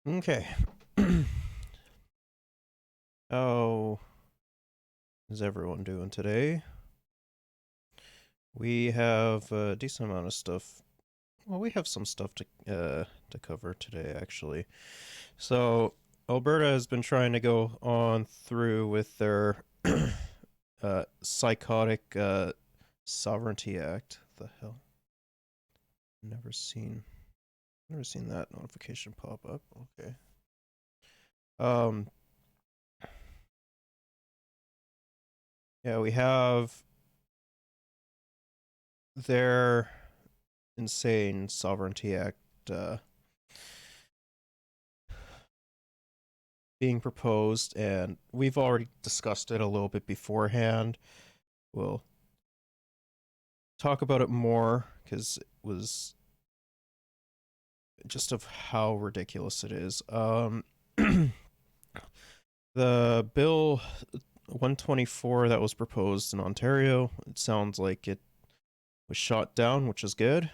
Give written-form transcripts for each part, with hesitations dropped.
Okay. How is everyone doing today? We have a decent amount of stuff. Well, we have some stuff to cover today, actually. So, Alberta has been trying to go on through with their psychotic sovereignty act. The hell? Never seen, never seen that notification pop up. Okay. Um. Yeah, we have their insane sovereignty act uh, being proposed, and we've already discussed it a little bit beforehand. We'll talk about it more because it was just of how ridiculous it is. The bill 124 that was proposed in Ontario, it sounds like it was shot down, which is good.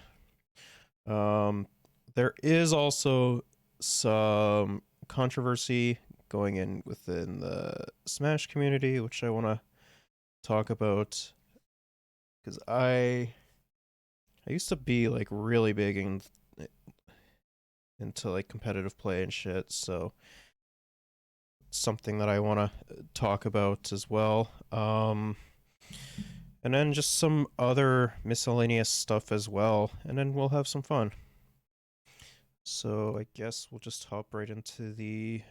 Um, there is also some controversy going in within the Smash community, which I want to talk about because I used to be like really big into like competitive play and shit, so it's something that I want to talk about as well. And then just some other miscellaneous stuff as well, and then we'll have some fun. So I guess we'll just hop right into the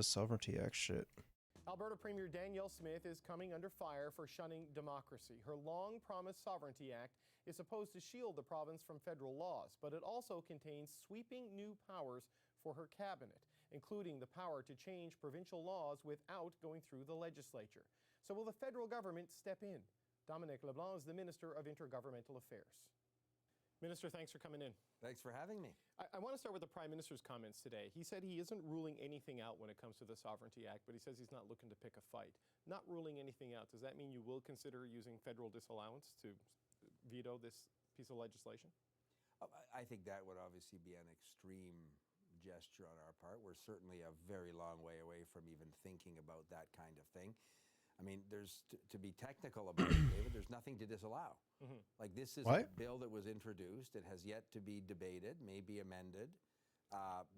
Sovereignty Act shit. Alberta Premier Danielle Smith is coming under fire for shunning democracy. Her long-promised Sovereignty Act is supposed to shield the province from federal laws, but it also contains sweeping new powers for her cabinet, including the power to change provincial laws without going through the legislature. So will the federal government step in? Dominic Leblanc is the Minister of Intergovernmental Affairs. Minister, thanks for coming in. Thanks for having me. I want to start with the Prime Minister's comments today. He said he isn't ruling anything out when it comes to the Sovereignty Act, but he says he's not looking to pick a fight. Not ruling anything out, does that mean you will consider using federal disallowance to veto this piece of legislation? I think that would obviously be an extreme gesture on our part. We're certainly a very long way away from even thinking about that kind of thing. I mean, to be technical about it, David, there's nothing to disallow. Like, this is a What? bill that was introduced. It has yet to be debated, maybe amended,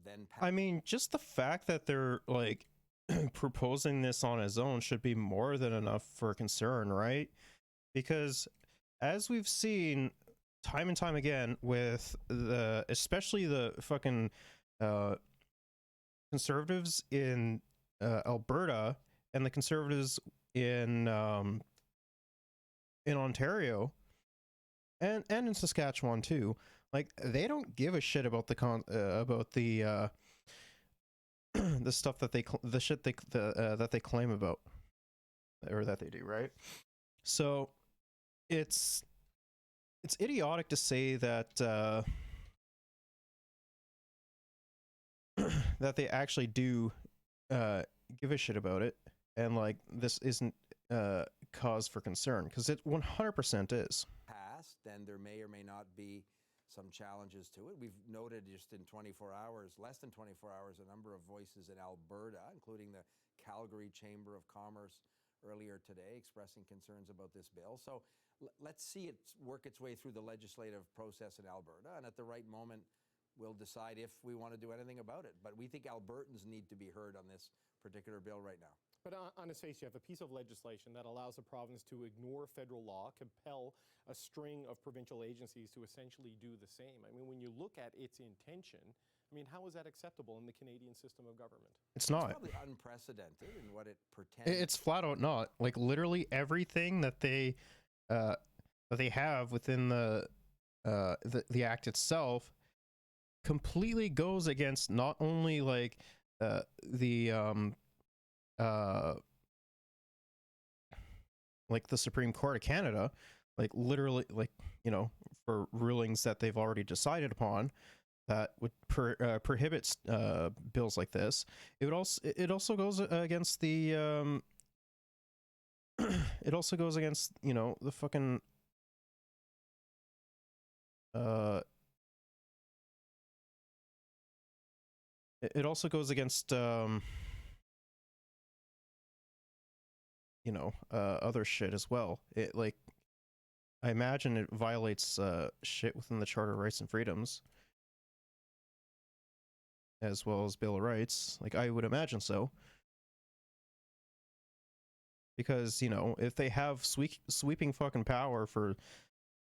then passed. I mean, just the fact that they're like proposing this on his own should be more than enough for concern, right? Because as we've seen time and time again with especially the fucking uh, conservatives in Alberta and the conservatives in Ontario and in Saskatchewan too. Like, they don't give a shit about the stuff that the shit that they claim about, or that they do, right? So it's idiotic to say that that they actually do give a shit about it, and like this isn't cause for concern, because it 100% is. Passed, then there may or may not be some challenges to it. We've noted just in 24 hours, less than 24 hours, a number of voices in Alberta, including the Calgary Chamber of Commerce earlier today, expressing concerns about this bill. So let's see it work its way through the legislative process in Alberta, and at the right moment, we'll decide if we want to do anything about it. But we think Albertans need to be heard on this particular bill right now. But on its face, you have a piece of legislation that allows a province to ignore federal law, compel a string of provincial agencies to essentially do the same. I mean, when you look at its intention, I mean, how is that acceptable in the Canadian system of government? It's not. It's probably unprecedented in what it pretends. It's flat out not. Like, literally everything that they have within the act itself completely goes against not only like the like the Supreme Court of Canada, like literally, like, you know, for rulings that they've already decided upon that would prohibit bills like this. It also goes against the it also goes against, you know, the fucking it also goes against other shit as well. It like I imagine it violates shit within the Charter of Rights and Freedoms as well as Bill of Rights. Like I would imagine so. Because, if they have sweeping fucking power for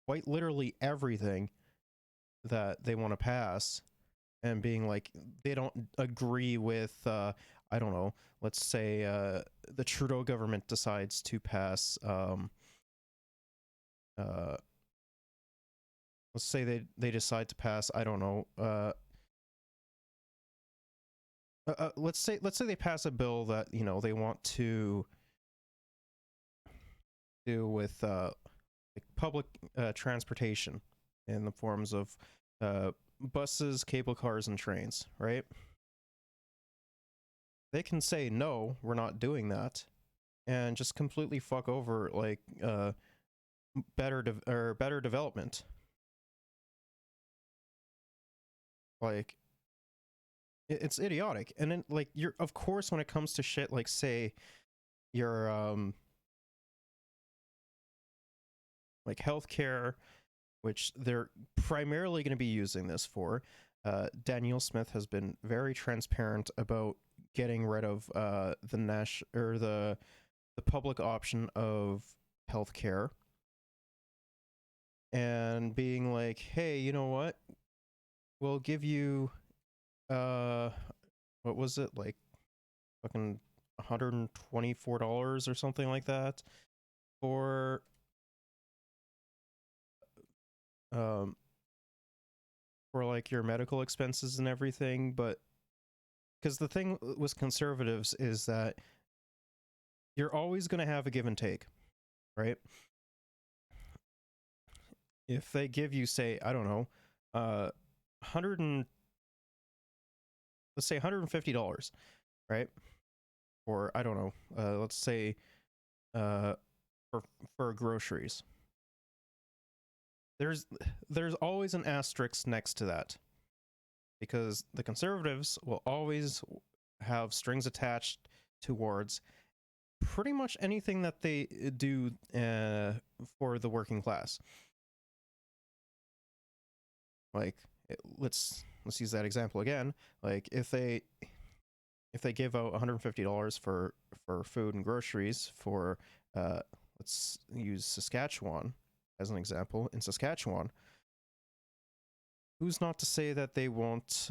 quite literally everything that they want to pass, and being like, they don't agree with, I don't know, let's say the Trudeau government decides to pass, let's say they decide to pass, I don't know, let's say they pass a bill that, they want to do with like public transportation in the forms of buses, cable cars, and trains, right? They can say, no, we're not doing that, and just completely fuck over like better development. Like it's idiotic. And then like you're, of course, when it comes to shit like, say, your like healthcare, which they're primarily going to be using this for. Danielle Smith has been very transparent about getting rid of the public option of healthcare, and being like, hey, you know what? We'll give you what was it, like fucking $124 or something like that for um for like your medical expenses and everything. But because the thing with conservatives is that you're always going to have a give and take, right? If they give you, say, I don't know, 100 and let's say $150, right? Or I don't know, let's say for groceries. There's always an asterisk next to that, because the conservatives will always have strings attached towards pretty much anything that they do for the working class. Like, let's use that example again. Like, if they give out $150 for food and groceries for let's use Saskatchewan as an example. In Saskatchewan, who's not to say that they won't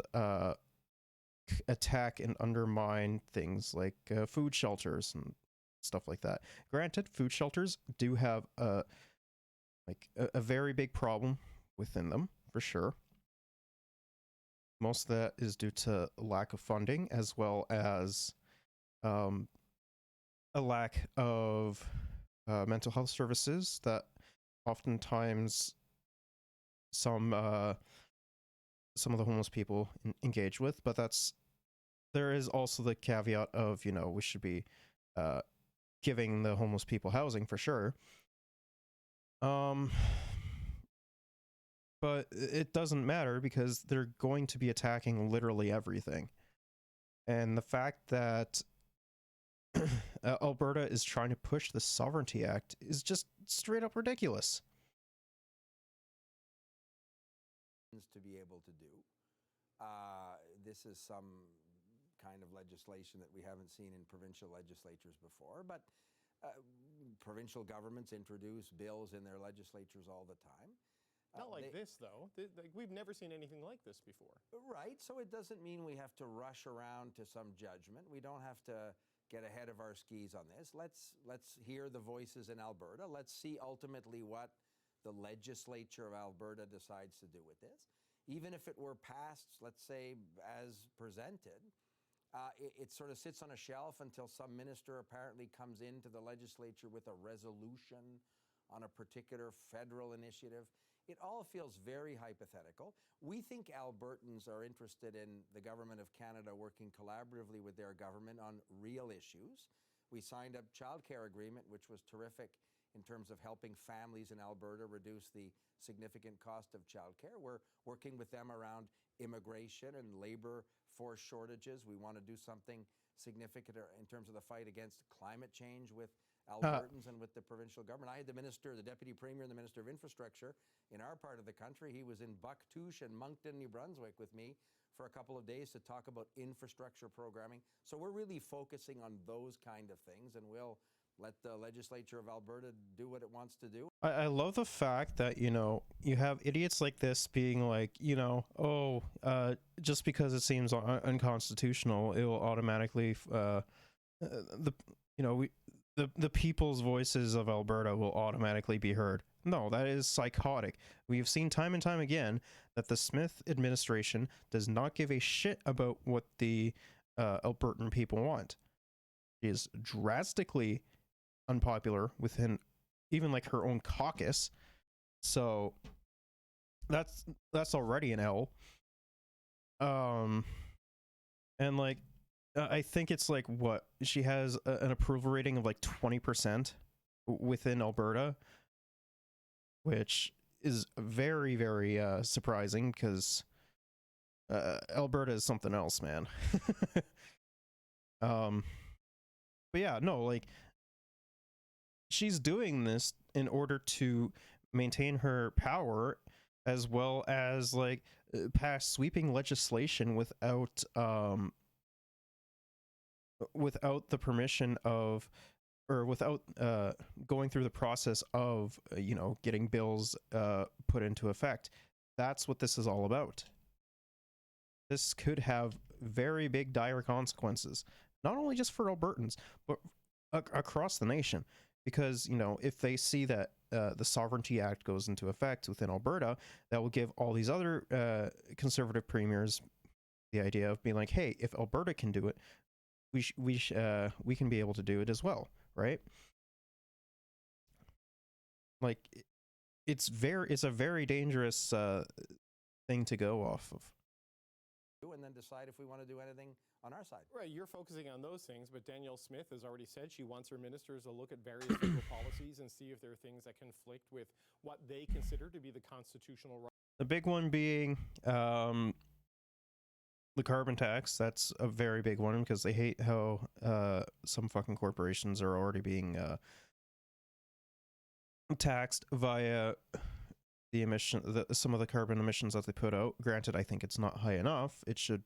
attack and undermine things like food shelters and stuff like that? Granted, food shelters do have a very big problem within them, for sure. Most of that is due to lack of funding, as well as a lack of mental health services that oftentimes some of the homeless people engage with. But there is also the caveat of, we should be giving the homeless people housing for sure. But it doesn't matter, because they're going to be attacking literally everything. And the fact that Alberta is trying to push the Sovereignty Act is just straight up ridiculous. To be able to do. This is some kind of legislation that we haven't seen in provincial legislatures before, but provincial governments introduce bills in their legislatures all the time. Not like this, though. We've never seen anything like this before. Right, so it doesn't mean we have to rush around to some judgment. We don't have to get ahead of our skis on this. Let's hear the voices in Alberta. Let's see ultimately what the legislature of Alberta decides to do with this. Even if it were passed, let's say, as presented, it sort of sits on a shelf until some minister apparently comes into the legislature with a resolution on a particular federal initiative. It all feels very hypothetical. We think Albertans are interested in the Government of Canada working collaboratively with their government on real issues. We signed a childcare agreement, which was terrific in terms of helping families in Alberta reduce the significant cost of childcare. We're working with them around immigration and labor force shortages. We want to do something significant in terms of the fight against climate change with Albertans and with the provincial government. I had the deputy premier and the minister of infrastructure in our part of the country. He was in Bucktouche and Moncton, New Brunswick with me for a couple of days to talk about infrastructure programming. So we're really focusing on those kind of things, and we'll let the legislature of Alberta do what it wants to do. I love the fact that, you know, you have idiots like this being like, you know, oh, just because it seems unconstitutional, it will automatically, the people's voices of Alberta will automatically be heard. No, that is psychotic. We've seen time and time again that the Smith administration does not give a shit about what the Albertan people want. It is drastically unpopular within even like her own caucus. So that's already an L. And like I think it's like what she has an approval rating of like 20% within Alberta, which is very, very surprising because Alberta is something else, man. But yeah, no, like she's doing this in order to maintain her power, as well as like pass sweeping legislation without the permission of, or without going through the process of getting bills put into effect. That's what this is all about. This could have very big, dire consequences, not only just for Albertans, but across the nation. Because, if they see that the Sovereignty Act goes into effect within Alberta, that will give all these other conservative premiers the idea of being like, hey, if Alberta can do it, we can be able to do it as well, right? Like, it's a very dangerous thing to go off of. And then decide if we want to do anything on our side. Right, you're focusing on those things, but Danielle Smith has already said she wants her ministers to look at various federal policies and see if there are things that conflict with what they consider to be the constitutional right. The big one being the carbon tax. That's a very big one because they hate how some fucking corporations are already being taxed via the some of the carbon emissions that they put out. Granted, I think it's not high enough. It should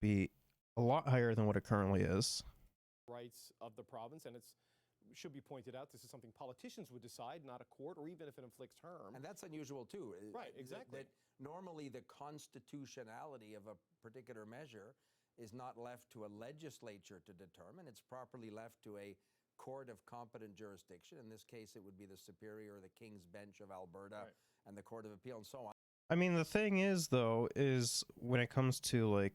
be a lot higher than what it currently is. Rights of the province, and it should be pointed out, this is something politicians would decide, not a court, or even if it inflicts harm. And that's unusual too. Right, exactly. That normally the constitutionality of a particular measure is not left to a legislature to determine. It's properly left to a court of competent jurisdiction. In this case, it would be the Superior or the King's Bench of Alberta, right, and the Court of Appeal and so on. I mean, the thing is, though, is when it comes to like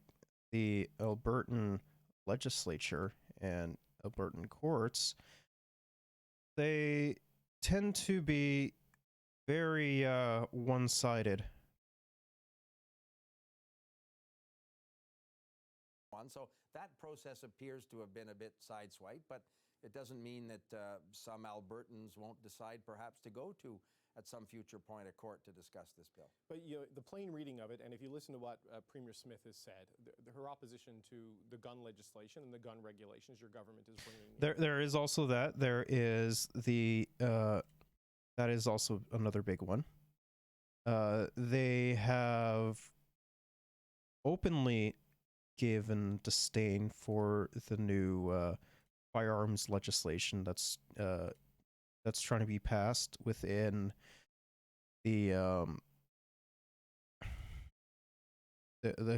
the Albertan legislature and Albertan courts, they tend to be very one-sided. So that process appears to have been a bit sideswiped, but it doesn't mean that some Albertans won't decide perhaps to go to, at some future point, a court to discuss this bill. But the plain reading of it, and if you listen to what Premier Smith has said, her opposition to the gun legislation and the gun regulations your government is bringing. There is also that. There is that is also another big one. They have openly given disdain for the new firearms legislation that's trying to be passed within the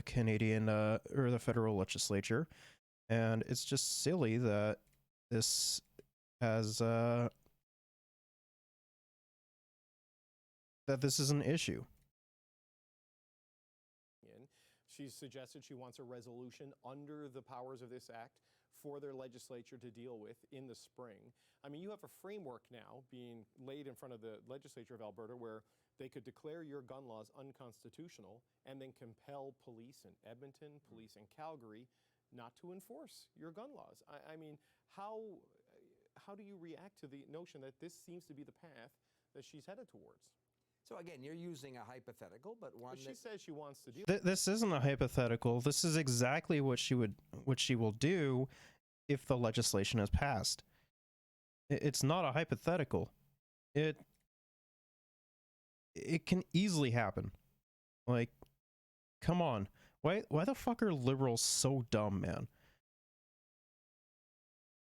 Canadian or the federal legislature, and it's just silly that this has that this is an issue. She's suggested she wants a resolution under the powers of this act for their legislature to deal with in the spring. I mean, you have a framework now being laid in front of the legislature of Alberta where they could declare your gun laws unconstitutional and then compel police in Edmonton, police in Calgary not to enforce your gun laws. I mean, how how do you react to the notion that this seems to be the path that she's headed towards? So again, you're using a hypothetical, but one But she says she wants to do. This isn't a hypothetical. This is exactly what she will do if the legislation is passed. It's not a hypothetical. It can easily happen. Like, come on. Why the fuck are liberals so dumb, man?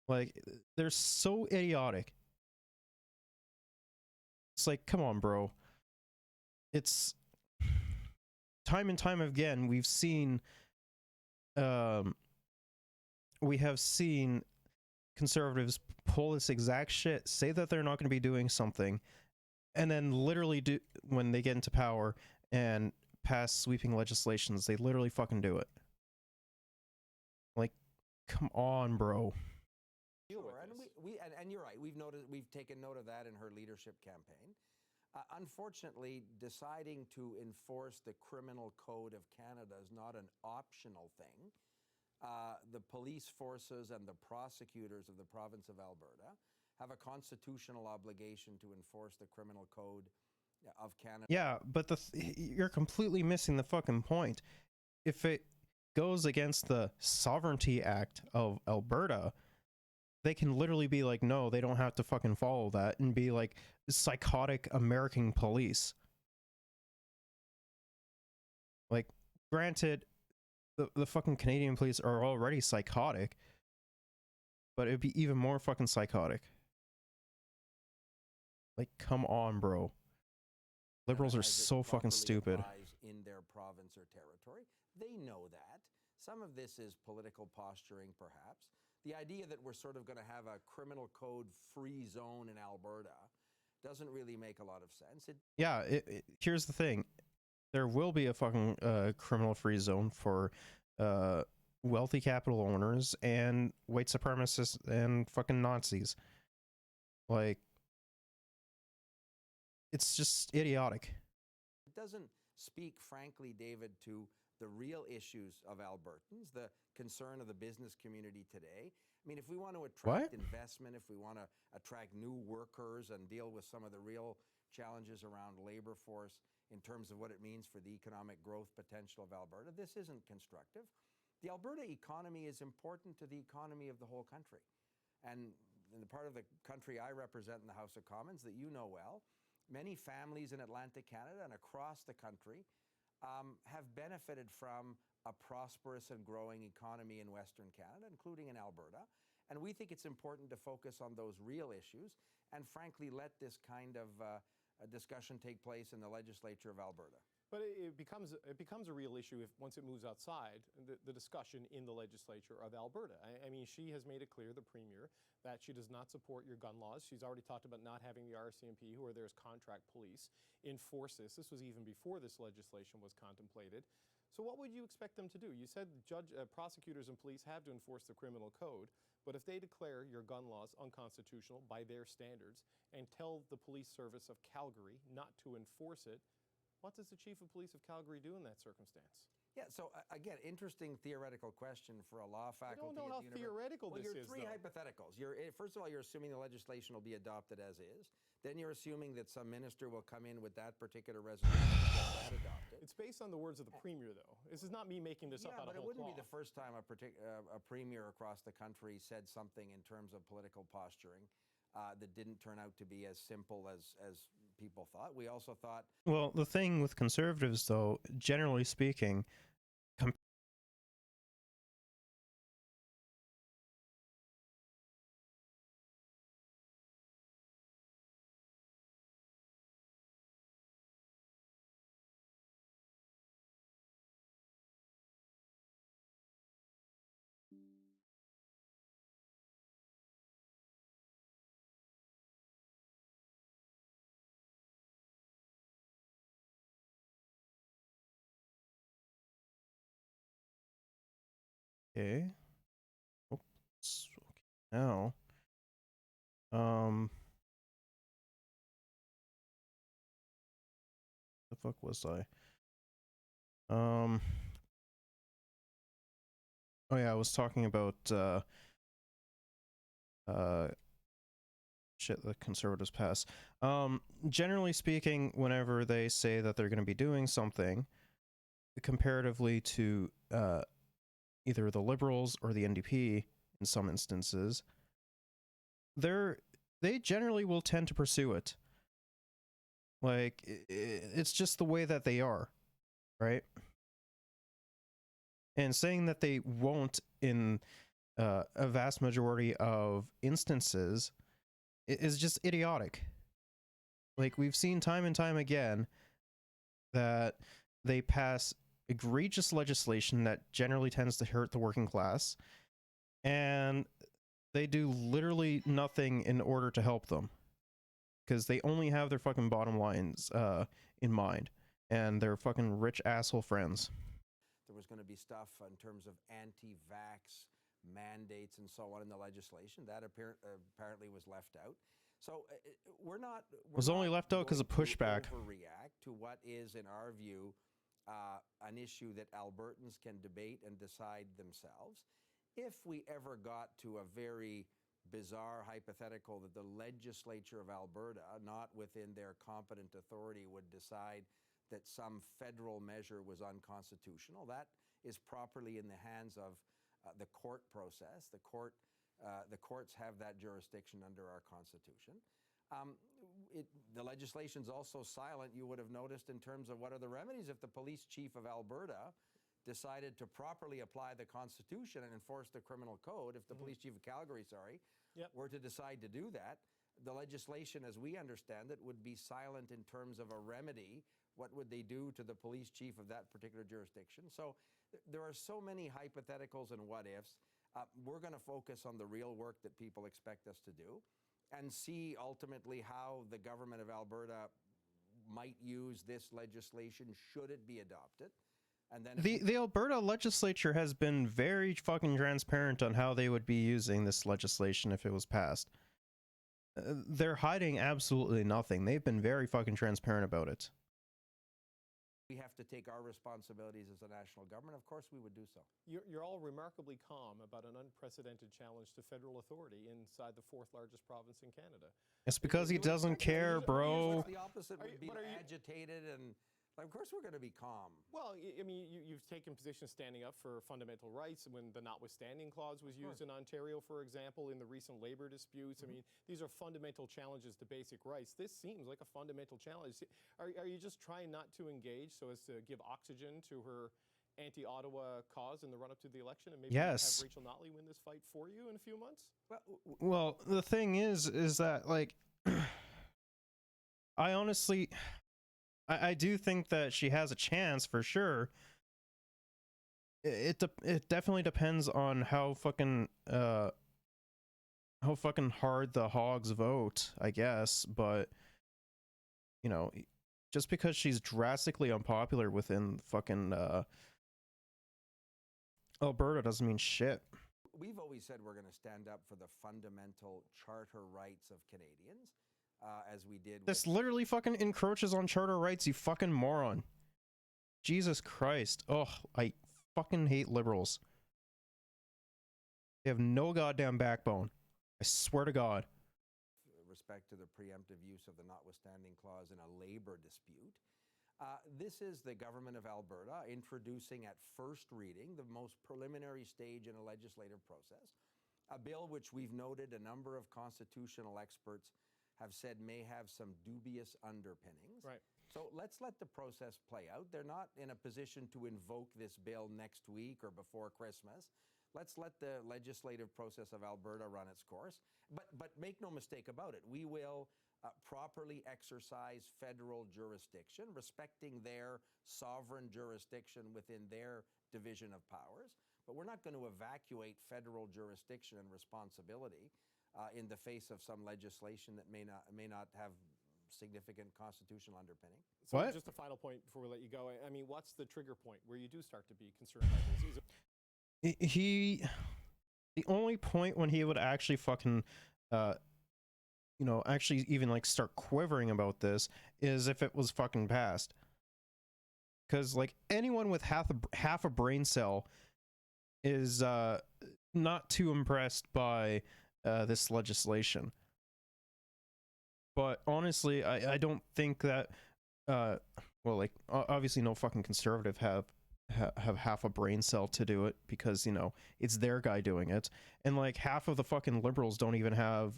Like, they're so idiotic. It's like, come on, bro. It's time and time again we have seen conservatives pull this exact shit, say that they're not going to be doing something, and then literally do, when they get into power and pass sweeping legislations, they literally fucking do it. Like, come on, bro. Sure, and you're right. We've taken note of that in her leadership campaign. Unfortunately, deciding to enforce the criminal code of Canada is not an optional thing. The police forces and the prosecutors of the province of Alberta have a constitutional obligation to enforce the criminal code of Canada. Yeah, but you're completely missing the fucking point. If it goes against the Sovereignty Act of Alberta, they can literally be like, no, they don't have to fucking follow that, and be like psychotic American police. Like, granted, the fucking Canadian police are already psychotic, but it'd be even more fucking psychotic. Like, come on, bro. Liberals are so fucking stupid. In their province or territory, they know that. Some of this is political posturing, perhaps. The idea that we're sort of going to have a criminal code free zone in Alberta doesn't really make a lot of sense. Yeah, here's the thing. There will be a fucking criminal free zone for wealthy capital owners and white supremacists and fucking Nazis. Like, it's just idiotic. It doesn't speak, frankly, David, to the real issues of Albertans, the concern of the business community today. I mean, if we want to attract investment, if we want to attract new workers and deal with some of the real challenges around labor force in terms of what it means for the economic growth potential of Alberta, this isn't constructive. The Alberta economy is important to the economy of the whole country. And in the part of the country I represent in the House of Commons that you know well, many families in Atlantic Canada and across the country have benefited from a prosperous and growing economy in Western Canada, including in Alberta. And we think it's important to focus on those real issues and, frankly, let this kind of a discussion take place in the legislature of Alberta. But it becomes a real issue once it moves outside the discussion in the legislature of Alberta. I mean, she has made it clear, the Premier, that she does not support your gun laws. She's already talked about not having the RCMP, where there's contract police, enforce this. This was even before this legislation was contemplated. So what would you expect them to do? You said prosecutors and police have to enforce the criminal code, but if they declare your gun laws unconstitutional by their standards and tell the police service of Calgary not to enforce it, what does the Chief of Police of Calgary do in that circumstance? Yeah, so again, interesting theoretical question for a law faculty. I don't know how theoretical this is, Well, you're three hypotheticals. First of all, you're assuming the legislation will be adopted as is. Then you're assuming that some minister will come in with that particular resolution and get that adopted. It's based on the words of the Premier, though. This is not me making this up out of whole cloth. Yeah, but it wouldn't be the first time a Premier across the country said something in terms of political posturing that didn't turn out to be as simple as people thought. We also thought... Well, the thing with conservatives, though, generally speaking... Okay. Oops. Okay. Now, the fuck was I? Oh yeah, I was talking about shit the conservatives pass. Generally speaking, whenever they say that they're going to be doing something, comparatively to either the Liberals or the NDP, in some instances, they generally will tend to pursue it. Like, it's just the way that they are, right? And saying that they won't in a vast majority of instances is just idiotic. Like, we've seen time and time again that they pass egregious legislation that generally tends to hurt the working class, and they do literally nothing in order to help them, because they only have their fucking bottom lines in mind, and their fucking rich asshole friends. There was going to be stuff in terms of anti-vax mandates and so on in the legislation that apparently was left out. So we're not. It was only left out because of pushback. Overreact to what is, in our view, an issue that Albertans can debate and decide themselves. If we ever got to a very bizarre hypothetical that the legislature of Alberta, not within their competent authority, would decide that some federal measure was unconstitutional, that is properly in the hands of the court process. The courts have that jurisdiction under our Constitution. The legislation's also silent, you would have noticed, in terms of what are the remedies if the police chief of Alberta decided to properly apply the Constitution and enforce the criminal code. If the police chief of Calgary, were to decide to do that, the legislation, as we understand it, would be silent in terms of a remedy. What would they do to the police chief of that particular jurisdiction? So there are so many hypotheticals and what-ifs. We're going to focus on the real work that people expect us to do and see ultimately how the government of Alberta might use this legislation should it be adopted. And then the Alberta legislature has been very fucking transparent on how they would be using this legislation if it was passed. They're hiding absolutely nothing. They've been very fucking transparent about it. We have to take our responsibilities as a national government. Of course we would do so. You're all remarkably calm about an unprecedented challenge to federal authority inside the fourth largest province in Canada. It's because he doesn't care, bro. The opposite would be agitated, and of course we're going to be calm. Well, I mean, you've taken positions standing up for fundamental rights when the notwithstanding clause was used in Ontario, for example, in the recent labor disputes. I mean, these are fundamental challenges to basic rights. This seems like a fundamental challenge. Are you just trying not to engage so as to give oxygen to her anti-Ottawa cause in the run-up to the election, and maybe have Rachel Notley win this fight for you in a few months? Well, the thing is that, like, I honestly... I do think that she has a chance for sure. It definitely depends on how fucking hard the hogs vote, I guess. But you know, just because she's drastically unpopular within fucking Alberta doesn't mean shit. We've always said we're going to stand up for the fundamental charter rights of Canadians. As we did. This literally fucking encroaches on charter rights, you fucking moron. Jesus Christ. Ugh, I fucking hate liberals. They have no goddamn backbone. I swear to God. Respect to the preemptive use of the notwithstanding clause in a labor dispute. This is the government of Alberta introducing at first reading, the most preliminary stage in a legislative process, a bill which we've noted a number of constitutional experts have said may have some dubious underpinnings. Right. So let's let the process play out. They're not in a position to invoke this bill next week or before Christmas. Let's let the legislative process of Alberta run its course. But make no mistake about it, we will properly exercise federal jurisdiction, respecting their sovereign jurisdiction within their division of powers. But we're not going to evacuate federal jurisdiction and responsibility in the face of some legislation that may not have significant constitutional underpinning. So what? Just a final point before we let you go. I mean, what's the trigger point where you do start to be concerned about this? The only point when he would actually fucking, actually even like start quivering about this is if it was fucking passed. Because like anyone with half a brain cell is not too impressed by this legislation. But honestly, I don't think that well, like obviously no fucking conservative have half a brain cell to do it, because it's their guy doing it, and like half of the fucking liberals don't even have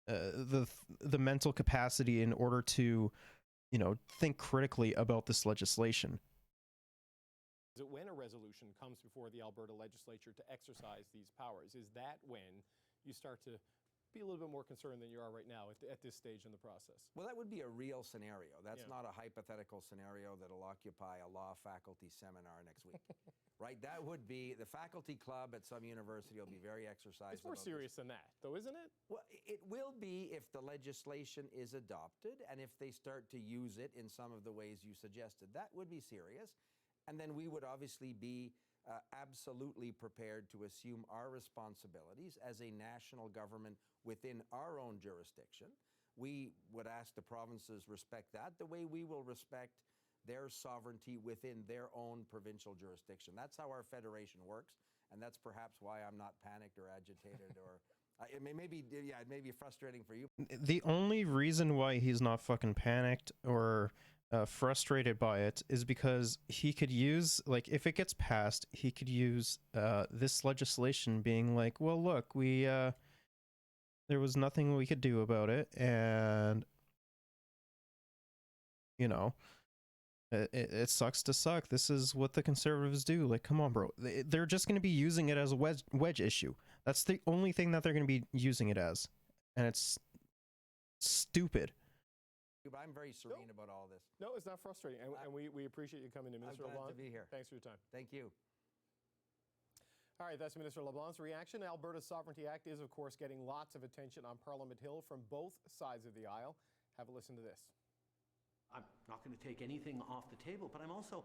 the mental capacity in order to think critically about this legislation. When a resolution comes before the Alberta legislature to exercise these powers, is that when you start to be a little bit more concerned than you are right now at this stage in the process? Well, that would be a real scenario. That's Yeah. not a hypothetical scenario that'll occupy a law faculty seminar next week. Right? That would be the faculty club at some university will be very exercised. It's more serious than that, though, isn't it? Well, it will be if the legislation is adopted and if they start to use it in some of the ways you suggested. That would be serious. And then we would obviously be absolutely prepared to assume our responsibilities as a national government within our own jurisdiction. We would ask the provinces respect that the way we will respect their sovereignty within their own provincial jurisdiction. That's how our federation works, and that's perhaps why I'm not panicked or agitated or it may be frustrating for you. The only reason why he's not fucking panicked or frustrated by it is because he could use, like, if it gets passed, he could use this legislation being like, well, look, there was nothing we could do about it, and it sucks to suck. This is what the conservatives do. Like, come on, bro. They're just going to be using it as a wedge issue. That's the only thing that they're going to be using it as, and it's stupid. But I'm very serene about all this. No, it's not frustrating, and we appreciate you coming to, Minister I'm glad LeBlanc. to be here. Thanks for your time. Thank you. All right, that's Minister LeBlanc's reaction. Alberta's Sovereignty Act is, of course, getting lots of attention on Parliament Hill from both sides of the aisle. Have a listen to this. I'm not going to take anything off the table, but I'm also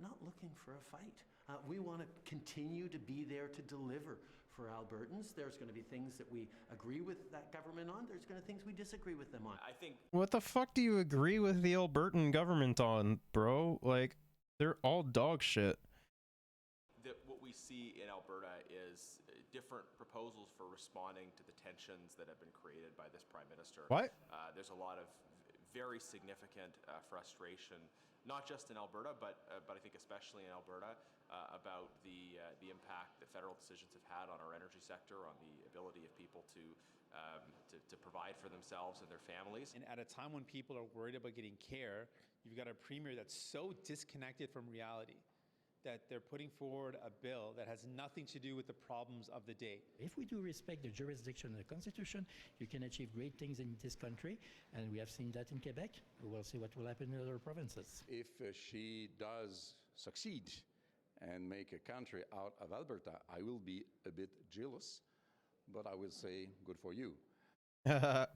not looking for a fight. We want to continue to be there to deliver for Albertans. There's going to be things that we agree with that government on. There's going to be things we disagree with them on. I think What the fuck do you agree with the Albertan government on, bro? Like, they're all dog shit. that what we see in Alberta is different proposals for responding to the tensions that have been created by this Prime Minister. What? There's a lot of very significant frustration, not just in Alberta, but I think especially in Alberta, about the impact that federal decisions have had on our energy sector, on the ability of people to provide for themselves and their families. And at a time when people are worried about getting care, you've got a premier that's so disconnected from reality that they're putting forward a bill that has nothing to do with the problems of the day. If we do respect the jurisdiction of the Constitution, you can achieve great things in this country, and we have seen that in Quebec. We will see what will happen in other provinces. If she does succeed and make a country out of Alberta, I will be a bit jealous, but I will say good for you. Okay,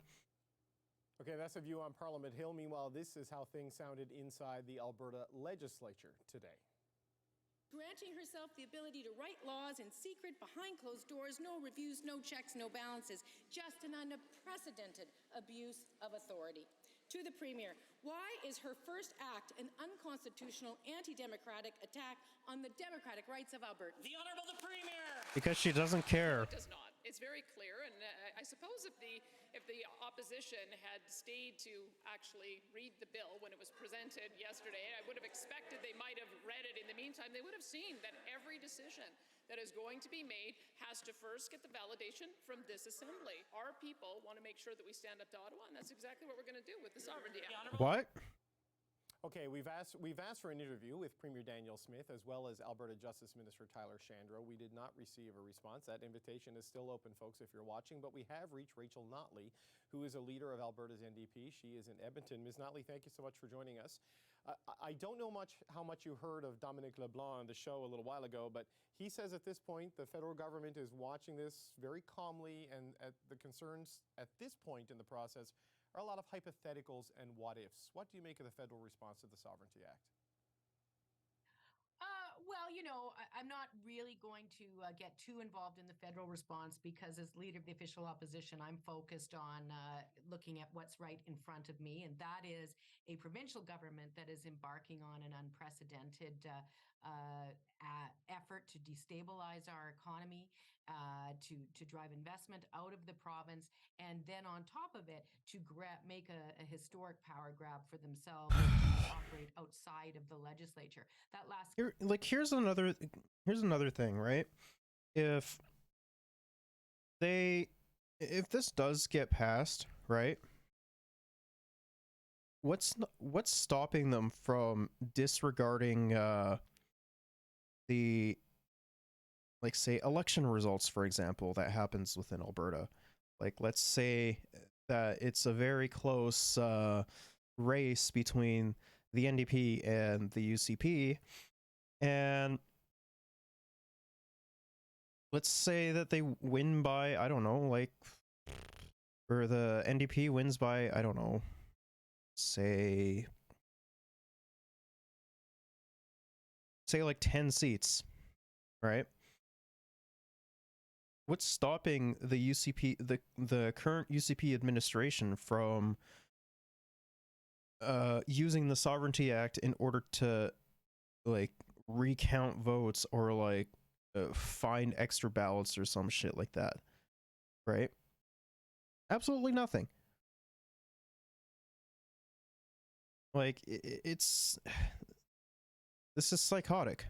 that's a view on Parliament Hill. Meanwhile, this is how things sounded inside the Alberta legislature today. Granting herself the ability to write laws in secret, behind closed doors, no reviews, no checks, no balances, just an unprecedented abuse of authority. To the Premier, why is her first act an unconstitutional, anti-democratic attack on the democratic rights of Alberta? The Honourable the Premier! Because she doesn't care. It does not. It's very clear, and I suppose if the opposition had stayed to actually read the bill when it was presented yesterday, I would have expected they might have read it in the meantime. They would have seen that every decision that is going to be made has to first get the validation from this assembly. Our people want to make sure that we stand up to Ottawa, and that's exactly what we're going to do with the Sovereignty Act. What? Okay, we've asked for an interview with Premier Danielle Smith as well as Alberta Justice Minister Tyler Shandro. We did not receive a response. That invitation is still open, folks, if you're watching, but we have reached Rachel Notley, who is a leader of Alberta's NDP. She is in Edmonton. Ms. Notley, thank you so much for joining us. I don't know how much you heard of Dominic LeBlanc on the show a little while ago, but he says at this point the federal government is watching this very calmly, and the concerns at this point in the process are a lot of hypotheticals and what-ifs. What do you make of the federal response to the Sovereignty Act? Well, you know, I'm not really going to get too involved in the federal response because, as leader of the official opposition, I'm focused on looking at what's right in front of me, and that is a provincial government that is embarking on an unprecedented effort to destabilize our economy, to drive investment out of the province, and then on top of it, to make a historic power grab for themselves to operate outside of the legislature. That last Here's another thing, right? If this does get passed, right? What's stopping them from disregarding the, like, say, election results, for example, that happens within Alberta? Like, let's say that it's a very close race between the NDP and the UCP, and let's say that they win by, I don't know, like, or the NDP wins by, I don't know, say like 10 seats, right? What's stopping the UCP, the current UCP administration from using the Sovereignty Act in order to, like, recount votes or, like, find extra ballots or some shit like that, right? Absolutely nothing. Like, it's this is psychotic.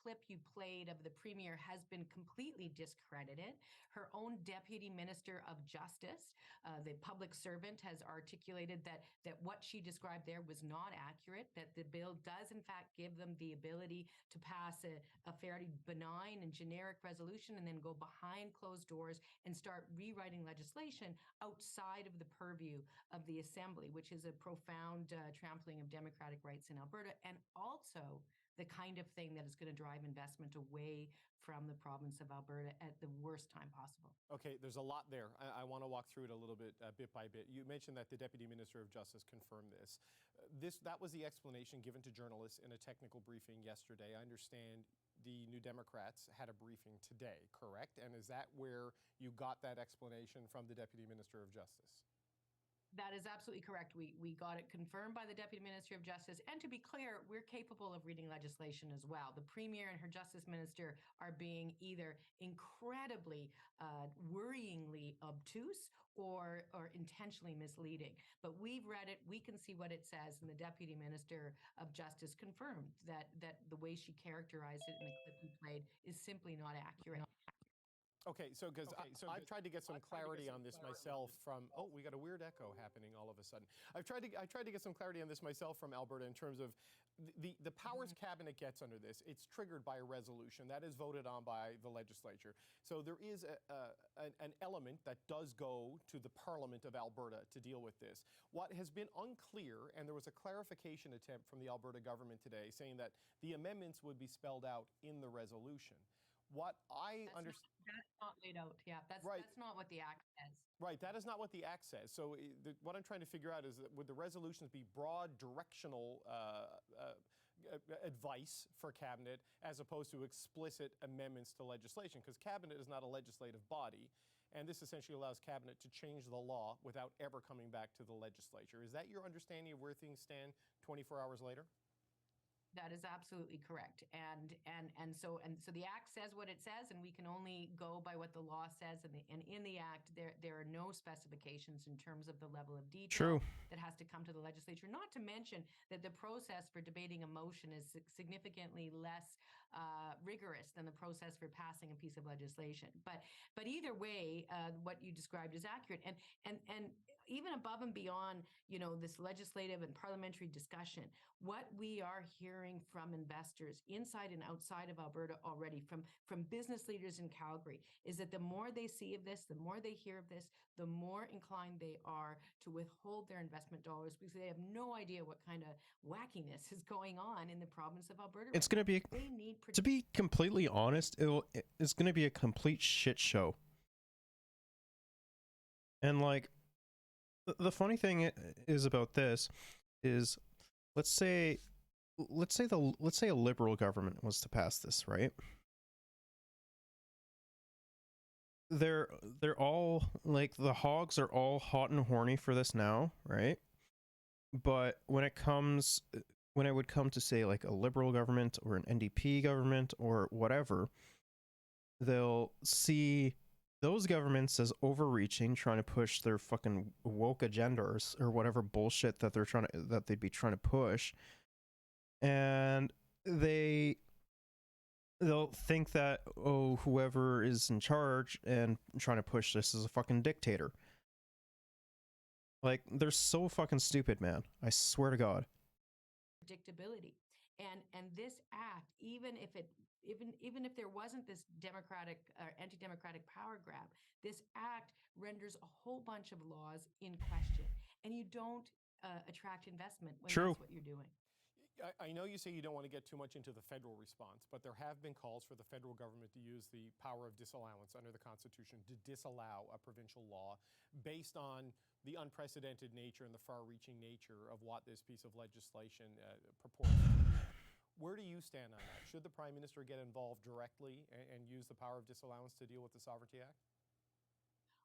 clip you played of the premier has been completely discredited. Her own deputy minister of justice, the public servant, has articulated that what she described there was not accurate, that the bill does in fact give them the ability to pass a fairly benign and generic resolution and then go behind closed doors and start rewriting legislation outside of the purview of the assembly, which is a profound trampling of democratic rights in Alberta, and also the kind of thing that is going to drive investment away from the province of Alberta at the worst time possible. Okay, there's a lot there. I want to walk through it a little bit, bit by bit. You mentioned that the Deputy Minister of Justice confirmed this. That was the explanation given to journalists in a technical briefing yesterday. I understand the New Democrats had a briefing today, correct? And is that where you got that explanation from the Deputy Minister of Justice? That is absolutely correct. We got it confirmed by the Deputy Minister of Justice. And to be clear, we're capable of reading legislation as well. The Premier and her Justice Minister are being either incredibly, worryingly obtuse or intentionally misleading. But we've read it. We can see what it says. And the Deputy Minister of Justice confirmed that the way she characterized it in the clip we played is simply not accurate. Okay, so because I've tried to get some clarity on this myself from, oh, we got a weird echo happening all of a sudden. I tried to get some clarity on this myself from Alberta in terms of the powers cabinet gets under this. It's triggered by a resolution that is voted on by the legislature. So there is an element that does go to the Parliament of Alberta to deal with this. What has been unclear, and there was a clarification attempt from the Alberta government today saying that the amendments would be spelled out in the resolution. What I understand. That's not laid out. Yeah, that's not what the act says. Right, that is not what the act says. So what I'm trying to figure out is that would the resolutions be broad directional advice for cabinet as opposed to explicit amendments to legislation? Because cabinet is not a legislative body, and this essentially allows cabinet to change the law without ever coming back to the legislature. Is that your understanding of where things stand 24 hours later? That is absolutely correct. And so the act says what it says, and we can only go by what the law says. And in the act, there are no specifications in terms of the level of detail that has to come to the legislature. Not to mention that the process for debating a motion is significantly less rigorous than the process for passing a piece of legislation. But either way, what you described is accurate. And even above and beyond, this legislative and parliamentary discussion, what we are hearing from investors inside and outside of Alberta already, from business leaders in Calgary, is that the more they see of this, the more they hear of this, the more inclined they are to withhold their investment dollars because they have no idea what kind of wackiness is going on in the province of Alberta. It's going to be, to be completely honest, it's going to be a complete shit show. And, like, the funny thing is about this is, let's say let's say a liberal government was to pass this, right? They're all like, the hogs are all hot and horny for this now, right? But when it would come to, say, like a liberal government or an NDP government or whatever, they'll see those governments as overreaching, trying to push their fucking woke agendas or whatever bullshit that they'd be trying to push, and they'll think that, oh, whoever is in charge and trying to push this is a fucking dictator. Like, they're so fucking stupid, man. I swear to God. Predictability. And this act, even if there wasn't this democratic or anti-democratic power grab, this act renders a whole bunch of laws in question, and you don't attract investment when True. that's what you're doing. I know you say you don't want to get too much into the federal response, but there have been calls for the federal government to use the power of disallowance under the Constitution to disallow a provincial law based on the unprecedented nature and the far-reaching nature of what this piece of legislation purports to do. Where do you stand on that? Should the Prime Minister get involved directly and use the power of disallowance to deal with the Sovereignty Act?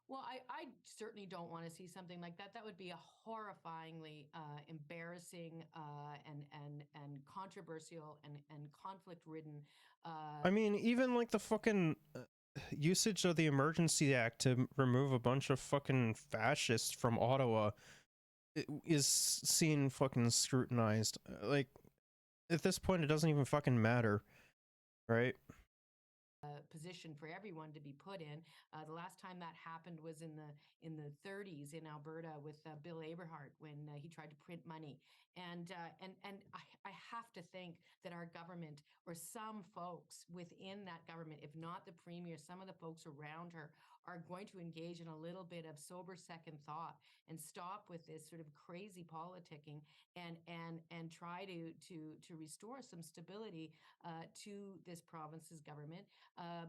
Well, I certainly don't want to see something like that. That would be a horrifyingly embarrassing and controversial and conflict-ridden. I mean, even like the fucking usage of the Emergency Act to remove a bunch of fucking fascists from Ottawa is seen fucking scrutinized. Like, at this point, it doesn't even fucking matter, right? Position for everyone to be put in. The last time that happened was in the 30s in Alberta with Bill Aberhart when he tried to print money. And I have to think that our government, or some folks within that government, if not the premier, some of the folks around her, are going to engage in a little bit of sober second thought and stop with this sort of crazy politicking and try to restore some stability to this province's government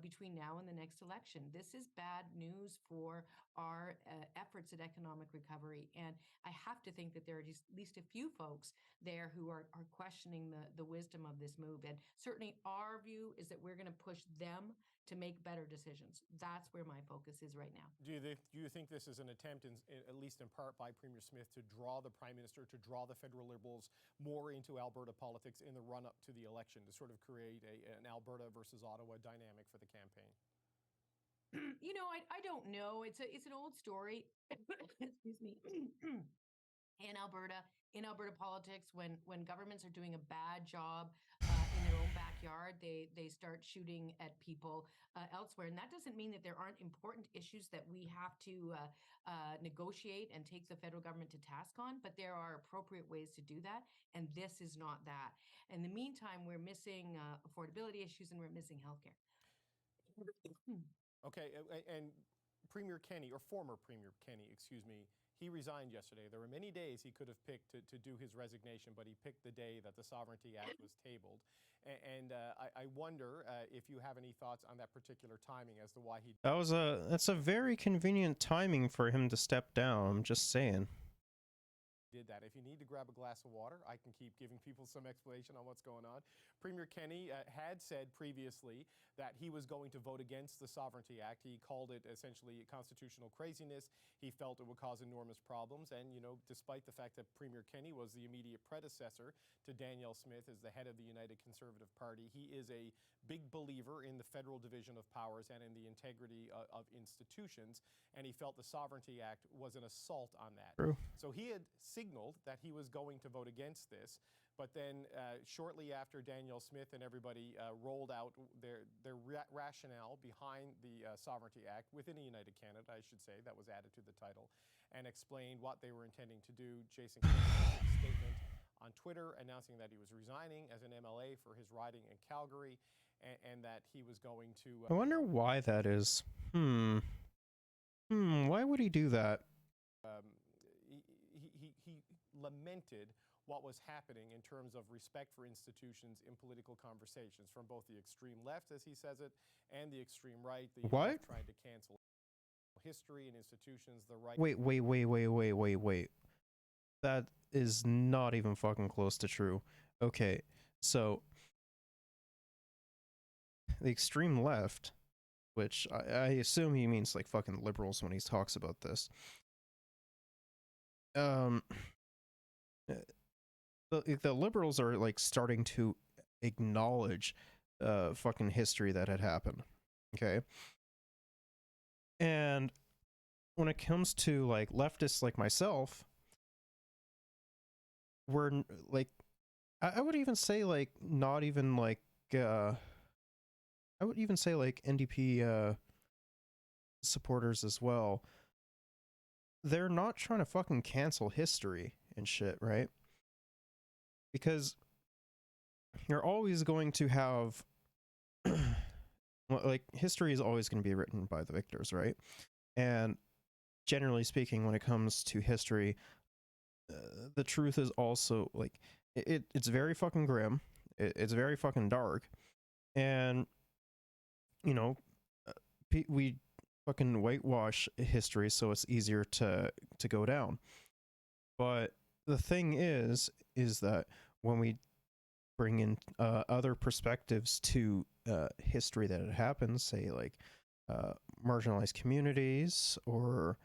between now and the next election. This is bad news for our efforts at economic recovery. And I have to think that there are at least a few folks there who are questioning the wisdom of this move. And certainly our view is that we're going to push them to make better decisions. That's where my focus is right now. Do you think this is an attempt, at least in part by Premier Smith, to draw the Prime Minister, to draw the federal Liberals more into Alberta politics in the run-up to the election, to sort of create an Alberta versus Ottawa dynamic for the campaign? You know, I don't know. It's an old story. Excuse me. In Alberta politics, when governments are doing a bad job in their own backyard, they start shooting at people elsewhere, and that doesn't mean that there aren't important issues that we have to negotiate and take the federal government to task on. But there are appropriate ways to do that, and this is not that. In the meantime, we're missing affordability issues, and we're missing healthcare. Okay, and Premier Kenny, or former Premier Kenny, excuse me, he resigned yesterday. There were many days he could have picked to do his resignation, but he picked the day that the Sovereignty Act was tabled. And I wonder if you have any thoughts on that particular timing as to why he... That's a very convenient timing for him to step down, I'm just saying. Did that. If you need to grab a glass of water, I can keep giving people some explanation on what's going on. Premier Kenny had said previously that he was going to vote against the Sovereignty Act. He called it essentially constitutional craziness. He felt it would cause enormous problems. And, you know, despite the fact that Premier Kenny was the immediate predecessor to Danielle Smith as the head of the United Conservative Party, he is a big believer in the federal division of powers and in the integrity of institutions. And he felt the Sovereignty Act was an assault on that. True. So he had signaled that he was going to vote against this, but then shortly after Danielle Smith and everybody rolled out their rationale behind the Sovereignty Act within a United Canada, I should say, that was added to the title, and explained what they were intending to do, Jason Kenney made a statement on Twitter announcing that he was resigning as an MLA for his riding in Calgary, and that he was going to... I wonder why that is. Why would he do that? He lamented what was happening in terms of respect for institutions in political conversations from both the extreme left, as he says it, and the extreme right. The What? left trying to cancel history and institutions. The right. Wait. That is not even fucking close to true. Okay, so the extreme left, which I assume he means like fucking liberals when he talks about this. Uh, the liberals are like starting to acknowledge fucking history that had happened. Okay. And when it comes to like leftists like myself, we're like, I would even say like not even like I would even say like NDP supporters as well. They're not trying to fucking cancel history and shit, right? Because you're always going to have like history is always going to be written by the victors, right? And generally speaking, when it comes to history, the truth is also like it's very fucking grim. It's very fucking dark, and you know, we fucking whitewash history so it's easier to go down. But the thing is that when we bring in other perspectives to history that had happened, say like marginalized communities or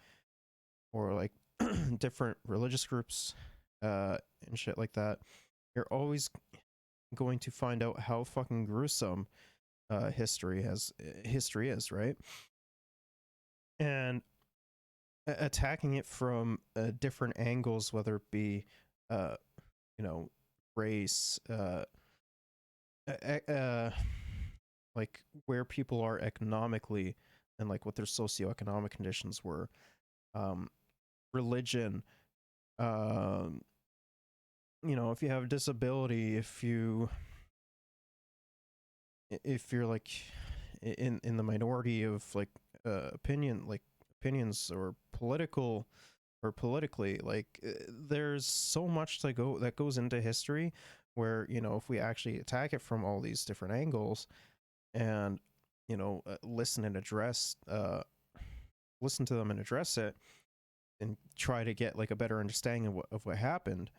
like different religious groups and shit like that, you're always going to find out how fucking gruesome history is, right? And attacking it from different angles, whether it be you know, race, like where people are economically and like what their socioeconomic conditions were, religion, you know, if you have a disability, if you're like in the minority of like opinions or politically, like there's so much that goes into history where, you know, if we actually attack it from all these different angles and, you know, listen to them and address it and try to get like a better understanding of what happened,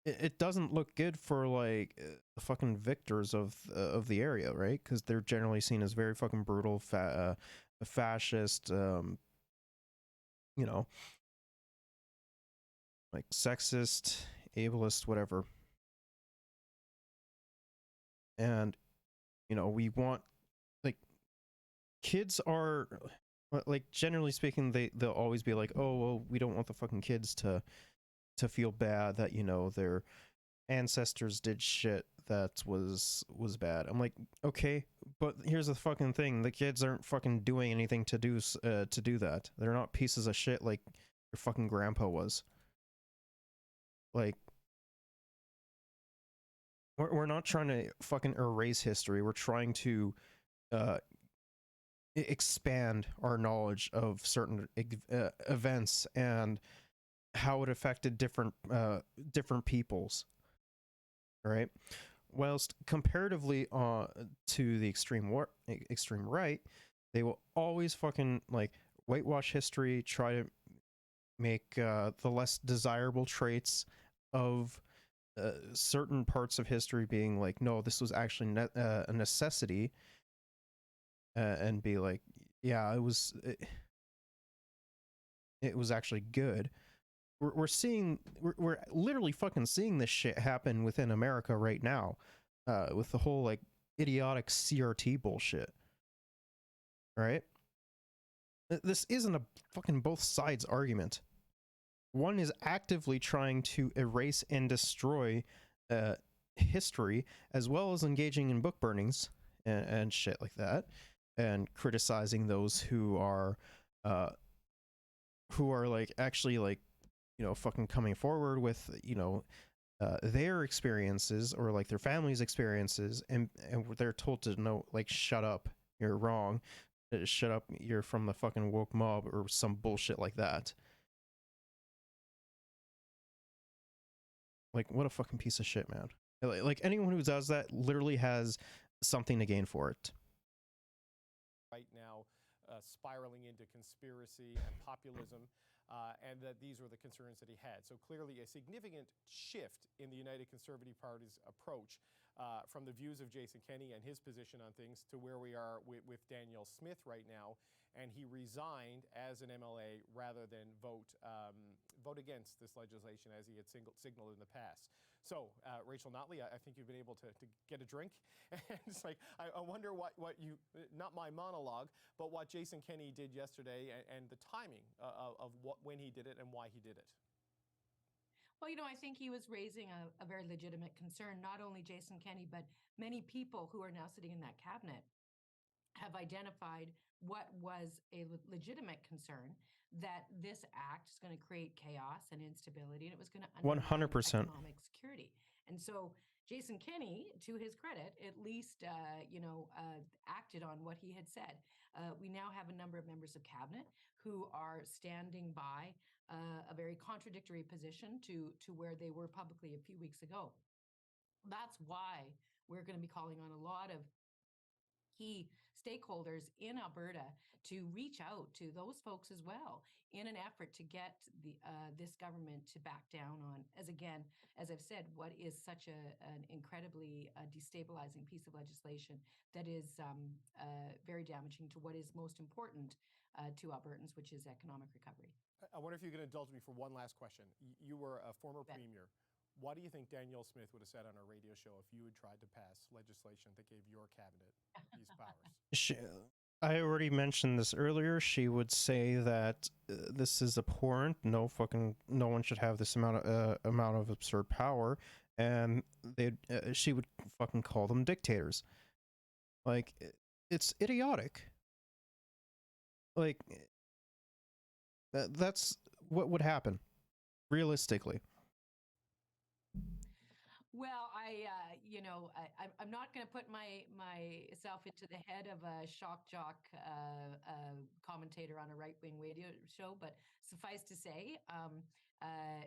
it doesn't look good for like the fucking victors of the area, right? Because they're generally seen as very fucking brutal, fascist, you know, like sexist, ableist, whatever. And you know, we want like kids are like generally speaking, they'll always be like, oh well, we don't want the fucking kids to feel bad that, you know, their ancestors did shit that was bad. I'm like, okay, but here's the fucking thing: the kids aren't fucking doing anything to do that. They're not pieces of shit like your fucking grandpa was. Like, we're not trying to fucking erase history. We're trying to expand our knowledge of certain events and how it affected different peoples, right? Whilst comparatively to the extreme right, they will always fucking like whitewash history, try to make the less desirable traits of certain parts of history being like, no, this was actually a necessity, and be like, yeah, it was actually good. We're literally fucking seeing this shit happen within America right now, with the whole like idiotic CRT bullshit, right? This isn't a fucking both sides argument. One is actively trying to erase and destroy history, as well as engaging in book burnings and shit like that, and criticizing those who are like actually like, you know, fucking coming forward with, you know, their experiences or like their family's experiences, and they're told to know, like, shut up, you're wrong, shut up, you're from the fucking woke mob or some bullshit like that. Like, what a fucking piece of shit, man. Like anyone who does that literally has something to gain for it. Right now, spiraling into conspiracy and populism. and that these were the concerns that he had. So clearly a significant shift in the United Conservative Party's approach from the views of Jason Kenney and his position on things to where we are with Danielle Smith right now. And he resigned as an MLA rather than vote against this legislation as he had signaled in the past. So, Rachel Notley, I think you've been able to get a drink. And it's like, I wonder what you, not my monologue, but what Jason Kenney did yesterday and the timing of when he did it and why he did it. Well, I think he was raising a very legitimate concern. Not only Jason Kenney, but many people who are now sitting in that cabinet have identified what was a legitimate concern, that this act is going to create chaos and instability, and it was going to undermine 100%. economic security. And so Jason Kenney, to his credit, at least acted on what he had said. We now have a number of members of cabinet who are standing by a very contradictory position to where they were publicly a few weeks ago. That's why we're going to be calling on a lot of key stakeholders in Alberta to reach out to those folks as well in an effort to get this government to back down on, as I've said, what is such an incredibly destabilizing piece of legislation that is very damaging to what is most important to Albertans, which is economic recovery. I wonder if you can indulge me for one last question. You were a former premier. What do you think Danielle Smith would have said on our radio show if you had tried to pass legislation that gave your cabinet these powers? I already mentioned this earlier. She would say that this is abhorrent. No one should have this amount of absurd power, and she would fucking call them dictators. Like, it's idiotic. Like, that's what would happen, realistically. Well, I'm not going to put myself into the head of a shock jock commentator on a right-wing radio show, but suffice to say,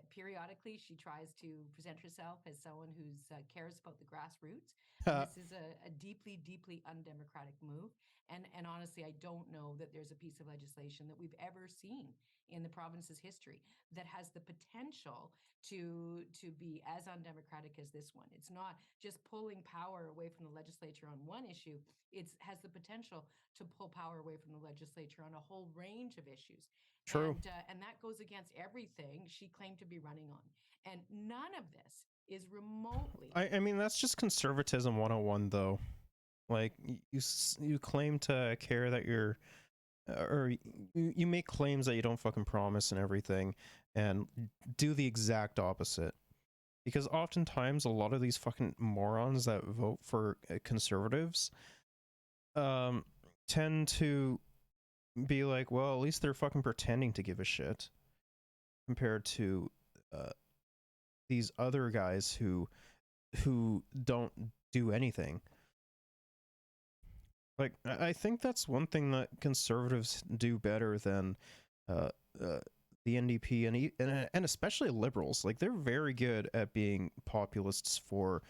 periodically she tries to present herself as someone who cares about the grassroots. This is a deeply, deeply undemocratic move. And honestly, I don't know that there's a piece of legislation that we've ever seen in the province's history that has the potential to be as undemocratic as this one. It's not just pulling power away from the legislature on one issue. It has the potential to pull power away from the legislature on a whole range of issues. True. And that goes against everything she claimed to be running on. And none of this is remotely. I mean, that's just conservatism 101, though. Like, you claim to care that you're, or you make claims that you don't fucking promise and everything, and do the exact opposite. Because oftentimes a lot of these fucking morons that vote for conservatives tend to be like, well, at least they're fucking pretending to give a shit, compared to these other guys who don't do anything. Like, I think that's one thing that conservatives do better than the NDP and especially liberals. Like, they're very good at being populists for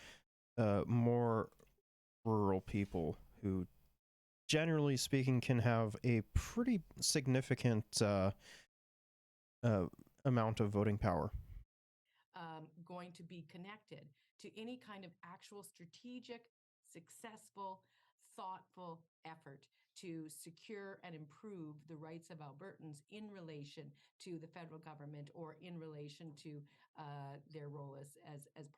more rural people who, generally speaking, can have a pretty significant amount of voting power. Going to be connected to any kind of actual strategic, successful, thoughtful effort to secure and improve the rights of Albertans in relation to the federal government or in relation to their role as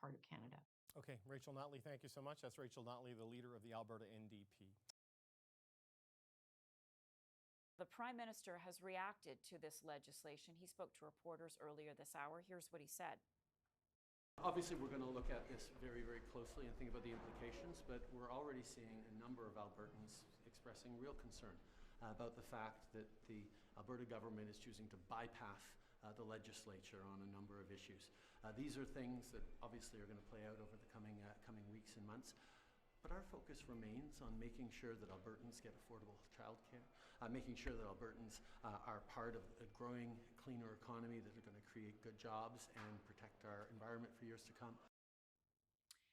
part of Canada. Okay, Rachel Notley, thank you so much. That's Rachel Notley, the leader of the Alberta NDP. The Prime Minister has reacted to this legislation. He spoke to reporters earlier this hour. Here's what he said. Obviously, we're going to look at this very, very closely and think about the implications, but we're already seeing a number of Albertans expressing real concern about the fact that the Alberta government is choosing to bypass the legislature on a number of issues. These are things that obviously are going to play out over the coming weeks and months. But our focus remains on making sure that Albertans get affordable childcare, making sure that Albertans are part of a growing, cleaner economy that are going to create good jobs and protect our environment for years to come.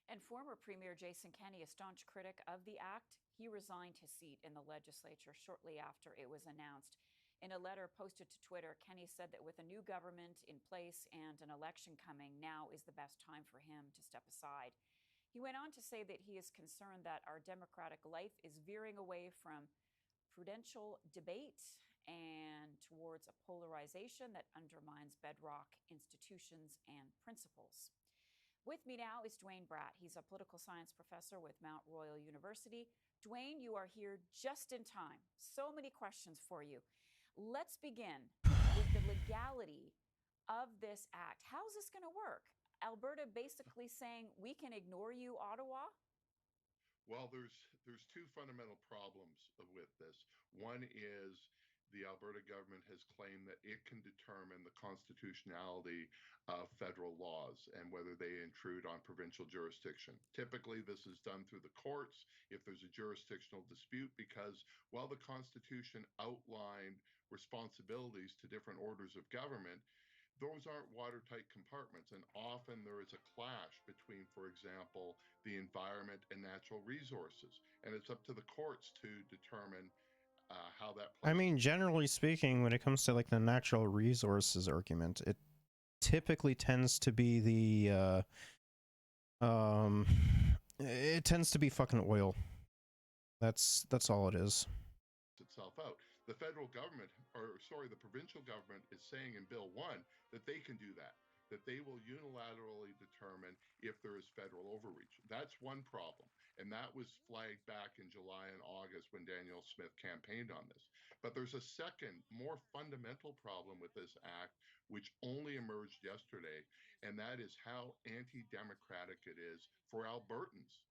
And former Premier Jason Kenney, a staunch critic of the act, he resigned his seat in the legislature shortly after it was announced. In a letter posted to Twitter, Kenney said that with a new government in place and an election coming, now is the best time for him to step aside. He went on to say that he is concerned that our democratic life is veering away from prudential debate and towards a polarization that undermines bedrock institutions and principles. With me now is Dwayne Bratt. He's a political science professor with Mount Royal University. Dwayne, you are here just in time. So many questions for you. Let's begin with the legality of this act. How's this going to work? Alberta basically saying we can ignore you, Ottawa? Well, there's two fundamental problems with this. One is the Alberta government has claimed that it can determine the constitutionality of federal laws and whether they intrude on provincial jurisdiction. Typically, this is done through the courts if there's a jurisdictional dispute, because while the Constitution outlined responsibilities to different orders of government, those aren't watertight compartments, and often there is a clash between, for example, the environment and natural resources, and it's up to the courts to determine how that plays. I mean, generally speaking, when it comes to like the natural resources argument, it typically tends to be it tends to be fucking oil. That's all it is. Itself out. The federal government, the provincial government is saying in Bill 1 that they can do that they will unilaterally determine if there is federal overreach. That's one problem. And that was flagged back in July and August when Danielle Smith campaigned on this. But there's a second, more fundamental problem with this act, which only emerged yesterday, and that is how anti-democratic it is for Albertans.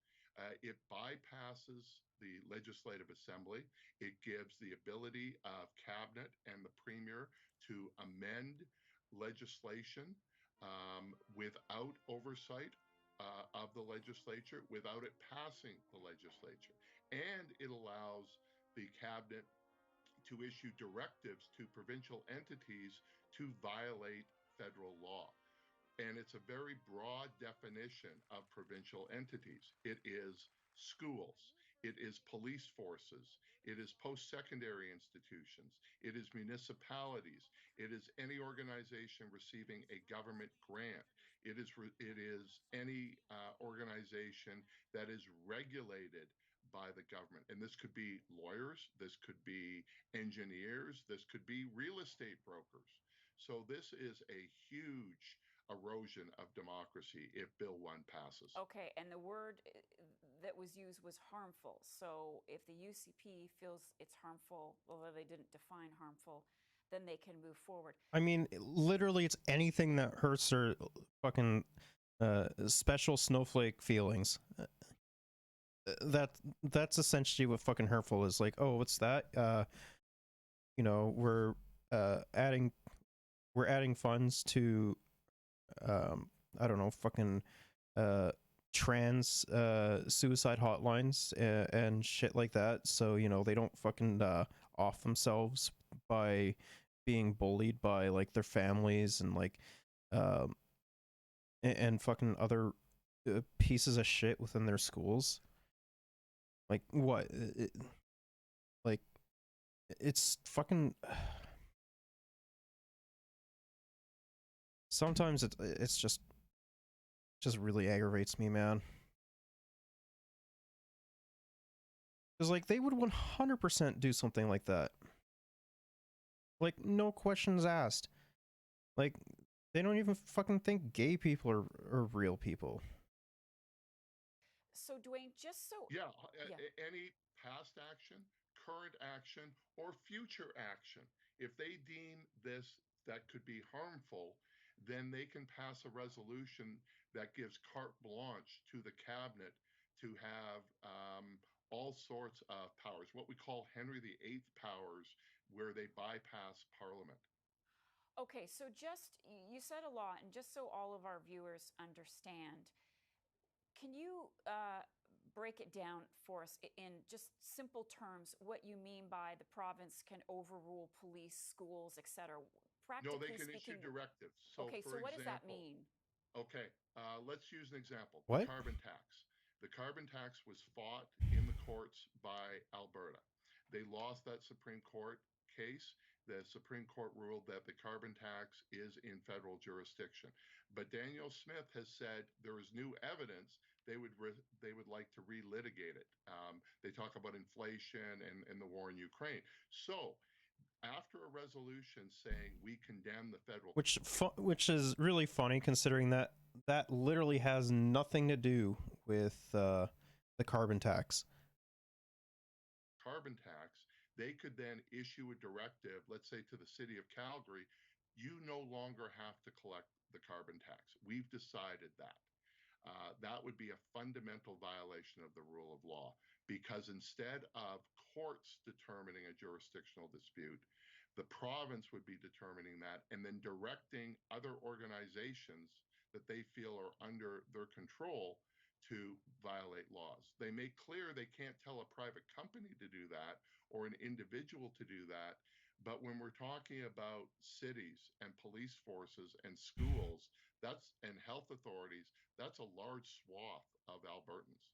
It bypasses the Legislative Assembly. It gives the ability of Cabinet and the Premier to amend legislation without oversight of the legislature, without it passing the legislature. And it allows the Cabinet to issue directives to provincial entities to violate federal law. And it's a very broad definition of provincial entities. It is schools, it is police forces, it is post-secondary institutions, it is municipalities, it is any organization receiving a government grant, it is any organization that is regulated by the government. And this could be lawyers, this could be engineers, this could be real estate brokers. So this is a huge erosion of democracy if Bill 1 passes. Okay, and the word that was used was harmful. So if the UCP feels it's harmful, although they didn't define harmful, then they can move forward. I mean, literally, it's anything that hurts their fucking special snowflake feelings. That's essentially what fucking hurtful is. Like, oh, what's that? We're adding funds to I don't know, fucking trans suicide hotlines and shit like that, so they don't fucking off themselves by being bullied by like their families and like and fucking other pieces of shit within their schools. Like what? Like it's fucking. Sometimes it's just really aggravates me, man. Because like they would 100% do something like that. Like no questions asked. Like they don't even fucking think gay people are real people. So Dwayne, just so any past action, current action, or future action, if they deem this that could be harmful, then they can pass a resolution that gives carte blanche to the Cabinet to have all sorts of powers, what we call Henry VIII powers, where they bypass Parliament. Okay, so you said a lot, and just so all of our viewers understand, can you break it down for us in just simple terms what you mean by the province can overrule police, schools, etc.? No, they can issue directives. So, okay, so what does that mean? Okay, let's use an example. What? The carbon tax. The carbon tax was fought in the courts by Alberta. They lost that Supreme Court case. the Supreme Court ruled that the carbon tax is in federal jurisdiction. But Danielle Smith has said there is new evidence. They would like to relitigate it. They talk about inflation and the war in Ukraine. So after a resolution saying we condemn the federal, which is really funny considering that that literally has nothing to do with the carbon tax. Carbon tax, they could then issue a directive, let's say to the city of Calgary, you no longer have to collect the carbon tax. We've decided that. That would be a fundamental violation of the rule of law, because instead of courts determining a jurisdictional dispute, the province would be determining that and then directing other organizations that they feel are under their control to violate laws. They make clear they can't tell a private company to do that or an individual to do that. But when we're talking about cities and police forces and schools, and health authorities, that's a large swath of Albertans.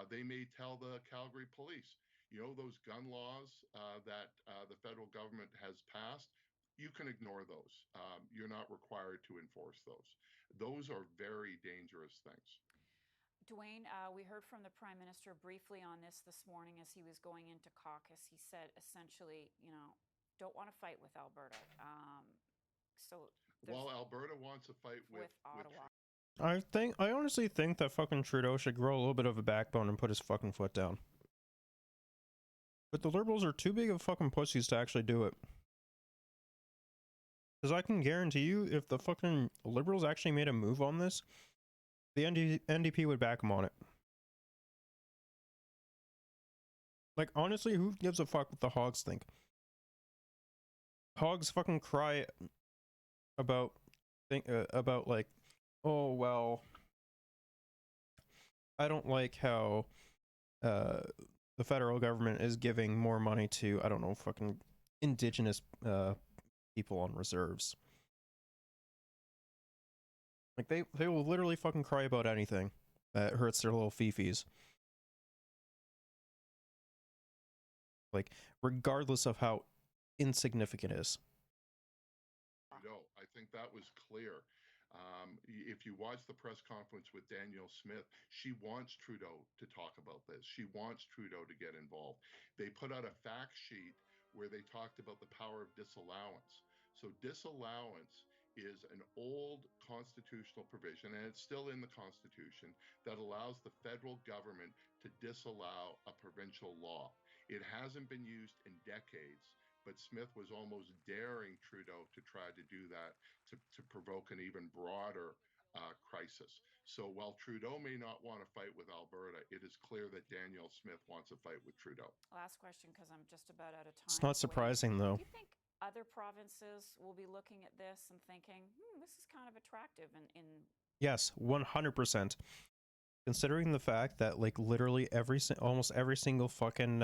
They may tell the Calgary police, you know, those gun laws that the federal government has passed, you can ignore those. You're not required to enforce those. Those are very dangerous things. Dwayne, we heard from the Prime Minister briefly on this morning as he was going into caucus. He said essentially, you know, don't want to fight with Alberta. Well, Alberta wants a fight with Ottawa. I honestly think that fucking Trudeau should grow a little bit of a backbone and put his fucking foot down. But the Liberals are too big of fucking pussies to actually do it. Because I can guarantee you, if the fucking Liberals actually made a move on this, the NDP would back them on it. Like, honestly, who gives a fuck what the Hogs think? Hogs fucking cry about like, oh, well, I don't like how the federal government is giving more money to, I don't know, fucking indigenous people on reserves. Like, they will literally fucking cry about anything that hurts their little fifis. Like, regardless of how insignificant it is. Trudeau, I think that was clear. If you watch the press conference with Danielle Smith, she wants Trudeau to talk about this. She wants Trudeau to get involved. They put out a fact sheet where they talked about the power of disallowance. So disallowance is an old constitutional provision, and it's still in the Constitution, that allows the federal government to disallow a provincial law. It hasn't been used in decades, but Smith was almost daring Trudeau to try to do that to provoke an even broader crisis. So while Trudeau may not want to fight with Alberta, it is clear that Danielle Smith wants a fight with Trudeau. Last question, because I'm just about out of time. It's not surprising, though. Do you think other provinces will be looking at this and thinking, this is kind of attractive Yes, 100%. Considering the fact that, like, literally almost every single fucking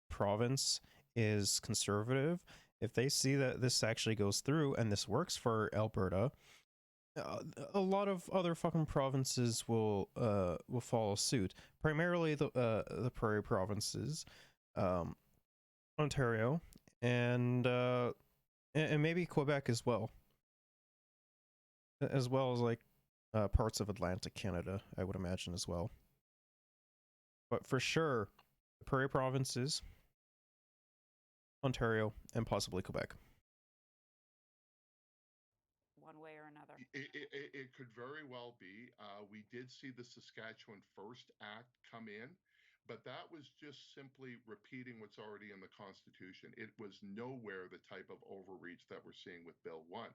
province is conservative, if they see that this actually goes through and this works for Alberta, a lot of other fucking provinces will follow suit. Primarily the prairie provinces, Ontario, and maybe Quebec as well as like parts of Atlantic Canada, I would imagine as well. But for sure, the prairie provinces, Ontario, and possibly Quebec. One way or another. It could very well be. We did see the Saskatchewan First Act come in, but that was just simply repeating what's already in the Constitution. It was nowhere the type of overreach that we're seeing with Bill 1.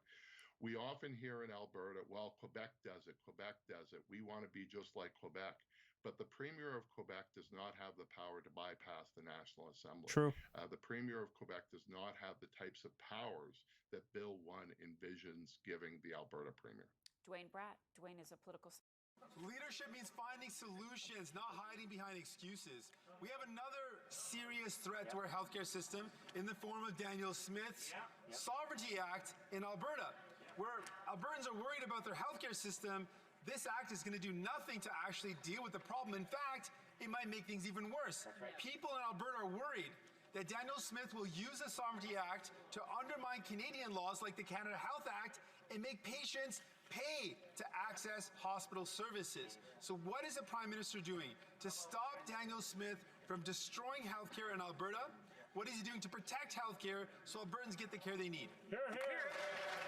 We often hear in Alberta, well, Quebec does it, Quebec does it. We want to be just like Quebec. But the Premier of Quebec does not have the power to bypass the National Assembly. True. The Premier of Quebec does not have the types of powers that Bill 1 envisions giving the Alberta Premier. Dwayne Bratt. Dwayne is a political... Leadership means finding solutions, not hiding behind excuses. We have another serious threat to our healthcare system in the form of Danielle Smith's Sovereignty Act in Alberta, where Albertans are worried about their healthcare system. This act is going to do nothing to actually deal with the problem. In fact, it might make things even worse. People in Alberta are worried that Daniel Smith will use the Sovereignty Act to undermine Canadian laws like the Canada Health Act and make patients pay to access hospital services. So what is the Prime Minister doing to stop Daniel Smith from destroying healthcare in Alberta? What is he doing to protect healthcare so Albertans get the care they need? Hear, hear.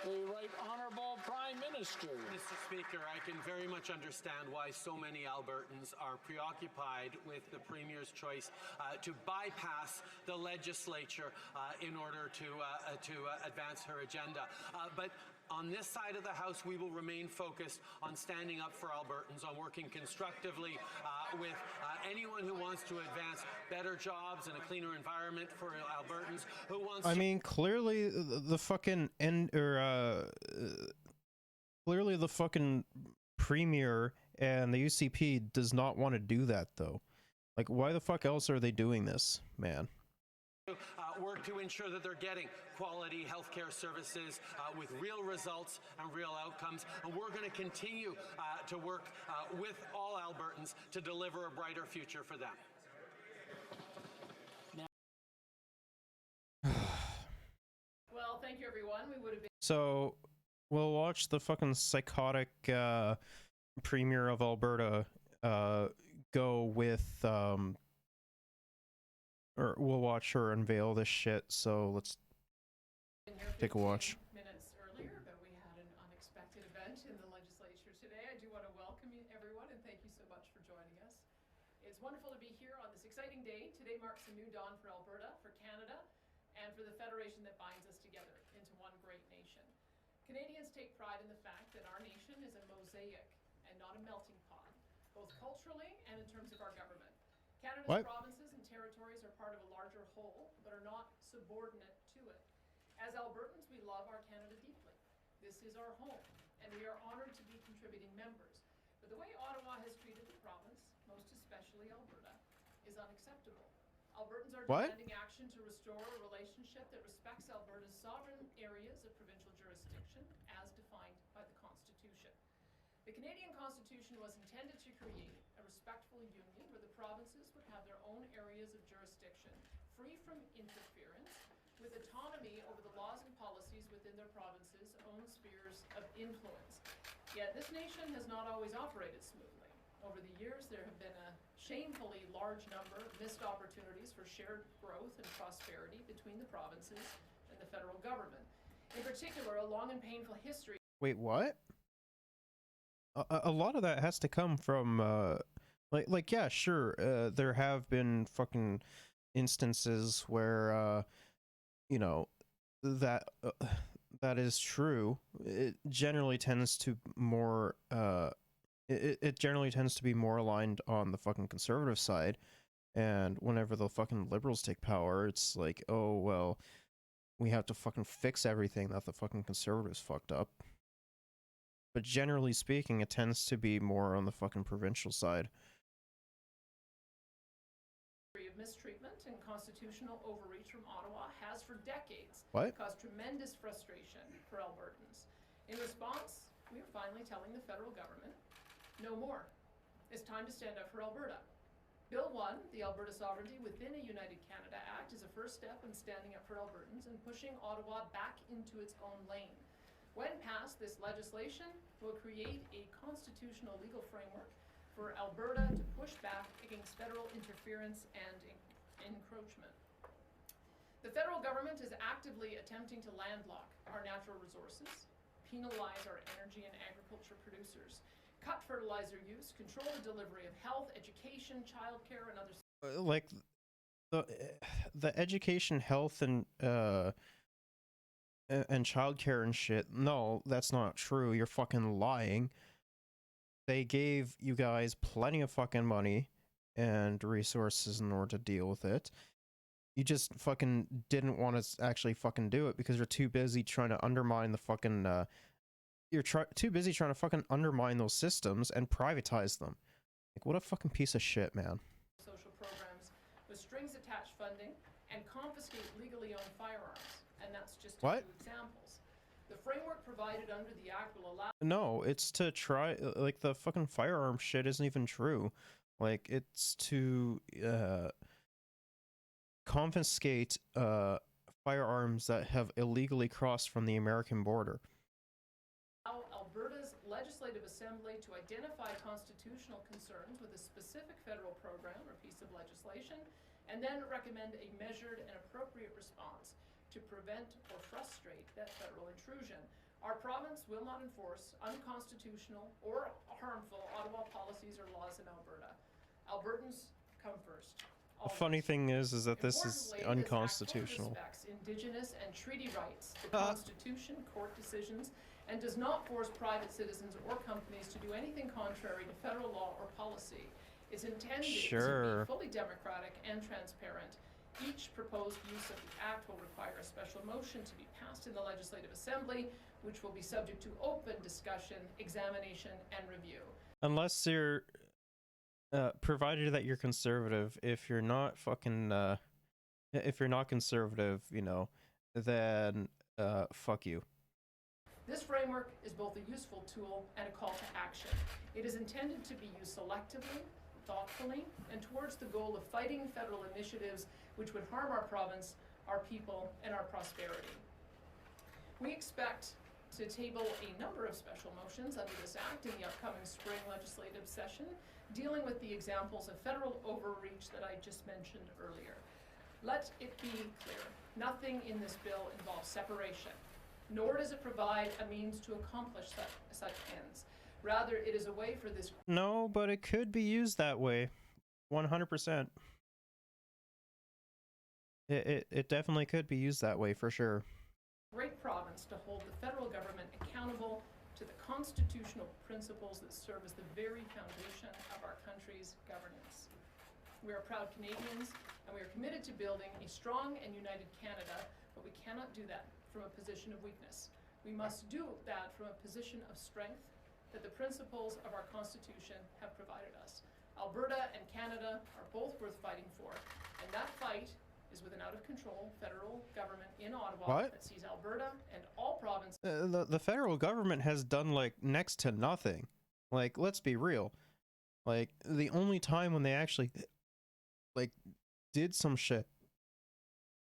The Right Honourable Prime Minister. Mr. Speaker, I can very much understand why so many Albertans are preoccupied with the Premier's choice to bypass the legislature in order to advance her agenda. But on this side of the House, we will remain focused on standing up for Albertans, on working constructively with anyone who wants to advance better jobs and a cleaner environment for Albertans, who wants I mean, clearly the fucking clearly the fucking Premier and the UCP does not want to do that, though. Like, why the fuck else are they doing this, man? Work to ensure that they're getting quality healthcare services with real results and real outcomes. And we're going to continue to work with all Albertans to deliver a brighter future for them. Well, thank you, everyone. We would have been. So, we'll watch the fucking psychotic Premier of Alberta go with or we'll watch her unveil this shit, so let's take a watch. Minutes earlier, but we had an unexpected event in the legislature today. I do want to welcome everyone and thank you so much for joining us. It's wonderful to be here on this exciting day. Today marks a new dawn for Alberta, for Canada, and for the federation that binds us together into one great nation. Canadians take pride in the fact that our nation is a mosaic and not a melting pot, both culturally and in terms of our government. Canada's provinces and territories are part of a larger whole, but are not subordinate to it. As Albertans, we love our Canada deeply. This is our home, and we are honored to be contributing members. But the way Ottawa has treated the province, most especially Alberta, is unacceptable. Albertans are demanding action to restore a relationship that respects Alberta's sovereign areas of provincial jurisdiction as defined by the Constitution. The Canadian Constitution was intended to create a respectful union where the provinces would have their own areas of jurisdiction, free from interference, with autonomy over the laws and policies within their provinces' own spheres of influence. Yet this nation has not always operated smoothly. Over the years, there have been a shamefully large number of missed opportunities for shared growth and prosperity between the provinces and the federal government. In particular, a long and painful history. Wait, what? A lot of that has to come from, like, yeah, sure, there have been fucking instances where, you know, that is true. It generally tends to more, it generally tends to be more aligned on the fucking conservative side, and whenever the fucking liberals take power, it's like, oh, well, we have to fucking fix everything that the fucking conservatives fucked up. But generally speaking, it tends to be more on the fucking provincial side. Of mistreatment and constitutional overreach from Ottawa has for decades caused tremendous frustration for Albertans. In response, we are finally telling the federal government, no more. It's time to stand up for Alberta. Bill 1, the Alberta Sovereignty Within a United Canada Act, is a first step in standing up for Albertans and pushing Ottawa back into its own lane. When passed, this legislation will create a constitutional legal framework for Alberta to push back against federal interference and encroachment. The federal government is actively attempting to landlock our natural resources, penalize our energy and agriculture producers, cut fertilizer use, control the delivery of health, education, childcare, and other. Like the education, health, and childcare and shit. No, that's not true. You're fucking lying. They gave you guys plenty of fucking money and resources in order to deal with it. You just fucking didn't want to actually fucking do it because you're too busy trying to undermine the fucking, too busy trying to fucking undermine those systems and privatize them. Like, what a fucking piece of shit, man. Social programs with strings attached funding and confiscate legally owned firearms. And that's just a few examples. The framework provided under the Act will allow... No, it's to try... Like, the fucking firearm shit isn't even true. Like, it's to... confiscate firearms that have illegally crossed from the American border. Alberta's Legislative Assembly to identify constitutional concerns with a specific federal program or piece of legislation, and then recommend a measured and appropriate response to prevent or frustrate that federal intrusion. Our province will not enforce unconstitutional or harmful Ottawa policies or laws in Alberta. Albertans come first. The funny thing is that this is unconstitutional. This act respects Indigenous and treaty rights, the Constitution, court decisions, and does not force private citizens or companies to do anything contrary to federal law or policy. It's intended to be fully democratic and transparent. Each proposed use of the act will require a special motion to be passed in the Legislative Assembly, which will be subject to open discussion, examination, and review. Unless you're, provided that you're conservative. If you're not conservative, you know, then fuck you. This framework is both a useful tool and a call to action. It is intended to be used selectively, thoughtfully, and towards the goal of fighting federal initiatives which would harm our province, our people, and our prosperity. We expect to table a number of special motions under this act in the upcoming spring legislative session, dealing with the examples of federal overreach that I just mentioned earlier. Let it be clear, nothing in this bill involves separation, nor does it provide a means to accomplish such ends. Rather, it is a way for this... No, but it could be used that way. 100%. It definitely could be used that way, for sure. Great province to hold the federal government accountable to the constitutional principles that serve as the very foundation of our country's governance. We are proud Canadians, and we are committed to building a strong and united Canada, but we cannot do that from a position of weakness. We must do that from a position of strength that the principles of our Constitution have provided us. Alberta and Canada are both worth fighting for, and that fight is with an out-of-control federal government in Ottawa that sees Alberta and all provinces... The federal government has done, like, next to nothing. Like, let's be real. Like, the only time when they actually, like, did some shit...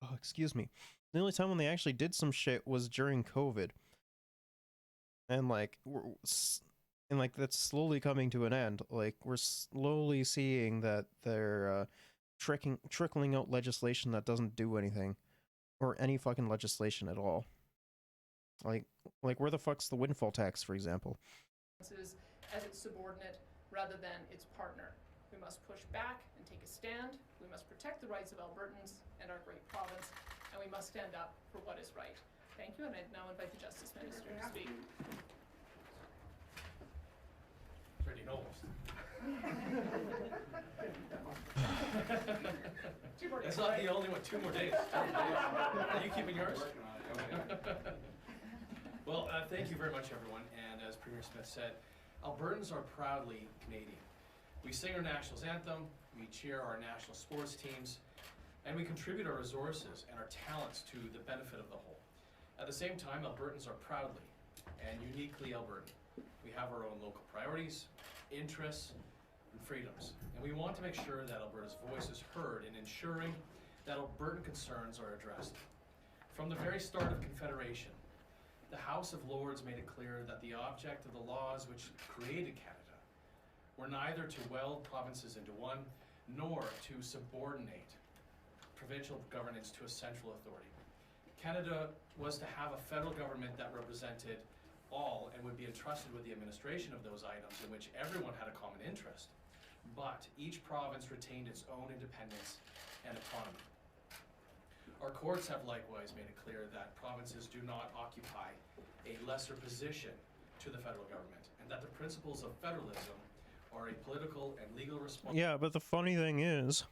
Oh, excuse me. The only time when they actually did some shit was during COVID. And, like, that's slowly coming to an end. Like, we're slowly seeing that they're trickling out legislation that doesn't do anything, or any fucking legislation at all. Like where the fuck's the windfall tax, for example? As its subordinate rather than its partner. We must push back and take a stand. We must protect the rights of Albertans and our great province, and we must stand up for what is right. Thank you, and I now invite the Justice Minister to speak. Ready to almost. That's not the only one. 2 more days. Are you keeping yours? Well, thank you very much, everyone. And as Premier Smith said, Albertans are proudly Canadian. We sing our national anthem, we cheer our national sports teams, and we contribute our resources and our talents to the benefit of the whole. At the same time, Albertans are proudly and uniquely Albertan. We have our own local priorities, interests, and freedoms. And we want to make sure that Alberta's voice is heard in ensuring that Albertan concerns are addressed. From the very start of Confederation, the House of Lords made it clear that the object of the laws which created Canada were neither to weld provinces into one, nor to subordinate provincial governance to a central authority. Canada was to have a federal government that represented all and would be entrusted with the administration of those items in which everyone had a common interest. But each province retained its own independence and autonomy. Our courts have likewise made it clear that provinces do not occupy a lesser position to the federal government, and that the principles of federalism are a political and legal responsibility. Yeah, but the funny thing is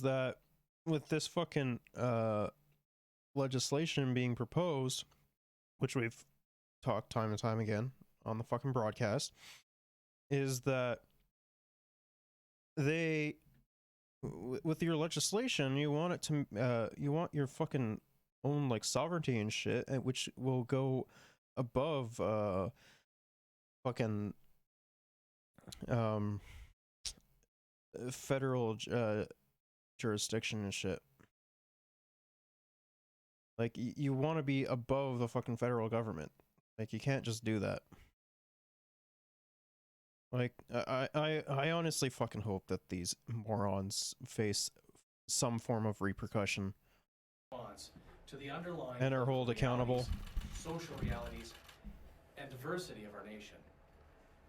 that with this fucking legislation being proposed, which we've talked time and time again on the fucking broadcast, is that they, with your legislation, you want it to, you want your fucking own, like, sovereignty and shit, and which will go above, fucking, federal, jurisdiction and shit. Like, you want to be above the fucking federal government. Like, you can't just do that. Like, I honestly fucking hope that these morons face some form of repercussion to the underlying and are held accountable. Social realities, and diversity of our nation.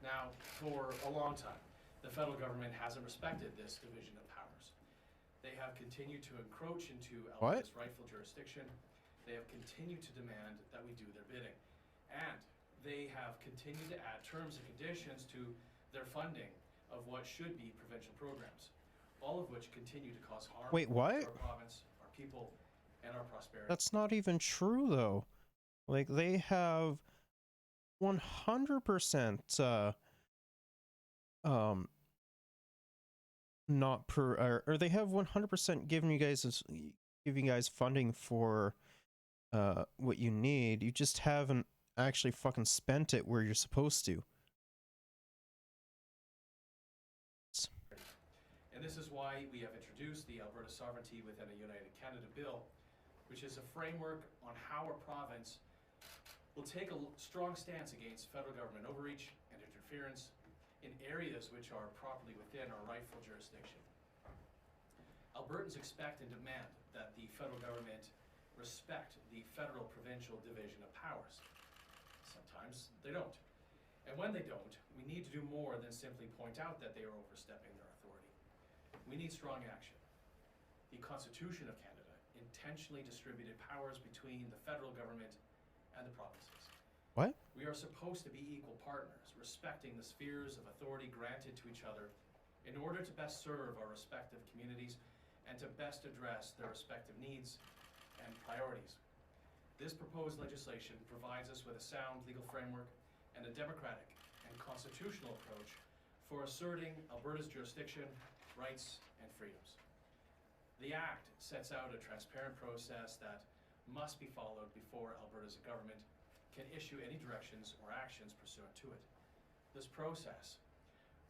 Now, for a long time, the federal government hasn't respected this division of powers. They have continued to encroach into Alberta's rightful jurisdiction. They have continued to demand that we do their bidding. And they have continued to add terms and conditions to their funding of what should be provincial programs, all of which continue to cause harm Wait, what? to our province, our people, and our prosperity. That's not even true, though. Like, they have 100% not per or they have 100% giving you guys funding for what you need. You just haven't actually fucking spent it where you're supposed to. And this is why we have introduced the Alberta Sovereignty Within a United Canada Bill, which is a framework on how our province will take a strong stance against federal government overreach and interference in areas which are properly within our rightful jurisdiction. Albertans expect and demand that the federal government respect the federal-provincial division of powers. Sometimes they don't. And when they don't, we need to do more than simply point out that they are overstepping their authority. We need strong action. The Constitution of Canada intentionally distributed powers between the federal government and the provinces. What? We are supposed to be equal partners, respecting the spheres of authority granted to each other in order to best serve our respective communities and to best address their respective needs and priorities. This proposed legislation provides us with a sound legal framework and a democratic and constitutional approach for asserting Alberta's jurisdiction, rights, and freedoms. The Act sets out a transparent process that must be followed before Alberta's government can issue any directions or actions pursuant to it. This process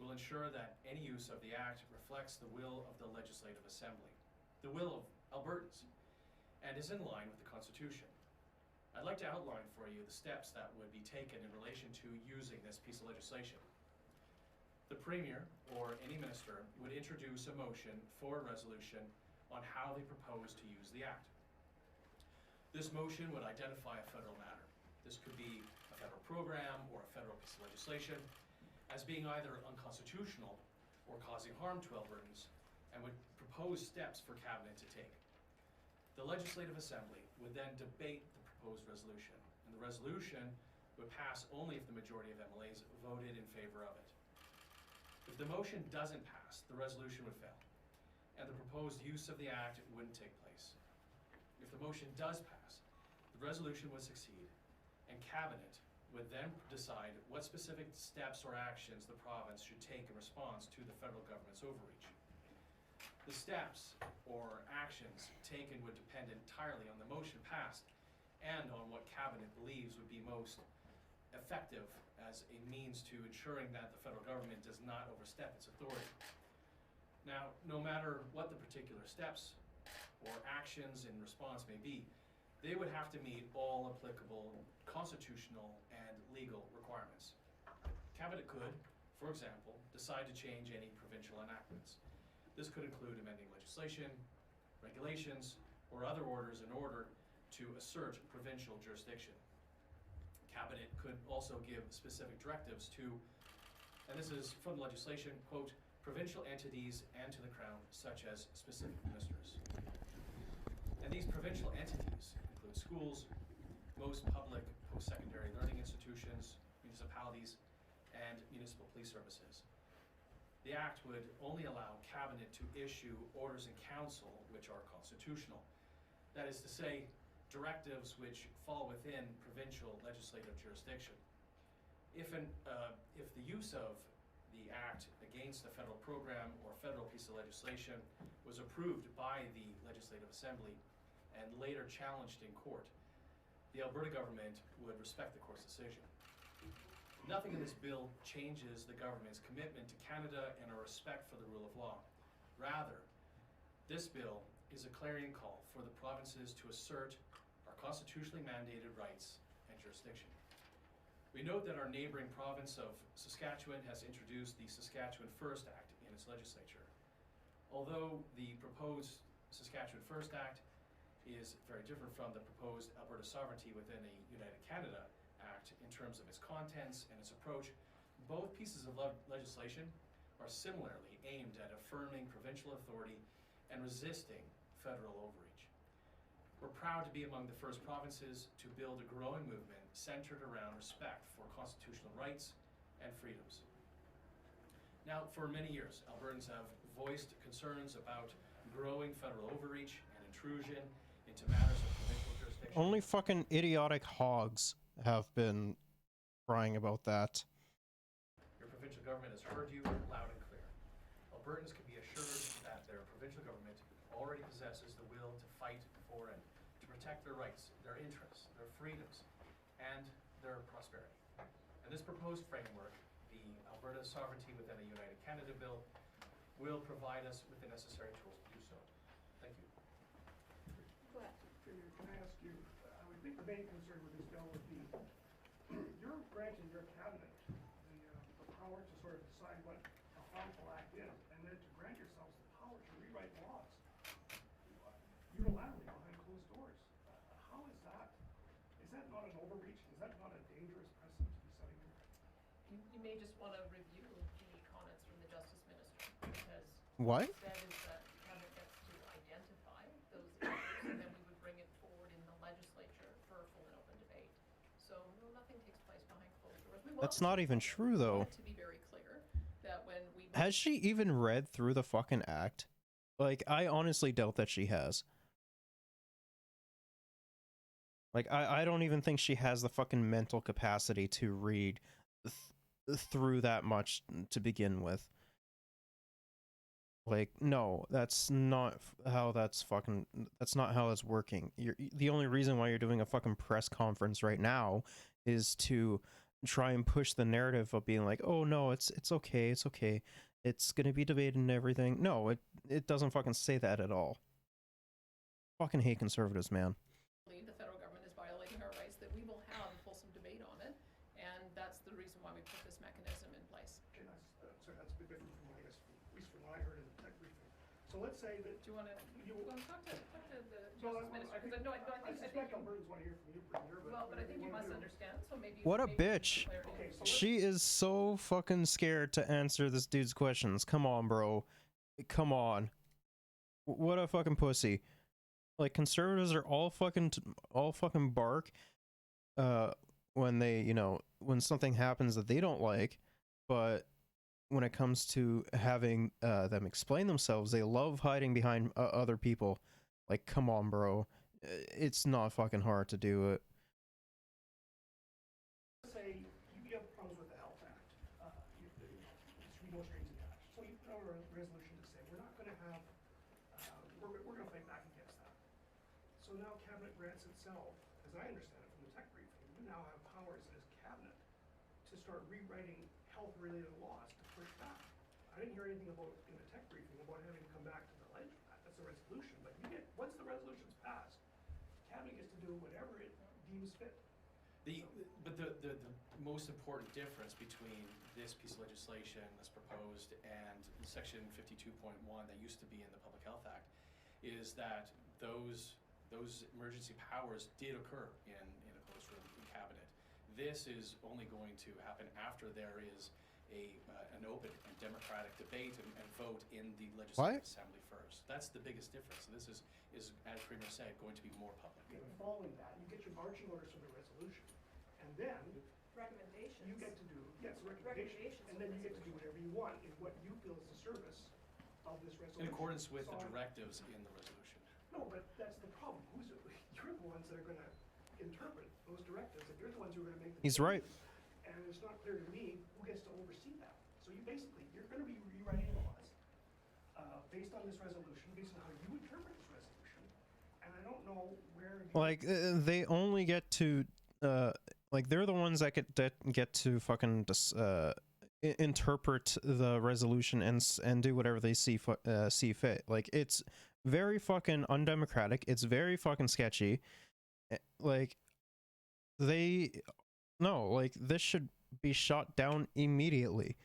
will ensure that any use of the Act reflects the will of the Legislative Assembly, the will of Albertans, and is in line with the Constitution. I'd like to outline for you the steps that would be taken in relation to using this piece of legislation. The Premier or any minister would introduce a motion for a resolution on how they propose to use the Act. This motion would identify a federal matter. This could be a federal program or a federal piece of legislation as being either unconstitutional or causing harm to Albertans, and would propose steps for Cabinet to take. The Legislative Assembly would then debate the proposed resolution, and the resolution would pass only if the majority of MLAs voted in favor of it. If the motion doesn't pass, the resolution would fail, and the proposed use of the Act wouldn't take place. If the motion does pass, the resolution would succeed, and Cabinet would then decide what specific steps or actions the province should take in response to the federal government's overreach. The steps or actions taken would depend entirely on the motion passed and on what Cabinet believes would be most effective as a means to ensuring that the federal government does not overstep its authority. Now, no matter what the particular steps or actions in response may be, they would have to meet all applicable constitutional and legal requirements. Cabinet could, for example, decide to change any provincial enactments. This could include amending legislation, regulations, or other orders in order to assert provincial jurisdiction. Cabinet could also give specific directives to, and this is from the legislation, quote, provincial entities and to the Crown, such as specific ministers. And these provincial entities include schools, most public post-secondary learning institutions, municipalities, and municipal police services. The Act would only allow Cabinet to issue orders in council which are constitutional. That is to say, directives which fall within provincial legislative jurisdiction. If the use of the Act against a federal program or federal piece of legislation was approved by the Legislative Assembly and later challenged in court, the Alberta government would respect the court's decision. Nothing in this bill changes the government's commitment to Canada and our respect for the rule of law. Rather, This bill is a clarion call for the provinces to assert our constitutionally mandated rights and jurisdiction. We note that our neighboring province of Saskatchewan has introduced the Saskatchewan First Act in its legislature. Although the proposed Saskatchewan First Act is very different from the proposed Alberta Sovereignty within a United Canada Act in terms of its contents and its approach, both pieces of legislation are similarly aimed at affirming provincial authority and resisting federal overreach. We're proud to be among the first provinces to build a growing movement centered around respect for constitutional rights and freedoms. Now, for many years, Albertans have voiced concerns about growing federal overreach and intrusion into matters of provincial jurisdiction. Only fucking idiotic hogs have been crying about that. Your provincial government has heard you loud and clear. Albertans can be assured that their provincial government already possesses the will to fight for and to protect their rights, their interests, their freedoms, and their prosperity. And this proposed framework, the Alberta Sovereignty within a United Canada Bill, will provide us with the necessary tools to do so. Thank you. Go ahead. Can I ask you, I would think the main concern with this bill would be you're granting your cabinet the power to sort of decide what a harmful act is, and then to grant yourselves the power to rewrite laws unilaterally behind closed doors. How is that? Is that not an overreach? Is that not a dangerous precedent to be setting here? You may just want to review the comments from the Justice Minister, because What? said is that Cabinet gets to identify those issues, and then we would bring it forward in the legislature for a full and open debate. So no, nothing takes place behind closed doors. We That's not even true, though. to be very clear that when we Has she even read through the fucking act? Like, I honestly doubt that she has. Like, I don't even think she has the fucking mental capacity to read through that much to begin with. Like, no, that's not how that's not how that's working. The only reason why you're doing a fucking press conference right now is to try and push the narrative of being like, oh no, it's okay, it's gonna be debated and everything. No, it doesn't fucking say that at all. Fucking hate conservatives, man. believe the federal government is violating our rights, that we will have a fulsome debate on it, and that's the reason why we put this mechanism in place. Okay, sorry, that's a bit different from what I guess, at least from what I heard in the tech briefing. So let's say that Do you want to talk to the No, Justice Minister? I Because I suspect Albertans want to hear from you, Premier, but well, but I think whatever you wanna must do. understand. So maybe What a maybe bitch. clarity. Okay, so She is so fucking scared to answer this dude's questions. Come on, bro. Come on. What a fucking pussy. Like, conservatives are all fucking bark when they, when something happens that they don't like, but when it comes to having them explain themselves, they love hiding behind other people. Like, come on, bro. It's not fucking hard to do it. say you have problems with the Health Act. There should be no strings attached. So you put out a resolution to say we're not going to have, we're going to fight back against that. So now Cabinet grants itself, as I understand it from the tech briefing, you now have powers as Cabinet to start rewriting health-related laws to push back. I didn't hear anything about in the tech briefing about having to come back to the ledge for that. That's a resolution, but once the resolution's passed, Cabinet gets to do whatever it deems fit. But the most important difference between this piece of legislation that's proposed and Section 52.1 that used to be in the Public Health Act is that those emergency powers did occur in a closed room in Cabinet. This is only going to happen after there is an open and democratic debate and vote in the Legislative Assembly first. That's the biggest difference. So this is, as Premier said, going to be more public. Okay, but following that, you get your marching orders from the resolution, and then Recommendations. you get to do, recommendations, and then you get to do whatever you want in what you feel is the service of this resolution. In accordance with the So directives in the resolution. No, but that's the problem. You're the ones that are gonna interpret those directives, and you're the ones who are gonna make the He's right. decisions. And it's not clear to me who gets to oversee that. So you're gonna be rewriting laws, based on this resolution, based on how you interpret this resolution, and I don't know where you. Like, they only get to like, they're the ones that get to fucking interpret the resolution and do whatever they see fit. Like, it's very fucking undemocratic. It's very fucking sketchy. Like, this should be shot down immediately.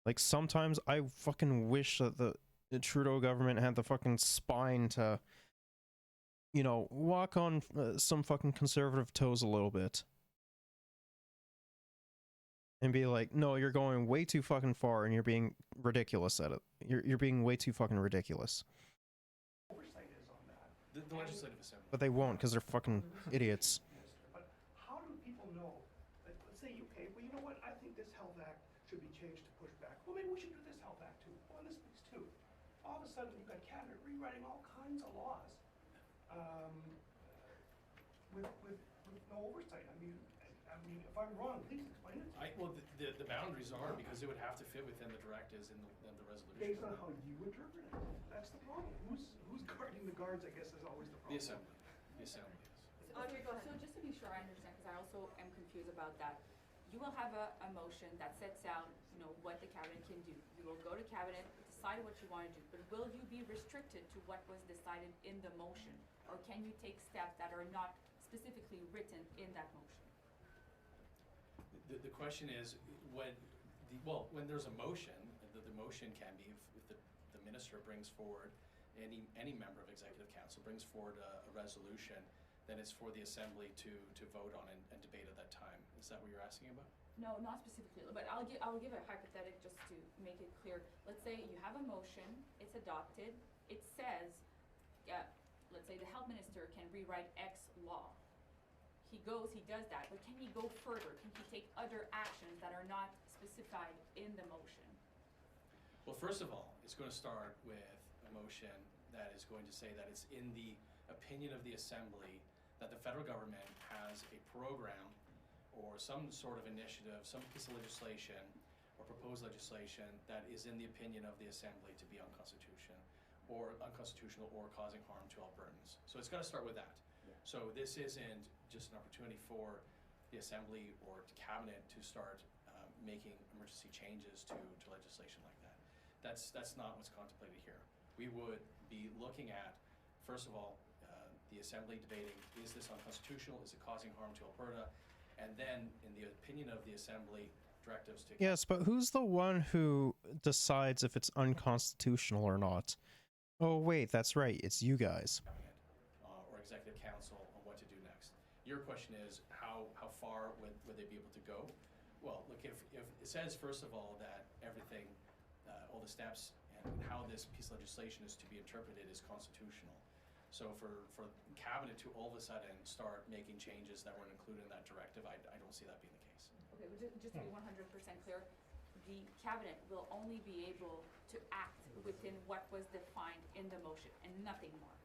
Like, sometimes I fucking wish that the Trudeau government had the fucking spine to, you know, walk on some fucking conservative toes a little bit. And be like, no, you're going way too fucking far and you're being ridiculous at it. You're being way too fucking ridiculous. Oversight is on that. The Legislative Assembly. But they won't, because they're fucking idiots. But how do people know that, let's say, okay, well, you know what, I think this Health Act should be changed to push back. Well, maybe we should do this Health Act too. Well, and this piece too. All of a sudden, you've got cabinet rewriting all kinds of laws with no oversight. I mean, if I'm wrong, please explain it to me. Well, the boundaries are because it would have to fit within the directives in the resolution. Based on how you interpret it. That's the problem. Who's guarding the guards, I guess, is always the problem. The Assembly. The Assembly is. Audrey, go ahead. So just to be sure I understand, because I also am confused about that. You will have a motion that sets out, you know, what the cabinet can do. You will go to cabinet, decide what you want to do, but will you be restricted to what was decided in the motion? Or can you take steps that are not specifically written in that motion? The question is, when there's a motion, the motion can be, if the minister brings forward, any member of Executive Council brings forward a resolution, then it's for the Assembly to vote on and debate at that time. Is that what you're asking about? No, not specifically, but I'll give a hypothetical just to make it clear. Let's say you have a motion, it's adopted, it says, let's say the health minister can rewrite X law. He goes, he does that, but can he go further? Can he take other actions that are not specified in the motion? Well, first of all, it's going to start with a motion that is going to say that it's in the opinion of the Assembly that the federal government has a program or some sort of initiative, some piece of legislation or proposed legislation that is in the opinion of the Assembly to be unconstitutional or causing harm to Albertans. So it's got to start with that. Yeah. So this isn't just an opportunity for the Assembly or the Cabinet to start making emergency changes to legislation like that. That's not what's contemplated here. We would be looking at, first of all, the Assembly debating, is this unconstitutional? Is it causing harm to Alberta? And then, in the opinion of the Assembly, directives to... Yes, but who's the one who decides if it's unconstitutional or not? Oh, wait, that's right. It's you guys. Or Executive Council on what to do next. Your question is, how far would they be able to go? Well, look, if it says, first of all, that everything, all the steps and how this piece of legislation is to be interpreted is constitutional. So for Cabinet to all of a sudden start making changes that weren't included in that directive, I don't see that being the case. Okay, but just to be 100% clear, the Cabinet will only be able to act within what was defined in the motion and nothing more.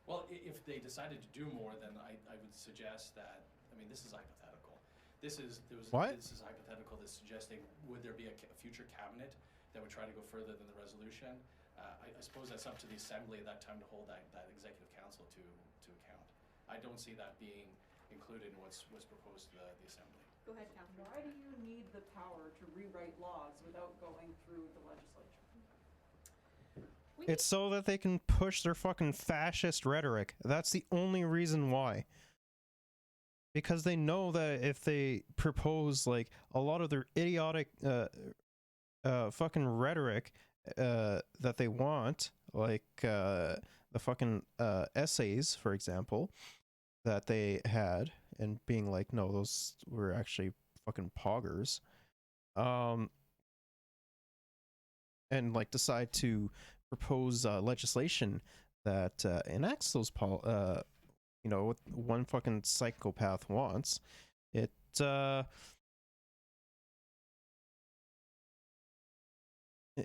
Well, if they decided to do more, then I would suggest that, I mean, this is hypothetical. This is hypothetical that's suggesting, would there be a future Cabinet that would try to go further than the resolution? I suppose that's up to the Assembly at that time to hold that Executive Council to account. I don't see that being included in what's proposed to the Assembly. Go ahead, Councillor. Why do you need the power to rewrite laws without going through the legislature? It's so that they can push their fucking fascist rhetoric. That's the only reason why. Because they know that if they propose, like, a lot of their idiotic fucking rhetoric that they want, like the fucking essays, for example, that they had, and being like, no, those were actually fucking poggers, and like decide to propose legislation that enacts those you know, what one fucking psychopath wants,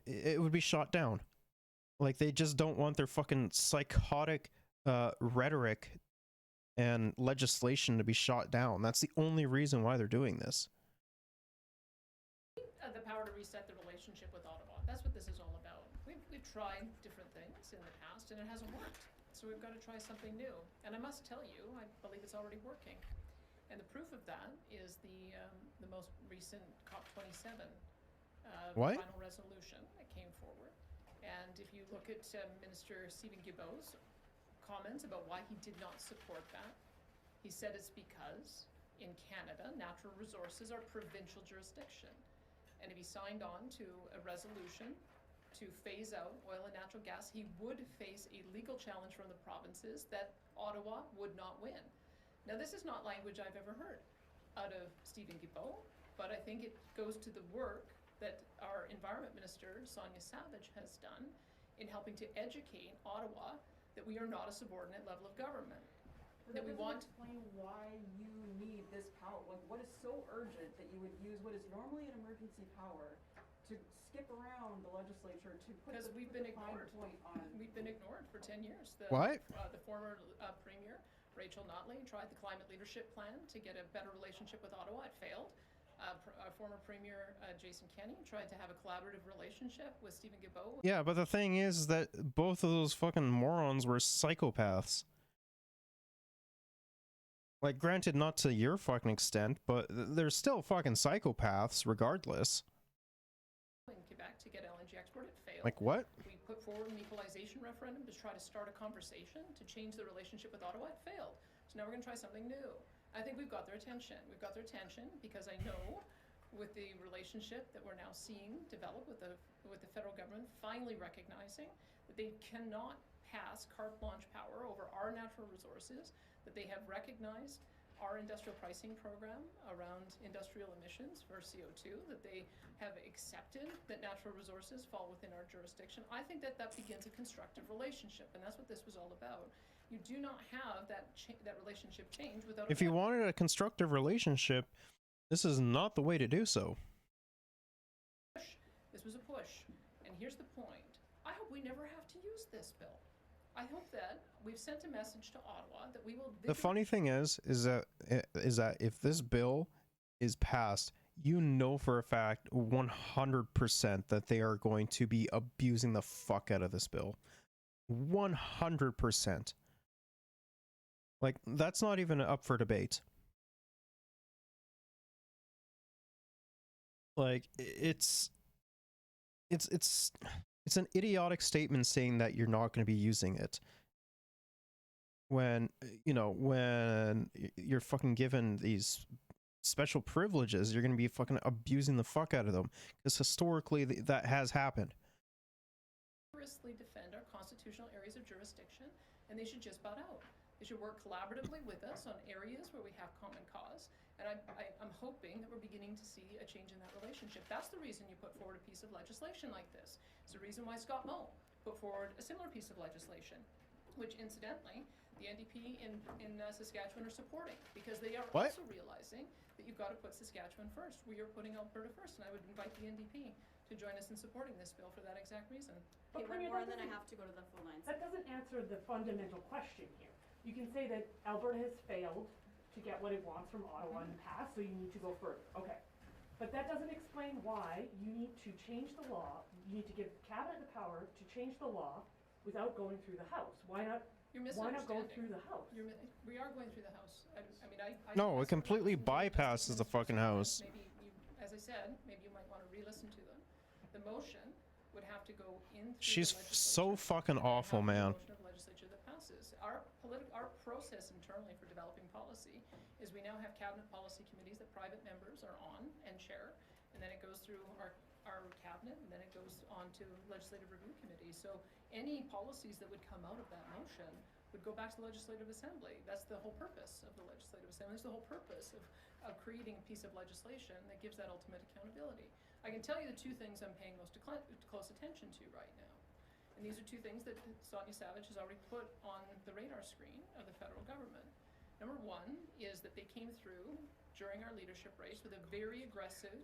it would be shot down. Like, they just don't want their fucking psychotic rhetoric and legislation to be shot down. That's the only reason why they're doing this. The power to reset the relationship with Ottawa. That's what this is all about. We've tried different things in the past and it hasn't worked. So we've got to try something new. And I must tell you, I believe it's already working. And the proof of that is the most recent COP27 final resolution that came forward. And if you look at Minister Stephen Guilbeault's comments about why he did not support that, he said it's because in Canada, natural resources are provincial jurisdiction. And if he signed on to a resolution to phase out oil and natural gas, he would face a legal challenge from the provinces that Ottawa would not win. Now, this is not language I've ever heard out of Stephen Guilbeault, but I think it goes to the work that our Environment Minister, Sonia Savage, has done in helping to educate Ottawa that we are not a subordinate level of government. But that we want to explain why you need this power. Like, what is so urgent that you would use what is normally an emergency power to skip around the legislature to put because we've been ignored. We've been ignored for 10 years. What? The former Premier, Rachel Notley, tried the Climate Leadership Plan to get a better relationship with Ottawa. It failed. Former Premier Jason Kenney tried to have a collaborative relationship with Stephen Guilbeault. Yeah, but the thing is that both of those fucking morons were psychopaths. Like, granted, not to your fucking extent, but they're still fucking psychopaths regardless. In Quebec to get LNG export, it failed. Like what? We put forward an equalization referendum to try to start a conversation to change the relationship with Ottawa. It failed. So now we're going to try something new. I think we've got their attention. We've got their attention because I know with the relationship that we're now seeing develop with the federal government finally recognizing that they cannot pass carte blanche power over our natural resources, that they have recognized our industrial pricing program around industrial emissions for CO2, that they have accepted that natural resources fall within our jurisdiction. I think that that begins a constructive relationship, and that's what this was all about. You do not have that relationship change without. If you wanted a constructive relationship, this is not the way to do so. This was a push, and here's the point. I hope we never have to use this bill. I hope that we've sent a message to Ottawa that we will. The funny thing is that if this bill is passed, you know for a fact 100% that they are going to be abusing the fuck out of this bill. 100%. Like, that's not even up for debate. Like, it's an idiotic statement saying that you're not going to be using it when, you know, when you're fucking given these special privileges, you're going to be fucking abusing the fuck out of them, because historically that has happened. Rigorously defend our constitutional areas of jurisdiction, and they should just butt out. They should work collaboratively with us on areas where we have common cause, and I'm hoping that we're beginning to see a change in that relationship. That's the reason you put forward a piece of legislation like this. It's the reason why Scott Moe put forward a similar piece of legislation, which incidentally the NDP in Saskatchewan are supporting, because they are also realizing that you've got to put Saskatchewan first. We are putting Alberta first, and I would invite the NDP to join us in supporting this bill for that exact reason. Okay, one more, and then I have to go to the phone lines. That doesn't answer the fundamental question here. You can say that Alberta has failed to get what it wants from Ottawa in the past, so you need to go further. Okay. But that doesn't explain why you need to change the law. You need to give Cabinet the power to change the law without going through the House. Why not? Why not go through the House? We are going through the House. I mean, No, it completely bypasses the fucking House. Maybe as I said, maybe you might want to re-listen to them. The motion would have to go in. She's so fucking awful, man. Legislature that passes. Our process internally for developing policy is we now have cabinet policy committees that private members are on and chair, and then it goes through our cabinet, and then it goes on to legislative review committees. So any policies that would come out of that motion would go back to the Legislative Assembly. That's the whole purpose of the Legislative Assembly. It's the whole purpose of creating a piece of legislation that gives that ultimate accountability. I can tell you the two things I'm paying most close attention to right now. And these are two things that Sonia Savage has already put on the radar screen of the federal government. Number one is that they came through during our leadership race with a very aggressive,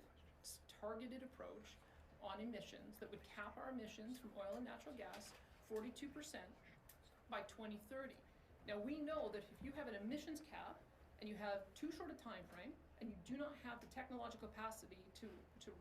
targeted approach on emissions that would cap our emissions from oil and natural gas 42% by 2030. Now we know that if you have an emissions cap and you have too short a time frame and you do not have the technological capacity to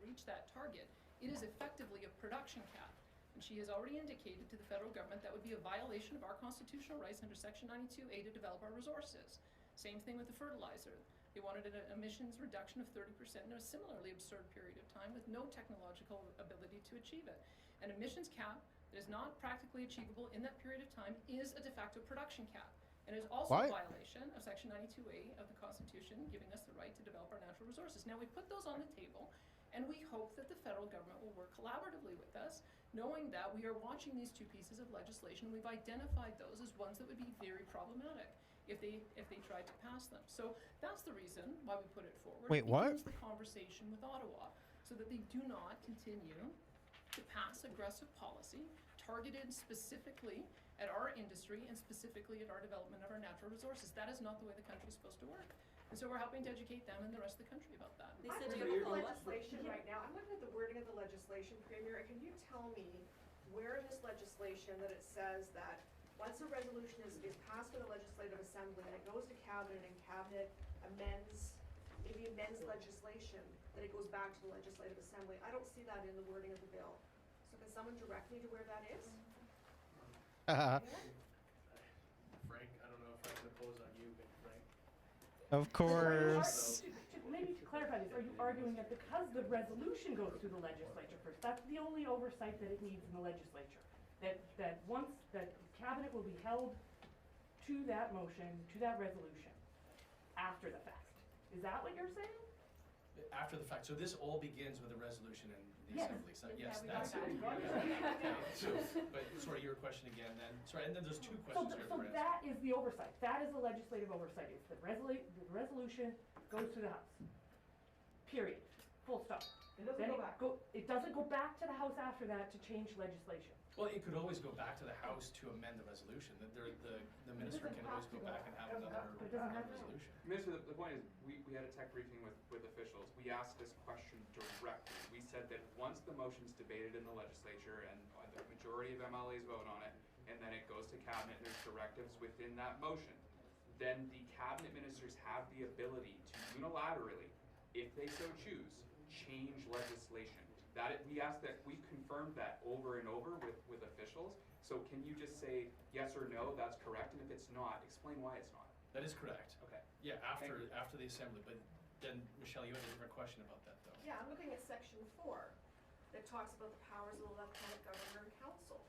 reach that target, it is effectively a production cap. And she has already indicated to the federal government that would be a violation of our constitutional rights under Section 92A to develop our resources. Same thing with the fertilizer. They wanted an emissions reduction of 30% in a similarly absurd period of time with no technological ability to achieve it. An emissions cap that is not practically achievable in that period of time is a de facto production cap. And it is also a violation of Section 92A of the Constitution, giving us the right to develop our natural resources. Now, we put those on the table, and we hope that the federal government will work collaboratively with us, knowing that we are watching these two pieces of legislation. We've identified those as ones that would be very problematic if they tried to pass them. So that's the reason why we put it forward. Wait, what? It begins the conversation with Ottawa so that they do not continue to pass aggressive policy targeted specifically at our industry and specifically at our development of our natural resources. That is not the way the country is supposed to work. And so we're helping to educate them and the rest of the country about that. I'm looking at the legislation right now. I'm looking at the wording of the legislation, Premier. Can you tell me where in this legislation that it says that once a resolution is passed by the Legislative Assembly and it goes to Cabinet and Cabinet amends legislation, that it goes back to the Legislative Assembly? I don't see that in the wording of the bill. So can someone direct me to where that is? Frank, I don't know if I can oppose on you, but Frank. Of course. Maybe to clarify this, are you arguing that because the resolution goes through the legislature first, that's the only oversight that it needs in the legislature? That once that Cabinet will be held to that motion, to that resolution, after the fact? Is that what you're saying? After the fact. So this all begins with a resolution in the Yes. Assembly. So, yes, we that's got it. that. Okay, so, but sorry, your question again then. Sorry, and then there's two questions here. So that is the oversight. That is the legislative oversight. It's the resolution goes to the House. Period. Full stop. It doesn't go back. It doesn't go back to the House after that to change legislation. Well, it could always go back to the House to amend the resolution. The minister can always go back and have another resolution. Minister, the point is, we had a tech briefing with officials. We asked this question directly. We said that once the motion's debated in the legislature and the majority of MLAs vote on it, and then it goes to Cabinet and there's directives within that motion, then the Cabinet ministers have the ability to unilaterally, if they so choose, change legislation. We asked that, we confirmed that over and over with officials. So can you just say yes or no, that's correct? And if it's not, explain why it's not. That is correct. Okay. Yeah, after the Assembly. But then, Michelle, you had a different question about that, though. Yeah, I'm looking at Section 4 that talks about the powers of the Lieutenant Governor and Council.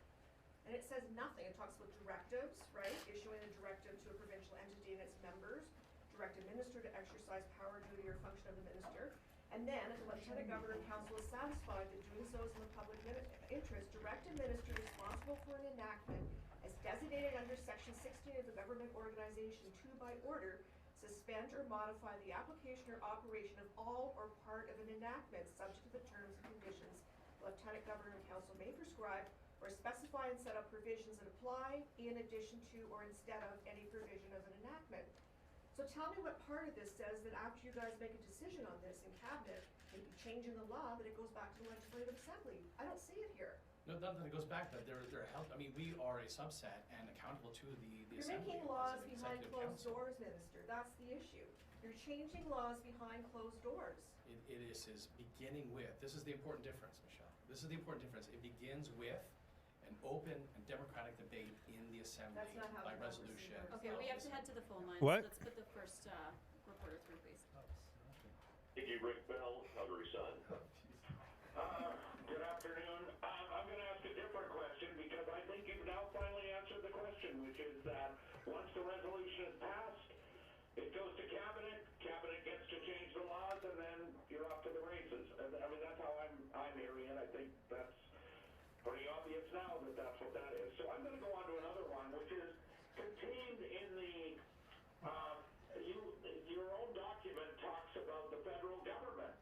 And it says nothing. It talks about directives, right? Issuing a directive to a provincial entity and its members, direct a minister to exercise power, duty, or function of the minister. And then, if the Lieutenant Governor and Council is satisfied that doing so is in the public interest, direct a minister responsible for an enactment as designated under Section 16 of the Government Organization to, by order, suspend or modify the application or operation of all or part of an enactment subject to the terms and conditions the Lieutenant Governor and Council may prescribe or specify and set up provisions that apply in addition to or instead of any provision of an enactment. So tell me what part of this says that after you guys make a decision on this in Cabinet, maybe changing the law, that it goes back to the Legislative Assembly. I don't see it here. No, not that it goes back, but they're help. I mean, we are a subset and accountable to the You're Assembly. making laws as an behind executive closed council. doors, Minister. That's the issue. You're changing laws behind closed doors. It is beginning with. This is the important difference, Michelle. This is the important difference. It begins with an open and democratic debate in the Assembly That's not how by democracy resolution. works. Okay, we have to head to the phone lines. What? Let's put the first reporter through, please. Thank you, Rick Bell, Calgary Sun. Good afternoon. I'm going to ask a different question because I think you've now finally answered the question, which is that once the resolution is passed, it goes to Cabinet, Cabinet gets to change the laws, and then you're off to the races. I mean, that's how I'm hearing it. I think that's pretty obvious now that that's what that is. So I'm going to go on to another one, which is contained in the your own document talks about the federal government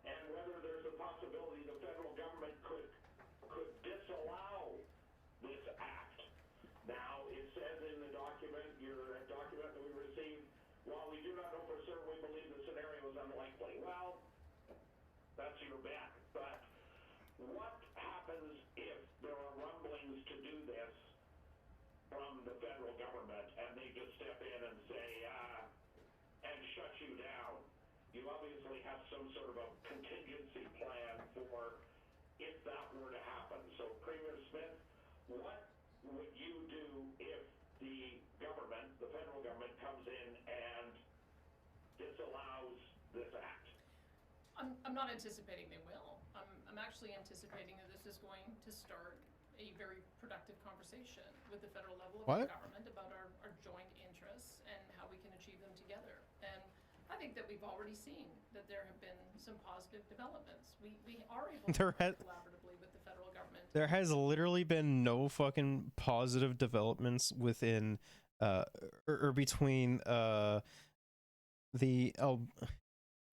and whether there's a possibility the federal government could disallow this act. Now, it says in the document, your document that we received, while we do not know for certain, we believe the scenario is unlikely. Well, that's your bet. But what happens if there are rumblings to do this from the federal government and they just step in and say, and shut you down? You obviously have some sort of a contingency plan for if that were to happen. So, Premier Smith, what would you do if the government, the federal government, comes in and disallows this act? I'm not anticipating they will. I'm actually anticipating that this is going to start a very productive conversation with the federal level of What? our government about our joint interests and how we can achieve them together. And I think that we've already seen that there have been some positive developments. We are able to work collaboratively with the federal government. There has literally been no fucking positive developments within or between the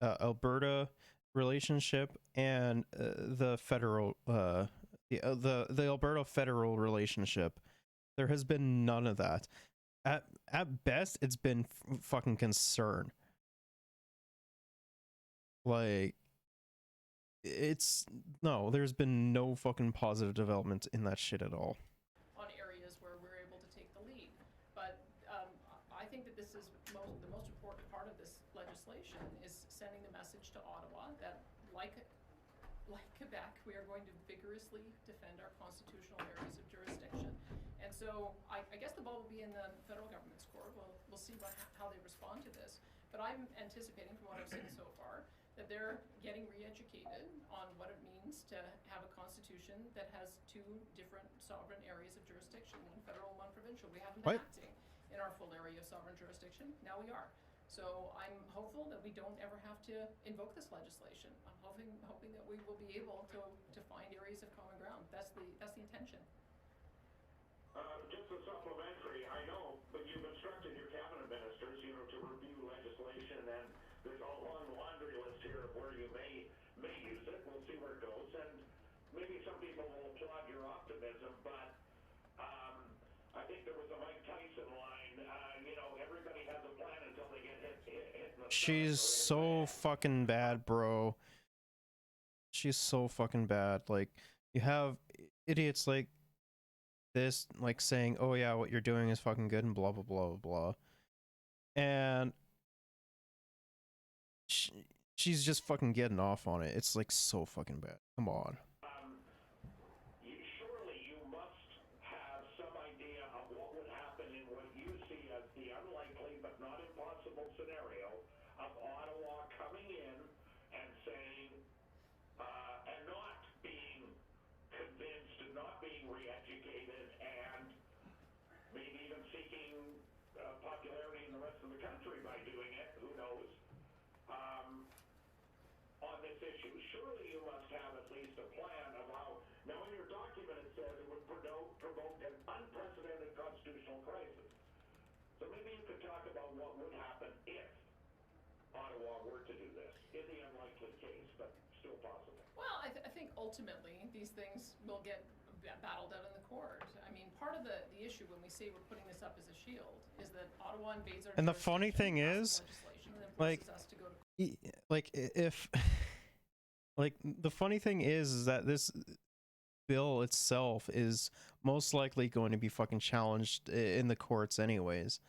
Alberta relationship and the federal the Alberta federal relationship. There has been none of that. At best, it's been fucking concern. Like, there's been no fucking positive development in that shit at all. On areas where we're able to take the lead. But I think that this is the most important part of this legislation is sending the message to Ottawa that, like Quebec, we are going to vigorously defend our constitutional areas of jurisdiction. And so I guess the ball will be in the federal government's court. We'll see how they respond to this. But I'm anticipating, from what I've seen so far, that they're getting re-educated on what it means to have a constitution that has two different sovereign areas of jurisdiction, one federal and one provincial. We haven't been acting in our full area of sovereign jurisdiction. Now we are. So I'm hopeful that we don't ever have to invoke this legislation. I'm hoping that we will be able to find areas of common ground. That's the intention. Just a supplementary, I know, but you've instructed your cabinet ministers, to review legislation, and there's a long laundry list here of where you may use it. We'll see where it goes, and maybe some people will applaud your optimism, but I think there was a Mike Tyson line, everybody has a plan until they get hit in the She's so fucking bad, bro. She's so fucking bad. Like, you have idiots like this, like, saying, oh yeah, what you're doing is fucking good and blah blah blah blah, and she's just fucking getting off on it. It's like so fucking bad. Come on. Surely you must have some idea of what would happen in what you see as the unlikely but not impossible scenario of Ottawa coming in and saying, and not being convinced and not being re-educated and maybe even seeking popularity in the rest of the country by doing it, who knows, on this issue. Surely you must have at least a plan of how. Now, in your document it says it would provoke an unprecedented constitutional crisis. So maybe you could talk about what would happen if Ottawa were to do this, in the unlikely case, but still possible. Well, I think ultimately these things will get battled out in the court. I mean, part of the issue when we say we're putting this up as a shield is that Ottawa invades our And the funny thing is, like, if like, the funny thing is that this bill itself is most likely going to be fucking challenged in the courts anyways.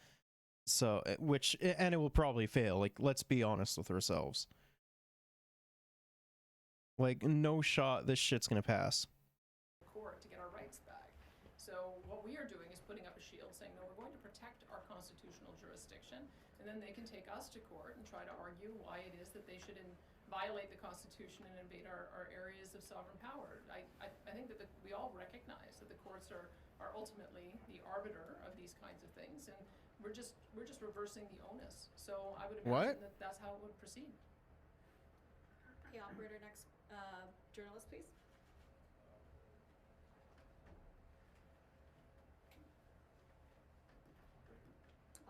So, and it will probably fail. Like, let's be honest with ourselves. Like, no shot this shit's gonna pass. Court to get our rights back. So what we are doing is putting up a shield saying, no, we're going to protect our constitutional jurisdiction, and then they can take us to court and try to argue why it is that they should violate the Constitution and invade our areas of sovereign power. I think that we all recognize that the courts are ultimately the arbiter of these kinds of things, and we're just reversing the onus. So I would imagine that that's how it would proceed. Okay, operator, next journalist, please.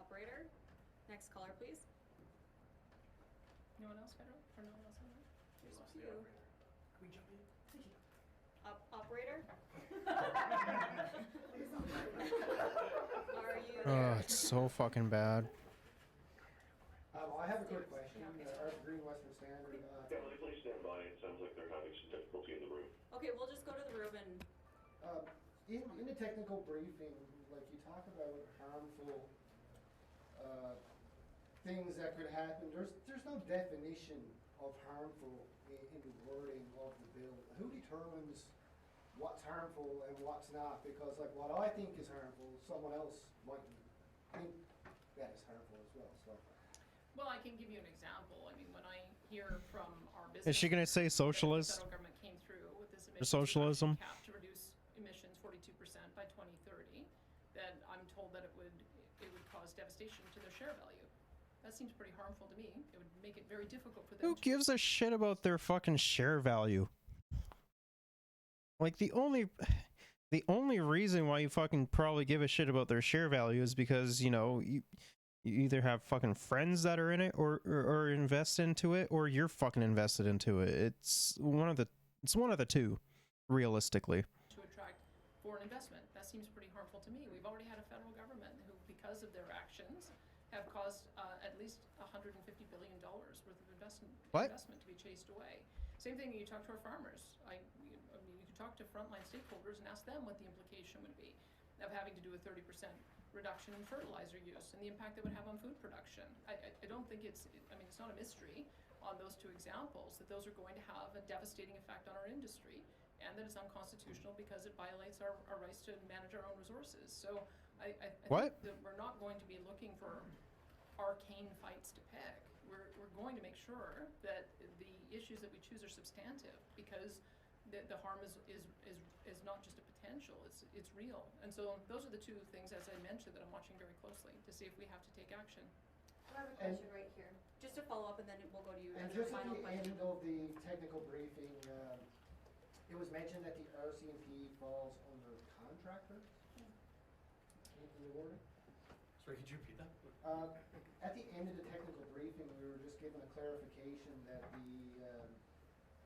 Operator, next caller, please. No one else, Federal? Or no one else on that? Here's a few. Can we jump in? Operator? Are you Oh, there? it's so fucking bad. I have a quick question. Arthur Green, Western Standard. Yeah, please stand by. It sounds like they're having some difficulty in the room. Okay, we'll just go to the room and. In the technical briefing, like, you talk about harmful things that could happen. There's no definition of harmful in the wording of the bill. Who determines what's harmful and what's not? Because, like, what I think is harmful, someone else might think that is harmful as well. So. Well, I can give you an example. I mean, when I hear from our business, Is she gonna say socialist? The federal government came through with this Or socialism? cap to reduce emissions 42% devastation to their share value. That seems pretty harmful to me. It would make it very difficult for them Who to... gives a shit about their fucking share value? Like, the only reason why you fucking probably give a shit about their share value is because, you know, you either have fucking friends that are in it or invest into it, or you're fucking invested into it. It's one of the two, realistically. to attract foreign investment. That seems pretty harmful to me. We've already had a federal government who, because of their actions, have caused at least $150 billion worth of investment to be chased away. Same thing, you talk to our farmers. I mean, you could talk to frontline stakeholders and ask them what the implication would be of having to do a 30% reduction in fertilizer use and the impact that would have on food production. I don't think it's not a mystery on those two examples that those are going to have a devastating effect on our industry, and that it's unconstitutional because it violates our rights to manage our own resources. So I think that we're not going to be looking for arcane fights to pick. We're going to make sure that the issues that we choose are substantive, because the harm is not just a potential, it's real. And so those are the two things, as I mentioned, that I'm watching very closely to see if we have to take action. I have a question right here. Just to follow up, and then we'll go to you. And just at the end of the technical briefing, it was mentioned that the RCMP falls under contractor in the wording. Sorry, could you repeat that? At the end of the technical briefing, we were just given a clarification that the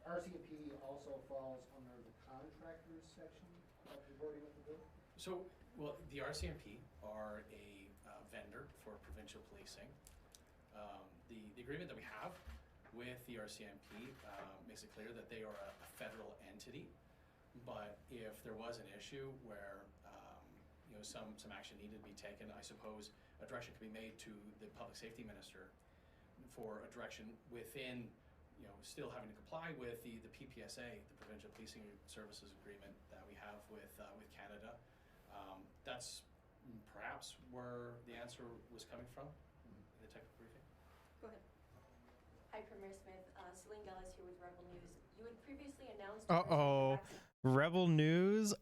RCMP also falls under the contractors section of the wording of the bill. So, well, the RCMP are a vendor for provincial policing. The agreement that we have with the RCMP makes it clear that they are a federal entity, but if there was an issue where you know, some action needed to be taken, I suppose a direction could be made to the public safety minister for a direction within, you know, still having to comply with the PPSA, the Provincial Policing Services Agreement that we have with Canada. That's perhaps where the answer was coming from in the technical briefing. Go ahead. Hi, Premier Smith. Celine Gellis here with Rebel News. You had previously announced... Rebel News?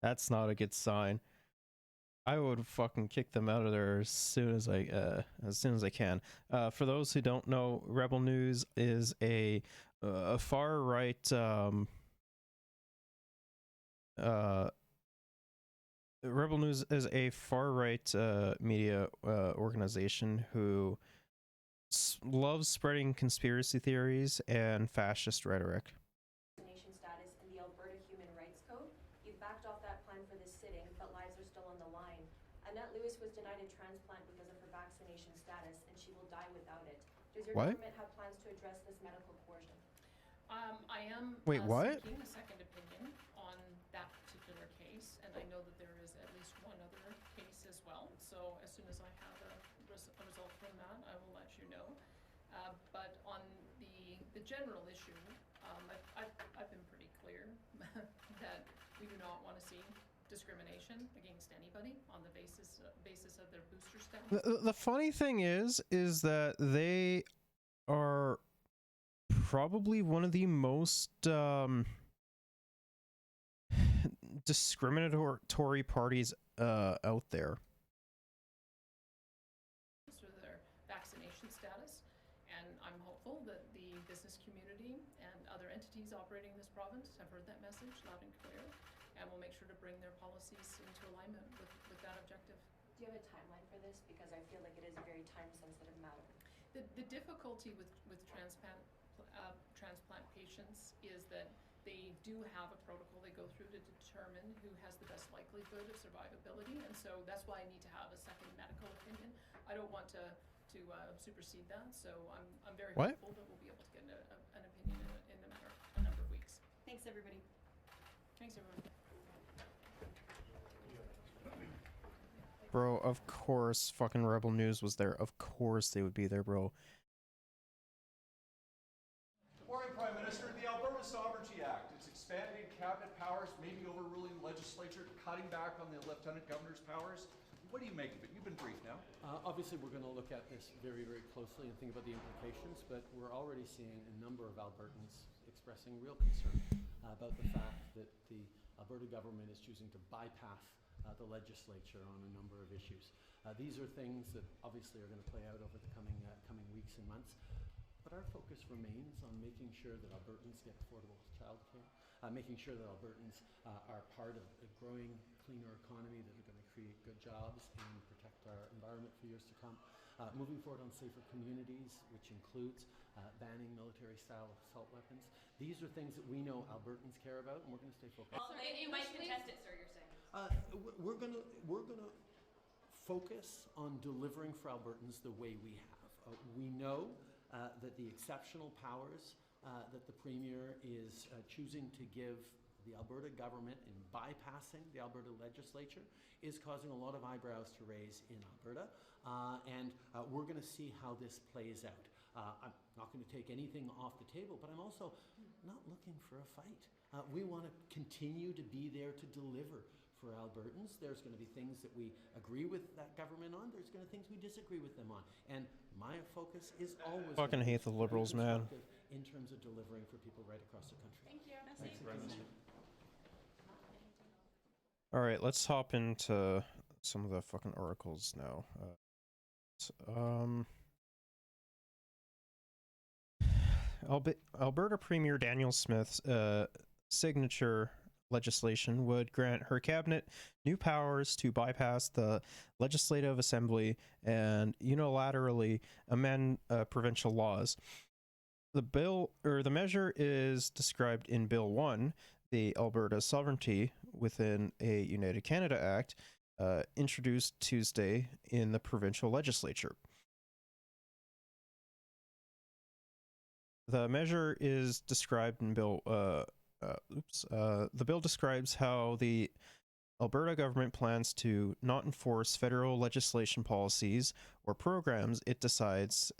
That's not a good sign. I would fucking kick them out of there as soon as I can. For those who don't know, Rebel News is a far right Rebel News is a far right media organization who loves spreading conspiracy theories and fascist rhetoric. Vaccination status in the Alberta Human Rights Code. You've backed off that plan for this sitting, but lives are still on the line. Annette Lewis was denied a transplant because of her vaccination status, and she will die without it. Does your government have plans to address this medical coercion? I am seeking a second opinion on that particular case, and I know that there is at least one other case as well. So as soon as I have a result from that, I will let you know. But on the general issue, I've been pretty clear that we do not want to see discrimination against anybody on the basis of their booster status. The funny thing is that they are probably one of the most discriminatory parties out there. Their vaccination status, and I'm hopeful that the business community and other entities operating in this province have heard that message loud and clear, and will make sure to bring their policies into alignment with that objective. Do you have a timeline for this? Because I feel like it is a very time-sensitive matter. The difficulty with transplant patients is that they do have a protocol they go through to determine who has the best likelihood of survivability, and so that's why I need to have a second medical opinion. I don't want to supersede that, so I'm very hopeful that we'll be able to get an opinion in a matter of a number of weeks. Thanks, everybody. Thanks, everyone. Bro, of course fucking Rebel News was there. Of course they would be there, bro. Morning, Prime Minister. The Alberta Sovereignty Act. It's expanding cabinet powers, maybe overruling the legislature, cutting back on the Lieutenant Governor's powers. What do you make of it? You've been briefed now. Obviously, we're going to look at this very, very closely and think about the implications, but we're already seeing a number of Albertans expressing real concern about the fact that the Alberta government is choosing to bypass the legislature on a number of issues. These are things that obviously are going to play out over the coming weeks and months. But our focus remains on making sure that Albertans get affordable childcare, making sure that Albertans are part of a growing, cleaner economy that are going to create good jobs and protect our environment for years to come. Moving forward on safer communities, which includes banning military-style assault weapons. These are things that we know Albertans care about, and we're going to stay focused. Well, you might contest it, sir, you're saying. We're going to focus on delivering for Albertans the way we have. We know that the exceptional powers that the Premier is choosing to give the Alberta government in bypassing the Alberta legislature is causing a lot of eyebrows to raise in Alberta, and we're going to see how this plays out. I'm not going to take anything off the table, but I'm also not looking for a fight. We want to continue to be there to deliver for Albertans. There's going to be things that we agree with that government on. There's going to be things we disagree with them on. And my focus is always Fucking hate the Liberals, man. In terms of delivering for people right across the country. Thank you. Thanks very much. All right, let's hop into some of the fucking articles now. Alberta Premier Danielle Smith's signature legislation would grant her cabinet new powers to bypass the Legislative Assembly and unilaterally amend provincial laws. The measure is described in Bill 1, the Alberta Sovereignty Within a United Canada Act, introduced Tuesday in the provincial legislature. The measure is described in Bill. The bill describes how the Alberta government plans to not enforce federal legislation policies or programs it decides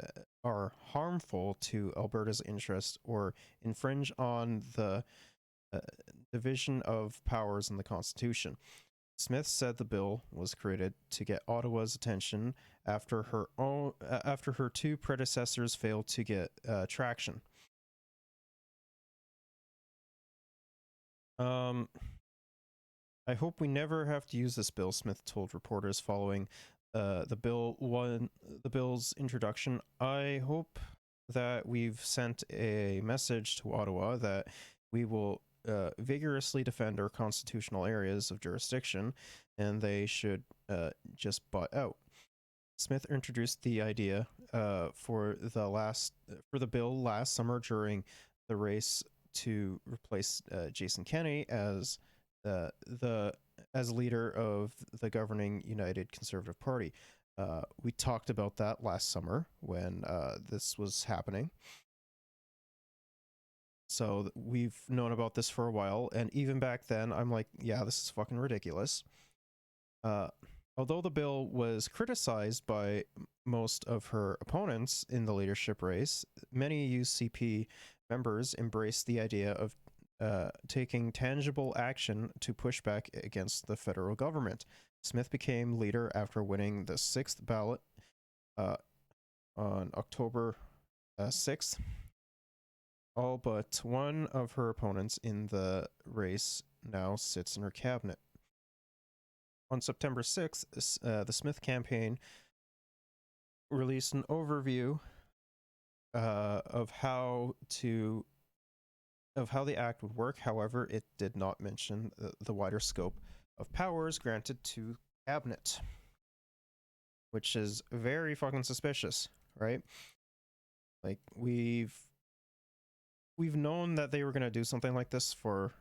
are harmful to Alberta's interests or infringe on the division of powers in the Constitution. Smith said the bill was created to get Ottawa's attention after her two predecessors failed to get traction. I hope we never have to use this bill, Smith told reporters following the bill's introduction. I hope that we've sent a message to Ottawa that we will vigorously defend our constitutional areas of jurisdiction, and they should just butt out. Smith introduced the idea for the bill last summer during the race to replace Jason Kenney as leader of the governing United Conservative Party. We talked about that last summer when this was happening. So we've known about this for a while, and even back then, I'm like, yeah, this is fucking ridiculous. Although the bill was criticized by most of her opponents in the leadership race, many UCP members embraced the idea of taking tangible action to push back against the federal government. Smith became leader after winning the 6th ballot on October 6th. All but one of her opponents in the race now sits in her cabinet. On September 6th, the Smith campaign released an overview of how the act would work. However, it did not mention the wider scope of powers granted to cabinet, which is very fucking suspicious, right? Like, we've known that they were going to do something like this for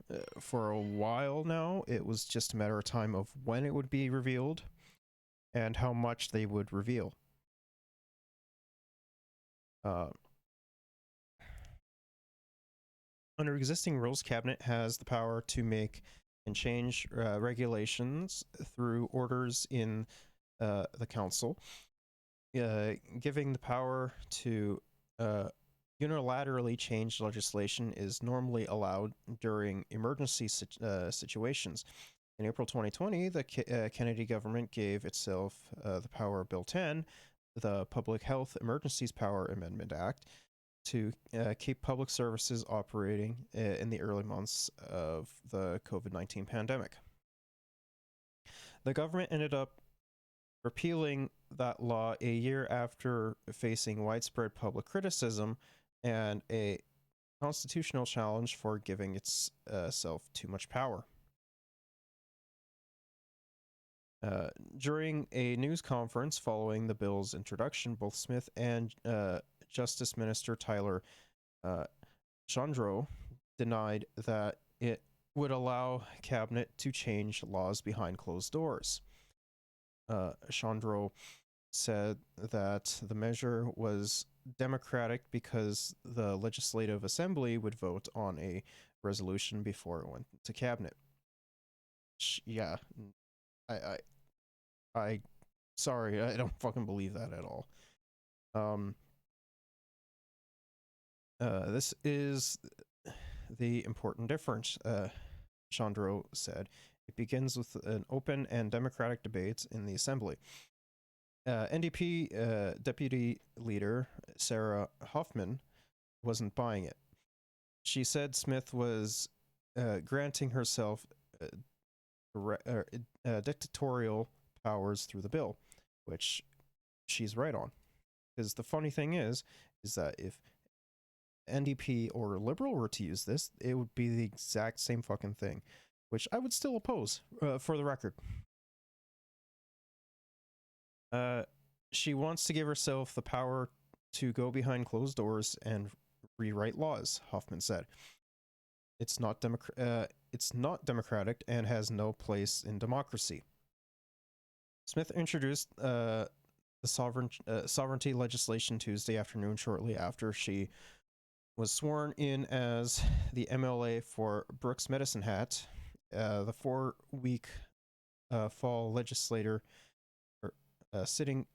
a while now. It was just a matter of time of when it would be revealed and how much they would reveal. Under existing rules, Cabinet has the power to make and change regulations through orders in the Council, giving the power to unilaterally change legislation is normally allowed during emergency situations. In April 2020, the Kennedy government gave itself the power of Bill 10, the Public Health Emergencies Power Amendment Act, to keep public services operating in the early months of the COVID-19 pandemic. The government ended up repealing that law a year after facing widespread public criticism and a constitutional challenge for giving itself too much power. During a news conference following the bill's introduction, both Smith and Justice Minister Tyler Chandro denied that it would allow cabinet to change laws behind closed doors. Chandro said that the measure was democratic because the Legislative Assembly would vote on a resolution before it went to cabinet. Yeah, I sorry, I don't fucking believe that at all. This is the important difference, Chandro said. It begins with an open and democratic debate in the Assembly. NDP Deputy Leader Sarah Hoffman wasn't buying it. She said Smith was granting herself dictatorial powers through the bill, which she's right on. Because the funny thing is that if NDP or Liberal were to use this, it would be the exact same fucking thing, which I would still oppose, for the record. She wants to give herself the power to go behind closed doors and rewrite laws, Hoffman said. It's not democratic and has no place in democracy. Smith introduced the sovereignty legislation Tuesday afternoon, shortly after she was sworn in as the MLA for Brooks Medicine Hat. The 4-week fall legislature sitting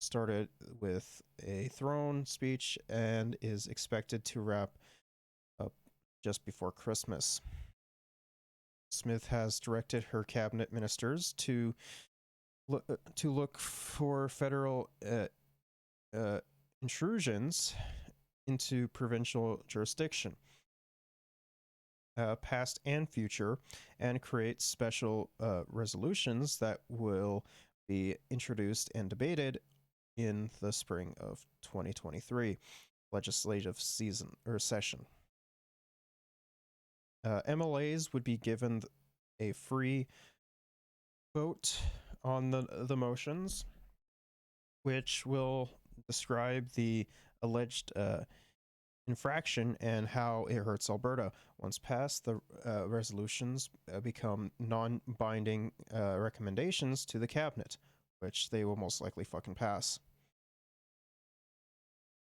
started with a throne speech and is expected to wrap up just before Christmas. Smith has directed her cabinet ministers to look for federal intrusions into provincial jurisdiction, past and future, and create special resolutions that will be introduced and debated in the spring of 2023 legislative session. MLAs would be given a free vote on the motions, which will describe the alleged infraction and how it hurts Alberta. Once passed, the resolutions become non-binding recommendations to the cabinet, which they will most likely fucking pass.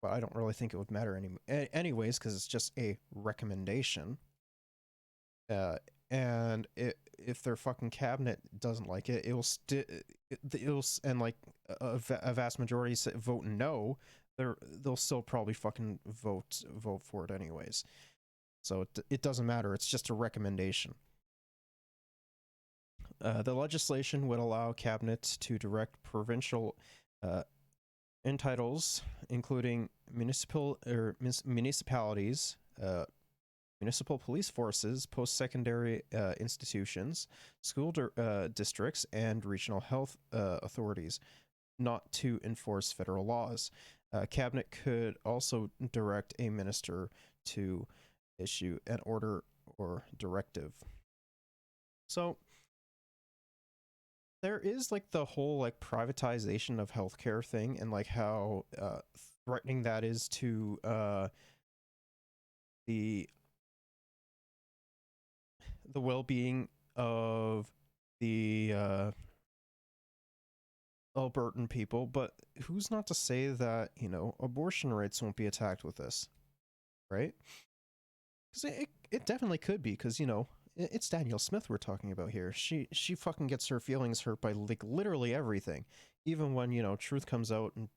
But I don't really think it would matter anyways, because it's just a recommendation. And if their fucking cabinet doesn't like it, and like a vast majority vote no, they'll still probably fucking vote for it anyways. So it doesn't matter. It's just a recommendation. The legislation would allow cabinet to direct provincial entitles, including municipalities, municipal police forces, post-secondary institutions, school districts, and regional health authorities, not to enforce federal laws. Cabinet could also direct a minister to issue an order or directive. So there is like the whole like privatization of healthcare thing, and like how threatening that is to the well-being of the Albertan people. But who's not to say that, you know, abortion rights won't be attacked with this, right? Because it definitely could be, because, you know, it's Danielle Smith we're talking about here. She fucking gets her feelings hurt by like literally everything, even when, you know, truth comes out and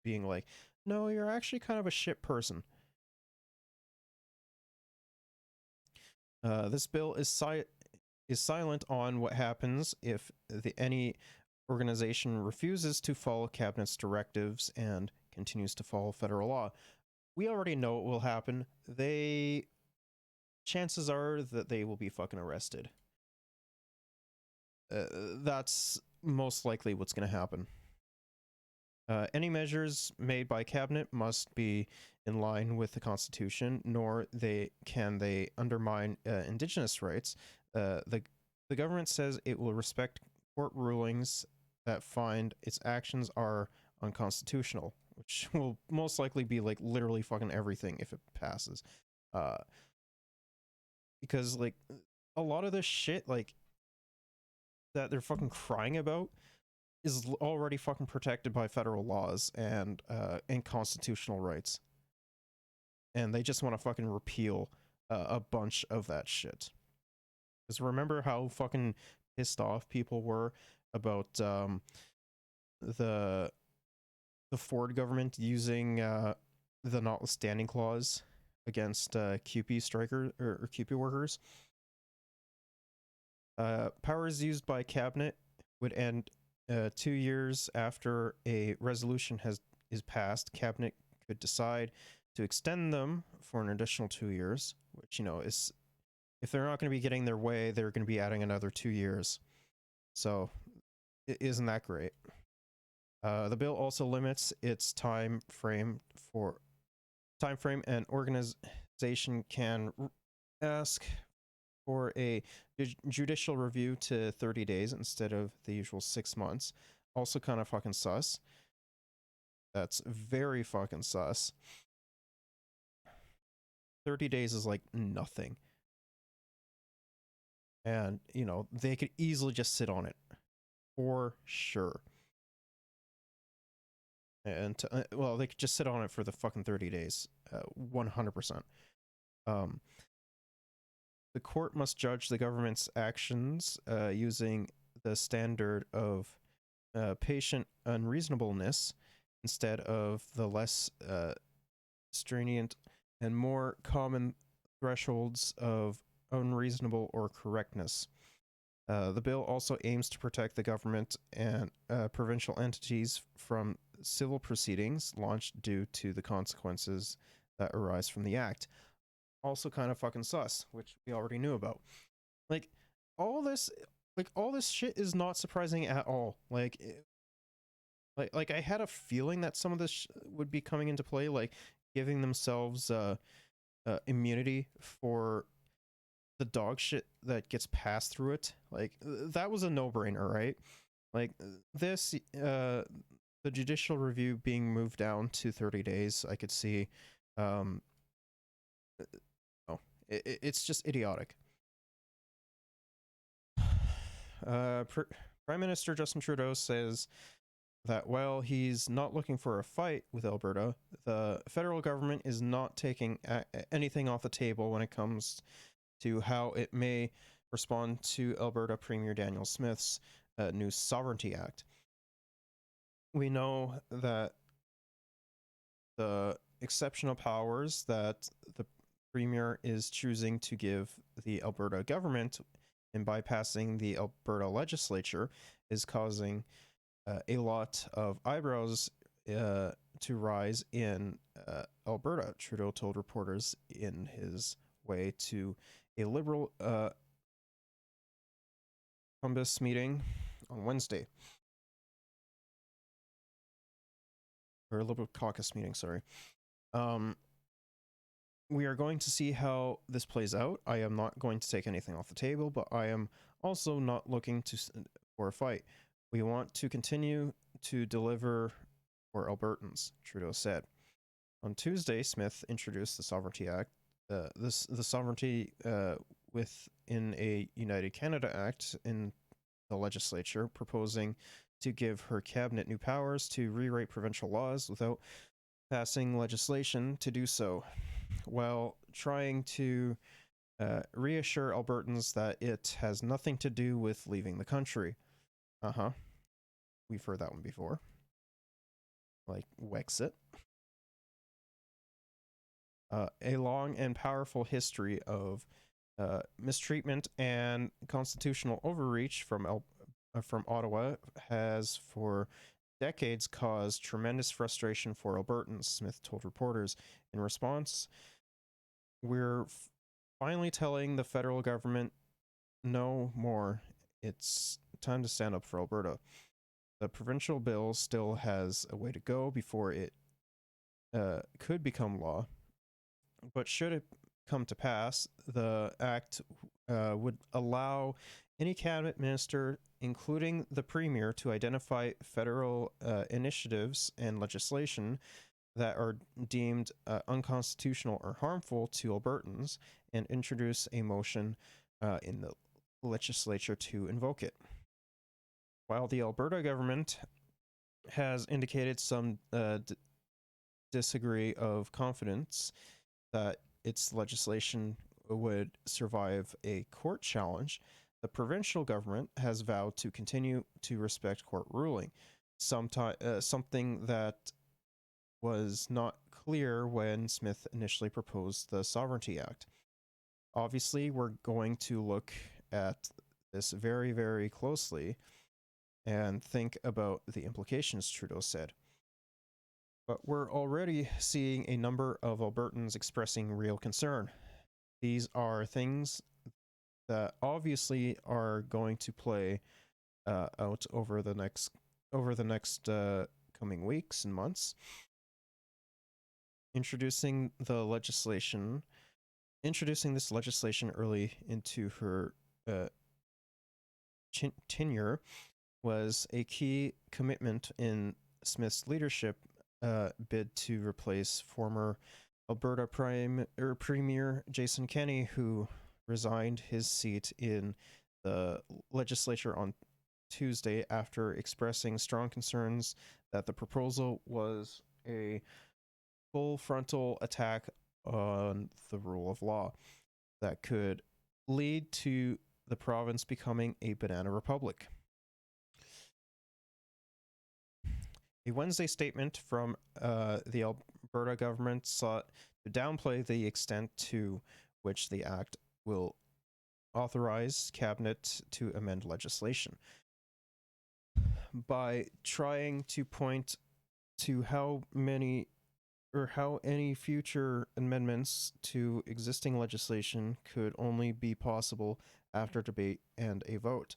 being like, no, you're actually kind of a shit person. This bill is silent on what happens if any organization refuses to follow cabinet's directives and continues to follow federal law. We already know what will happen. Chances are that they will be fucking arrested. that's most likely what's going to happen. Any measures made by cabinet must be in line with the Constitution, nor can they undermine Indigenous rights. The government says it will respect court rulings that find its actions are unconstitutional, which will most likely be like literally fucking everything if it passes. Because like a lot of this shit like that they're fucking crying about is already fucking protected by federal laws and constitutional rights, and they just want to fucking repeal a bunch of that shit. Because remember how fucking pissed off people were about the Ford government using the notwithstanding clause against QP strikers or QP workers. Powers used by cabinet would end 2 years after a resolution is passed. Cabinet could decide to extend them for an additional 2 years, which, you know, is, if they're not going to be getting their way, they're going to be adding another 2 years. So isn't that great? The bill also limits its time frame, and organization can ask for a judicial review to 30 days instead of the usual 6 months. Also kind of fucking sus. That's very fucking sus. 30 days is like nothing. And, you know, they could easily just sit on it. For sure. And, well, they could just sit on it for the fucking 30 days. 100%. The court must judge the government's actions using the standard of patient unreasonableness instead of the less stringent and more common thresholds of unreasonable or correctness. The bill also aims to protect the government and provincial entities from civil proceedings launched due to the consequences that arise from the act. Also kind of fucking sus, which we already knew about. Like all this shit is not surprising at all. Like I had a feeling that some of this would be coming into play, like giving themselves immunity for the dog shit that gets passed through it. Like that was a no-brainer, right? Like this the judicial review being moved down to 30 days, I could see. It's just idiotic. Prime Minister Justin Trudeau says that while he's not looking for a fight with Alberta, the federal government is not taking anything off the table when it comes to how it may respond to Alberta Premier Daniel Smith's new Sovereignty Act. We know that the exceptional powers that the Premier is choosing to give the Alberta government in bypassing the Alberta legislature is causing a lot of eyebrows to rise in Alberta, Trudeau told reporters in his way to a Liberal Caucus meeting on Wednesday. Or a Liberal Caucus meeting, sorry. We are going to see how this plays out. I am not going to take anything off the table, but I am also not looking for a fight. We want to continue to deliver for Albertans, Trudeau said. On Tuesday, Smith introduced the Sovereignty Act. The Sovereignty within a United Canada Act in the legislature, proposing to give her cabinet new powers to rewrite provincial laws without passing legislation to do so, while trying to reassure Albertans that it has nothing to do with leaving the country. We've heard that one before. Like Wexit. A long and powerful history of mistreatment and constitutional overreach from Ottawa has for decades caused tremendous frustration for Albertans, Smith told reporters. In response, we're finally telling the federal government no more. It's time to stand up for Alberta. The provincial bill still has a way to go before it could become law, but should it come to pass, the act would allow any cabinet minister, including the premier, to identify federal initiatives and legislation that are deemed unconstitutional or harmful to Albertans and introduce a motion in the legislature to invoke it. While the Alberta government has indicated some disagree of confidence that its legislation would survive a court challenge, the provincial government has vowed to continue to respect court ruling, something that was not clear when Smith initially proposed the Sovereignty Act. Obviously, we're going to look at this very, very closely and think about the implications, Trudeau said. But we're already seeing a number of Albertans expressing real concern. These are things that obviously are going to play out over the next coming weeks and months. Introducing this legislation early into her tenure was a key commitment in Smith's leadership bid to replace former Alberta Premier Jason Kenney, who resigned his seat in the legislature on Tuesday after expressing strong concerns that the proposal was a full frontal attack on the rule of law that could lead to the province becoming a banana republic. A Wednesday statement from the Alberta government sought to downplay the extent to which the act will authorize cabinet to amend legislation by trying to point to how any future amendments to existing legislation could only be possible after debate and a vote.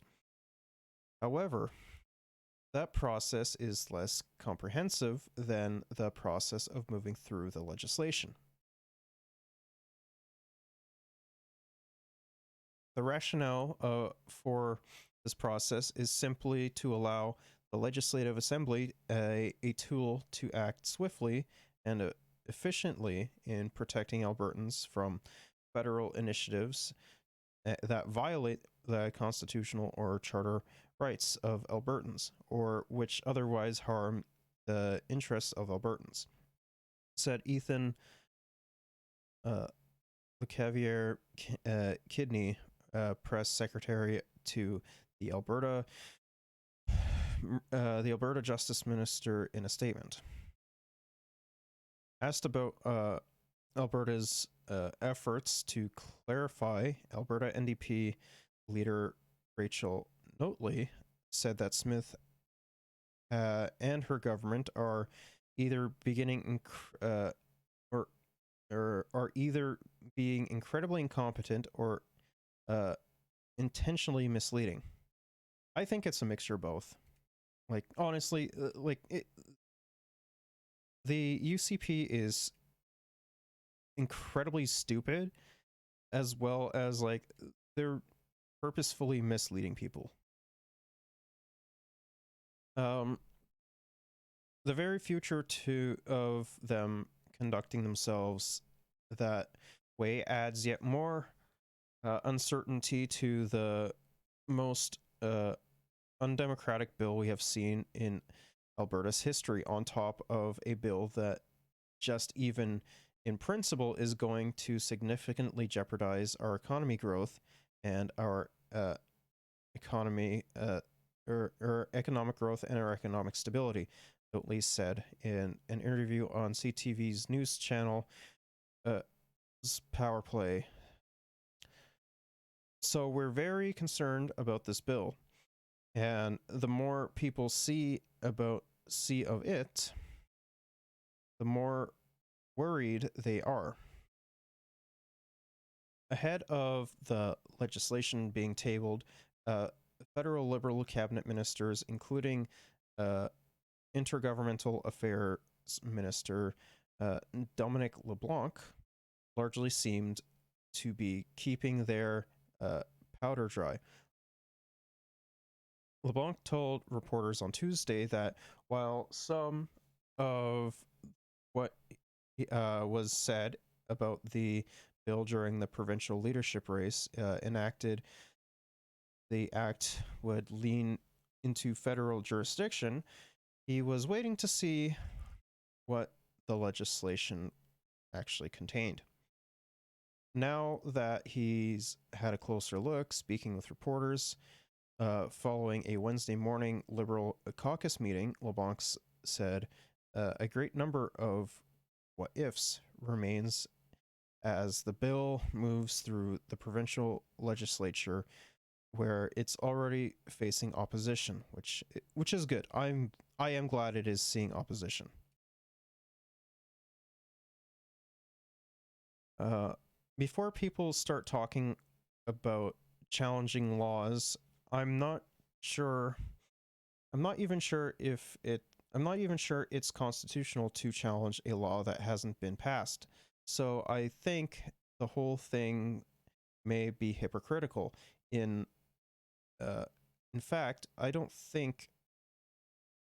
However, that process is less comprehensive than the process of moving through the legislation. The rationale for this process is simply to allow the Legislative Assembly a tool to act swiftly and efficiently in protecting Albertans from federal initiatives that violate the constitutional or charter rights of Albertans, or which otherwise harm the interests of Albertans, said Ethan LeCavier Kidney, press secretary to the Alberta Justice Minister in a statement. Asked about Alberta's efforts to clarify, Alberta NDP leader Rachel Notley said that Smith and her government are either being incredibly incompetent or intentionally misleading. I think it's a mixture of both. Like, honestly, the UCP is incredibly stupid, as well as they're purposefully misleading people. The very future of them conducting themselves that way adds yet more uncertainty to the most undemocratic bill we have seen in Alberta's history, on top of a bill that just even in principle is going to significantly jeopardize our economy growth and our economic growth and our economic stability, Notley said in an interview on CTV's news channel Power Play. So we're very concerned about this bill, and the more people see of it, the more worried they are. Ahead of the legislation being tabled federal Liberal cabinet ministers, including Intergovernmental Affairs Minister Dominic LeBlanc, largely seemed to be keeping their powder dry. LeBlanc told reporters on Tuesday that while some of what was said about the bill during the provincial leadership race enacted, the act would lean into federal jurisdiction, he was waiting to see what the legislation actually contained. Now that he's had a closer look, speaking with reporters, following a Wednesday morning Liberal caucus meeting, LeBlanc said a great number of what ifs remains as the bill moves through the provincial legislature, where it's already facing opposition, which is good. I am glad it is seeing opposition. Before people start talking about challenging laws, I'm not even sure it's constitutional to challenge a law that hasn't been passed. So I think the whole thing may be hypocritical. In fact, I don't think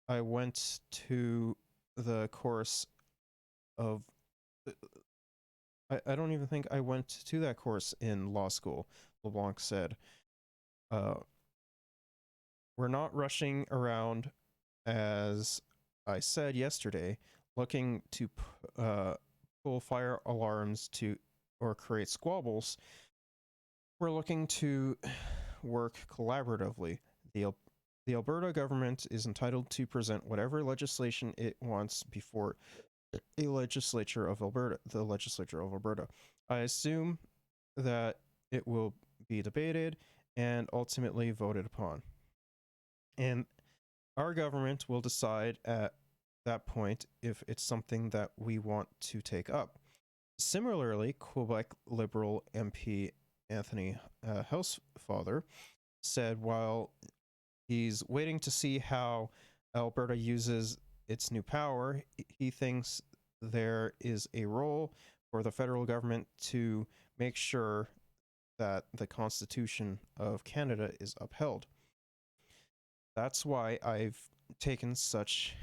I went to the course of I don't even think I went to that course in law school, LeBlanc said. We're not rushing around, as I said yesterday, looking to pull fire alarms or create squabbles. We're looking to work collaboratively. The Alberta government is entitled to present whatever legislation it wants before the legislature of Alberta. I assume that it will be debated and ultimately voted upon. And our government will decide at that point if it's something that we want to take up. Similarly, Quebec Liberal MP Anthony Housefather said while he's waiting to see how Alberta uses its new power, he thinks there is a role for the federal government to make sure that the Constitution of Canada is upheld. That's why I've taken such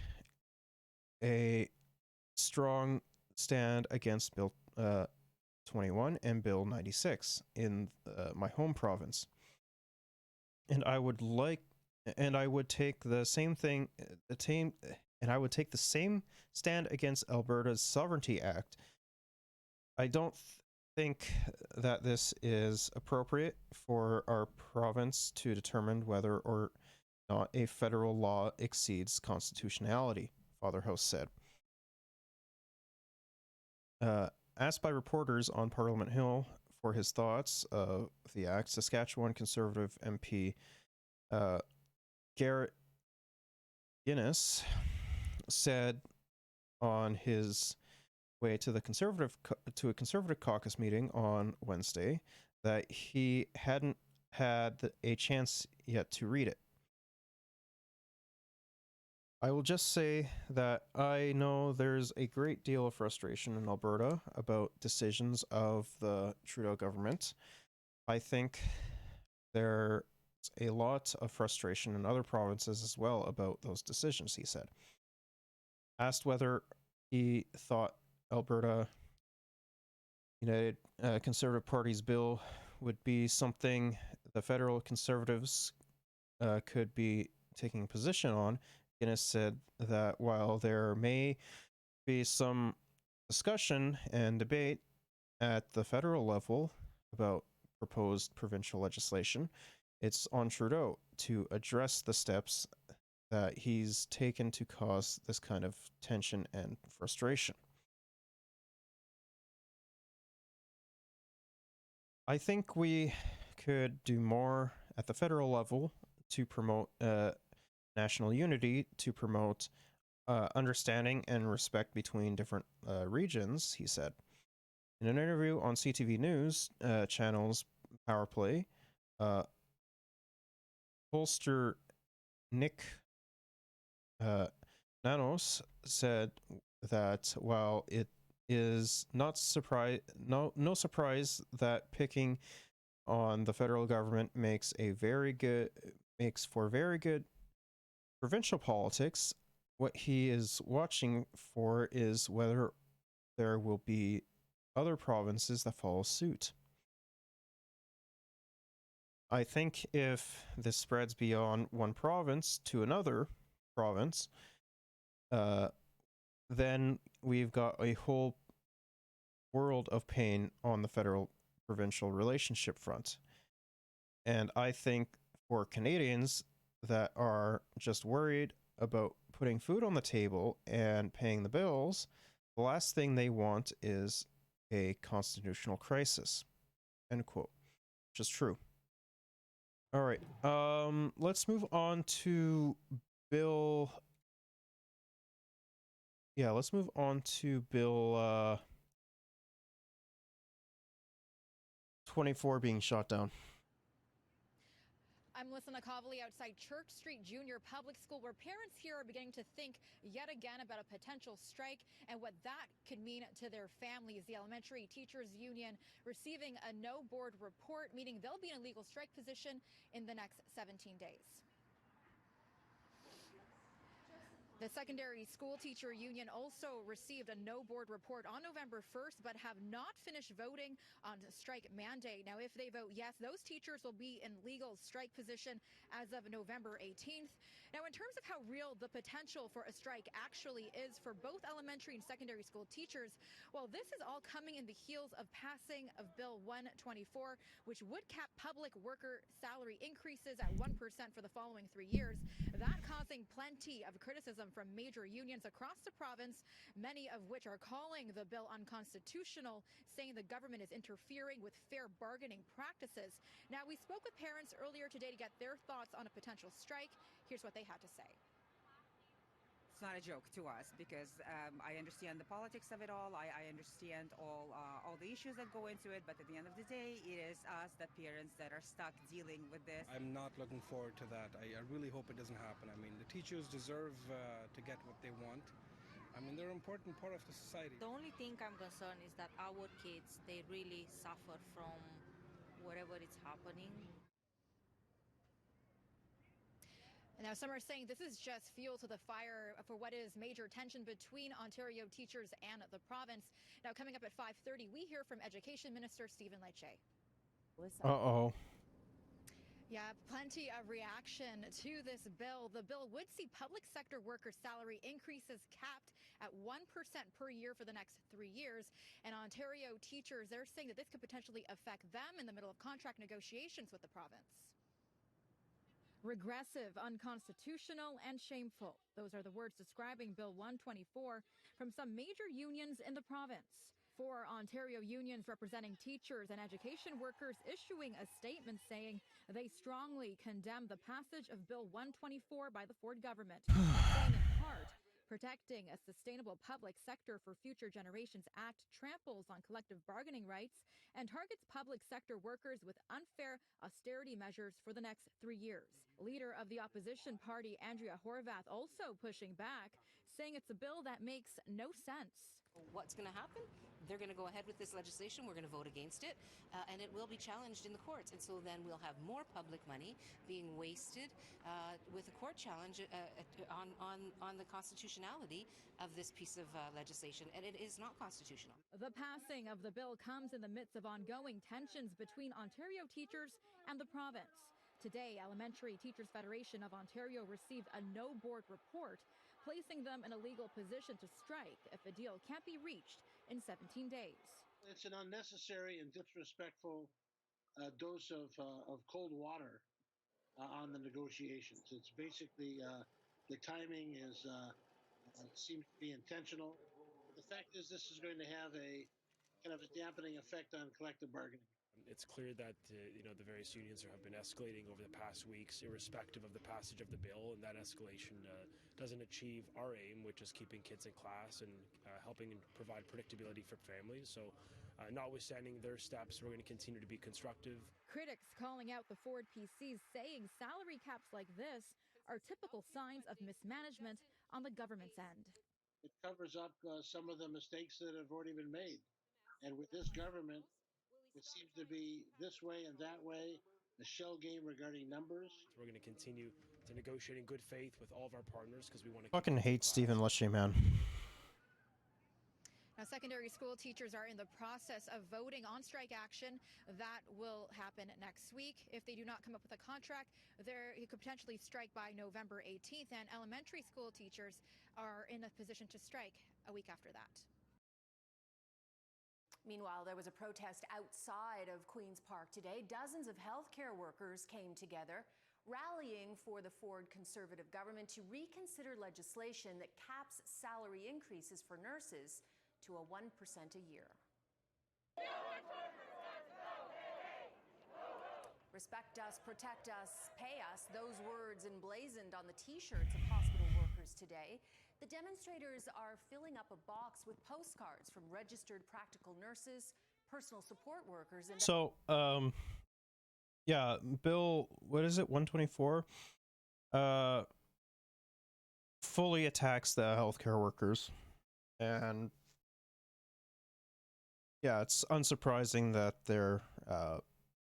a strong stand against Bill 21 and Bill 96 in my home province. And I would take the same stand against Alberta's Sovereignty Act. I don't think that this is appropriate for our province to determine whether or not a federal law exceeds constitutionality, Father House said. Asked by reporters on Parliament Hill for his thoughts of the act, Saskatchewan Conservative MP Garrett Guinness said on his way to a conservative caucus meeting on Wednesday that he hadn't had a chance yet to read it. I will just say that I know there's a great deal of frustration in Alberta about decisions of the Trudeau government. I think there's a lot of frustration in other provinces as well about those decisions, he said. Asked whether he thought Alberta United Conservative Party's bill would be something the federal Conservatives could be taking a position on, Guinness said that while there may be some discussion and debate at the federal level about proposed provincial legislation, it's on Trudeau to address the steps that he's taken to cause this kind of tension and frustration. I think we could do more at the federal level to promote national unity, to promote understanding and respect between different regions, he said. In an interview on CTV News channel's Power Play, pollster Nick Nanos said that while it is not no surprise that picking on the federal government makes for very good provincial politics, what he is watching for is whether there will be other provinces that follow suit. I think if this spreads beyond one province to another province, then we've got a whole world of pain on the federal provincial relationship front. And I think for Canadians that are just worried about putting food on the table and paying the bills, the last thing they want is a constitutional crisis. End quote. Which is true. All right. Let's move on to Bill. Yeah, let's move on to Bill 24 being shot down. I'm Melissa Nakavali outside Church Street Junior Public School, where parents here are beginning to think yet again about a potential strike and what that could mean to their families. The Elementary Teachers Union receiving a no board report, meaning they'll be in a legal strike position in the next 17 days. The Secondary School Teacher Union also received a no board report on November 1st, but have not finished voting on the strike mandate. Now, if they vote yes, those teachers will be in legal strike position as of November 18th. Now, in terms of how real the potential for a strike actually is for both elementary and secondary school teachers, well, this is all coming in the heels of passing of Bill 124, which would cap public worker salary increases at 1% for the following 3 years. That causing plenty of criticism from major unions across the province, many of which are calling the bill unconstitutional, saying the government is interfering with fair bargaining practices. Now, we spoke with parents earlier today to get their thoughts on a potential strike. Here's what they had to say. It's not a joke to us because I understand the politics of it all. I understand all the issues that go into it. But at the end of the day, it is us, the parents, that are stuck dealing with this. I'm not looking forward to that. I really hope it doesn't happen. I mean, the teachers deserve to get what they want. I mean, they're an important part of the society. The only thing I'm concerned is that our kids, they really suffer from whatever is happening. Now, some are saying this is just fuel to the fire for what is major tension between Ontario teachers and the province. Now, coming up at 5:30, we hear from Education Minister Stephen Lecce. Uh-oh. Yeah, plenty of reaction to this bill. The bill would see public sector workers' salary increases capped at 1% per year for the next 3 years. And Ontario teachers, they're saying that this could potentially affect them in the middle of contract negotiations with the province. Regressive, unconstitutional, and shameful. Those are the words describing Bill 124 from some major unions in the province. 4 Ontario unions representing teachers and education workers issuing a statement saying they strongly condemn the passage of Bill 124 by the Ford government, saying in part, Protecting a Sustainable Public Sector for Future Generations Act tramples on collective bargaining rights and targets public sector workers with unfair austerity measures for the next 3 years. Leader of the opposition party, Andrea Horwath, also pushing back, saying it's a bill that makes no sense. What's going to happen? They're going to go ahead with this legislation. We're going to vote against it, and it will be challenged in the courts. And so then we'll have more public money being wasted with a court challenge on the constitutionality of this piece of legislation, and it is not constitutional. The passing of the bill comes in the midst of ongoing tensions between Ontario teachers and the province. Today, Elementary Teachers Federation of Ontario received a no-board report, placing them in a legal position to strike if a deal can't be reached in 17 days. It's an unnecessary and disrespectful dose of cold water on the negotiations. It's basically the timing seems to be intentional. The fact is, this is going to have a kind of a dampening effect on collective bargaining. It's clear that the various unions have been escalating over the past weeks, irrespective of the passage of the bill, and that escalation doesn't achieve our aim, which is keeping kids in class and helping provide predictability for families. So Notwithstanding their steps, we're going to continue to be constructive. Critics calling out the Ford PCs, saying salary caps like this are typical signs of mismanagement on the government's end. It covers up some of the mistakes that have already been made. And with this government, it seems to be this way and that way, a shell game regarding numbers. We're going to continue to negotiate in good faith with all of our partners because we want to Fucking hate Stephen Lecce, man. Now, secondary school teachers are in the process of voting on strike action. That will happen next week. If they do not come up with a contract, he could potentially strike by November 18th, and elementary school teachers are in a position to strike a week after that. Meanwhile, there was a protest outside of Queen's Park today. Dozens of healthcare workers came together, rallying for the Ford Conservative government to reconsider legislation that caps salary increases for nurses to a 1% a year. Respect us, protect us, pay us. Those words emblazoned on the T-shirts of hospital workers today. The demonstrators are filling up a box with postcards from registered practical nurses, personal support workers, and So, yeah, Bill, what is it, 124? Fully attacks the healthcare workers. And yeah, it's unsurprising that they're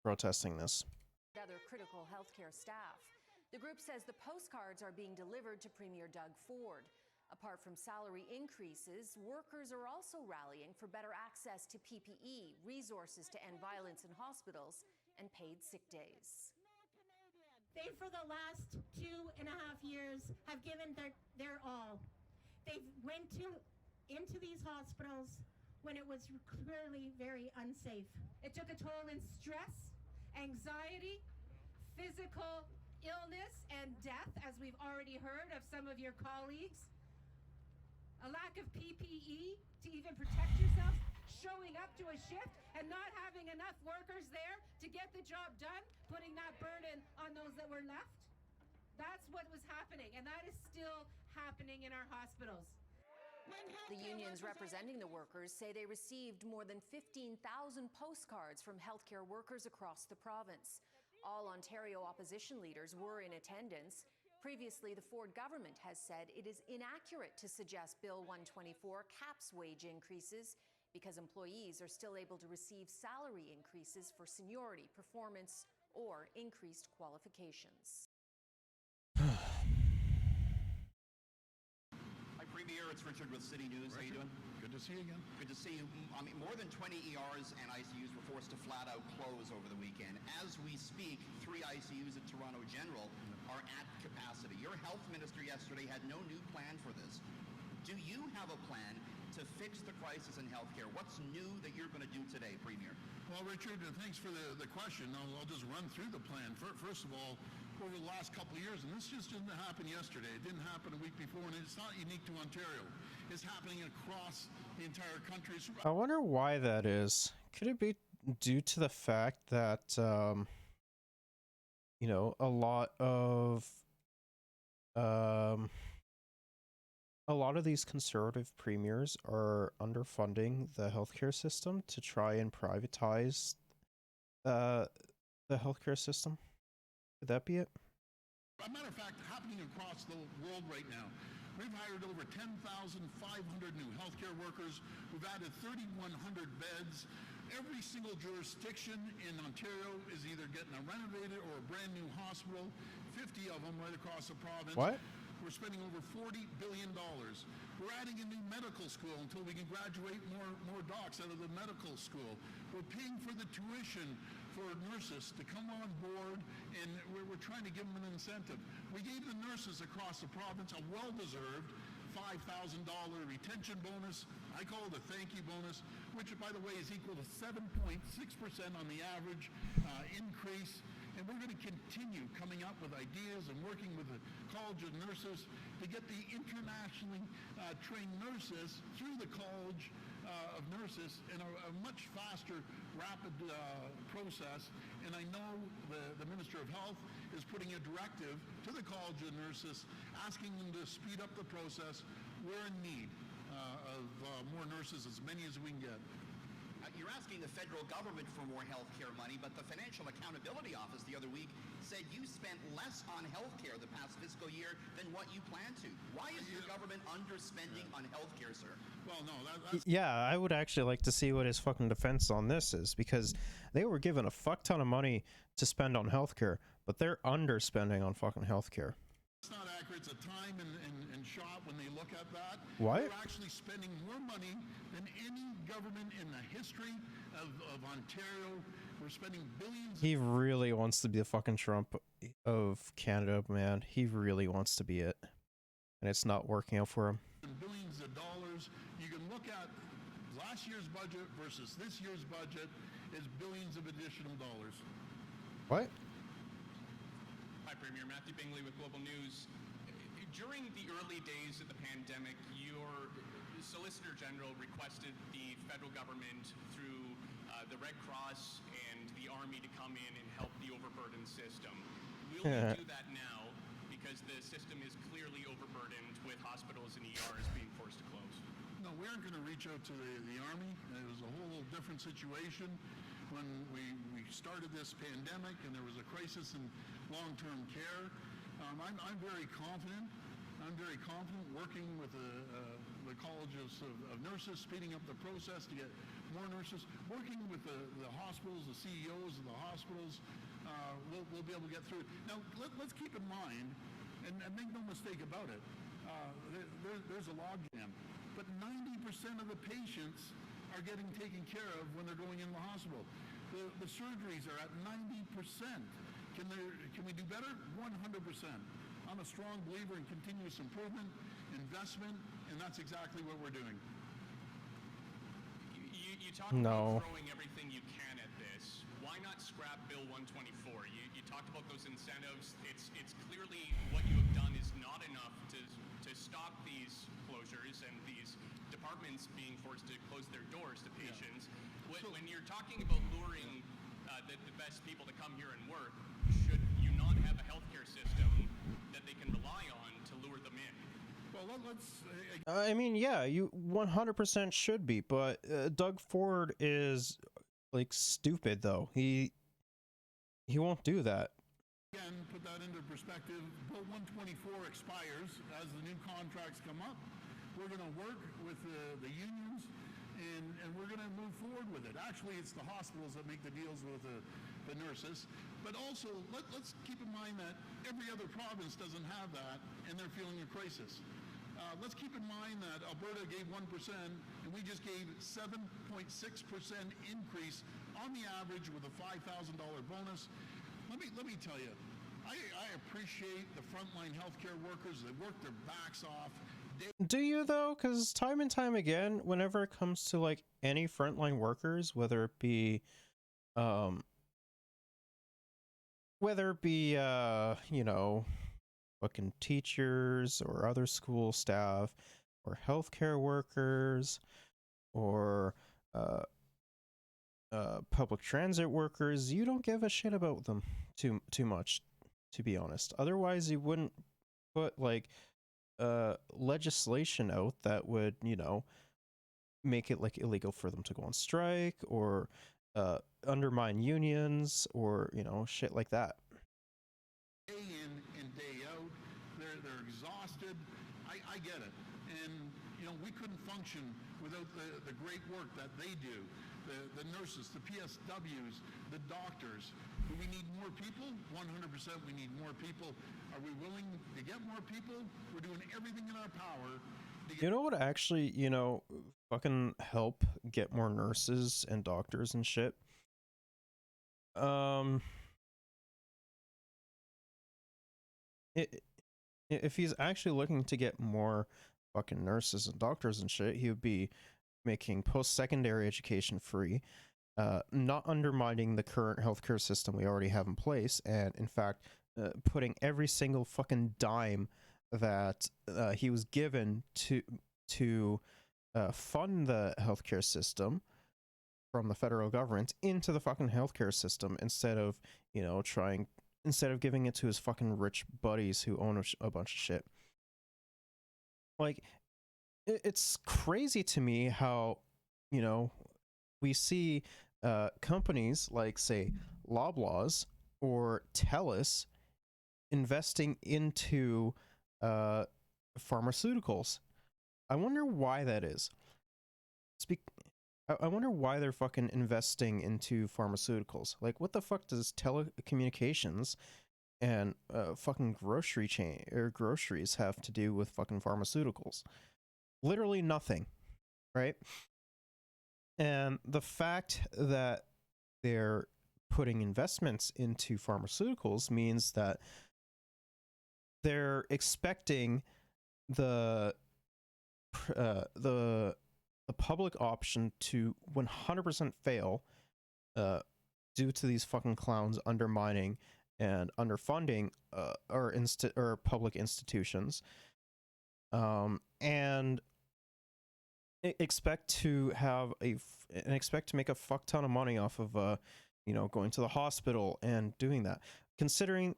protesting this. other critical healthcare staff. The group says the postcards are being delivered to Premier Doug Ford. Apart from salary increases, workers are also rallying for better access to PPE, resources to end violence in hospitals, and paid sick days. They, for the last 2.5 years, have given their all. They've went into these hospitals when it was clearly very unsafe. It took a toll in stress, anxiety, physical illness, and death, as we've already heard of some of your colleagues. A lack of PPE to even protect yourself, showing up to a shift and not having enough workers there to get the job done, putting that burden on those that were left. That's what was happening, and that is still happening in our hospitals. The unions representing the workers say they received more than 15,000 postcards from healthcare workers across the province. All Ontario opposition leaders were in attendance. Previously, the Ford government has said it is inaccurate to suggest Bill 124 caps wage increases because employees are still able to receive salary increases for seniority, performance, or increased qualifications. Hi, Premier. It's Richard with City News. Richard, how you doing? Good to see you again. Good to see you. I mean, more than 20 ERs and ICUs were forced to flat out close over the weekend. As we speak, 3 ICUs at Toronto General are at capacity. Your health minister yesterday had no new plan for this. Do you have a plan to fix the crisis in healthcare? What's new that you're going to do today, Premier? Well, Richard, thanks for the question. I'll just run through the plan. First of all, over the last couple of years, and this just didn't happen yesterday. It didn't happen a week before, and it's not unique to Ontario. It's happening across the entire country. I wonder why that is. Could it be due to the fact that, you know, a lot of these conservative premiers are underfunding the healthcare system to try and privatize the healthcare system? Could that be it? As a matter of fact, happening across the world right now. We've hired over 10,500 new healthcare workers. We've added 3,100 beds. Every single jurisdiction in Ontario is either getting a renovated or a brand new hospital, 50 of them right across the province. What? We're spending over $40 billion. We're adding a new medical school until we can graduate more docs out of the medical school. We're paying for the tuition for nurses to come on board, and we're trying to give them an incentive. We gave the nurses across the province a well-deserved $5,000 retention bonus. I call it a thank you bonus, which, by the way, is equal to 7.6% on the average increase. And we're going to continue coming up with ideas and working with the College of Nurses to get the internationally trained nurses through the College of Nurses in a much faster, rapid process. And I know the Minister of Health is putting a directive to the College of Nurses asking them to speed up the process. We're in need of more nurses, as many as we can get. You're asking the federal government for more health care money, but the Financial Accountability Office the other week said you spent less on health care the past fiscal year than what you plan to. Why is your government underspending on health care, sir? Well, no, that's... Yeah, I would actually like to see what his fucking defense on this is, because they were given a fuck ton of money to spend on healthcare, but they're underspending on fucking healthcare. It's not accurate. It's a time and shot when they look at that. What? They're actually spending more money than any government in the history of Ontario. We're spending billions. He really wants to be the fucking Trump of Canada, man. He really wants to be it. And it's not working out for him. Billions of dollars. You can look at last year's budget versus this year's budget is billions of additional dollars. What? Hi, Premier. Matthew Bingley with Global News. During the early days of the pandemic, your Solicitor General requested the federal government through the Red Cross and the Army to come in and help the overburdened system. Will you do that now? Because the system is clearly overburdened with hospitals and ERs being forced to close. No, we aren't going to reach out to the Army. It was a whole different situation when we started this pandemic and there was a crisis in long-term care. I'm very confident. I'm very confident working with the colleges of nurses, speeding up the process to get more nurses, working with the hospitals, the CEOs of the hospitals. We'll be able to get through it. Now, let's keep in mind, and make no mistake about it, there's a logjam. But 90% of the patients are getting taken care of when they're going in the hospital. The surgeries are at 90%. Can we do better? 100%. I'm a strong believer in continuous improvement, investment, and that's exactly what we're doing. You talk about throwing everything you can at this. Why not scrap Bill 124? You talked about those incentives. It's clearly what you have done is not enough to stop these closures and these departments being forced to close their doors to patients. Yeah. When you're talking about luring the best people to come here and work, should you not have a healthcare system that they can rely on to lure them in? Well, let's... I mean, yeah, you 100% should be, but Doug Ford is, like, stupid, though. He won't do that. Again, put that into perspective. Bill 124 expires as the new contracts come up. We're going to work with the unions, and we're going to move forward with it. Actually, it's the hospitals that make the deals with the nurses. But also, let's keep in mind that every other province doesn't have that, and they're feeling a crisis. Let's keep in mind that Alberta gave 1%, and we just gave 7.6% increase on the average with a $5,000 bonus. Let me tell you, I appreciate the frontline healthcare workers. They work their backs off. Do you, though? Because time and time again, whenever it comes to, like, any frontline workers, whether it be, you know, fucking teachers or other school staff or healthcare workers or public transit workers, you don't give a shit about them too much, to be honest. Otherwise, you wouldn't put, like, legislation out that would, you know, make it, like, illegal for them to go on strike or undermine unions or, you know, shit like that. Day in and day out, they're exhausted. I get it. And, you know, we couldn't function without the great work that they do. The nurses, the PSWs, the doctors. Do we need more people? 100% we need more people. Are we willing to get more people? We're doing everything in our power to get... You know what actually, you know, fucking help get more nurses and doctors and shit? If he's actually looking to get more fucking nurses and doctors and shit, he would be making post-secondary education free, not undermining the current healthcare system we already have in place, and in fact, putting every single fucking dime that he was given to fund the healthcare system from the federal government into the fucking healthcare system instead of, you know, instead of giving it to his fucking rich buddies who own a bunch of shit. Like, it's crazy to me how, you know, we see companies like, say, Loblaws or TELUS investing into pharmaceuticals. I wonder why that is. I wonder why they're fucking investing into pharmaceuticals. Like, what the fuck does telecommunications and fucking grocery chain or groceries have to do with fucking pharmaceuticals? Literally nothing, right? And the fact that they're putting investments into pharmaceuticals means that they're expecting the public option to 100% fail due to these fucking clowns undermining and underfunding our public institutions, and expect to make a fuck ton of money off of going to the hospital and doing that, considering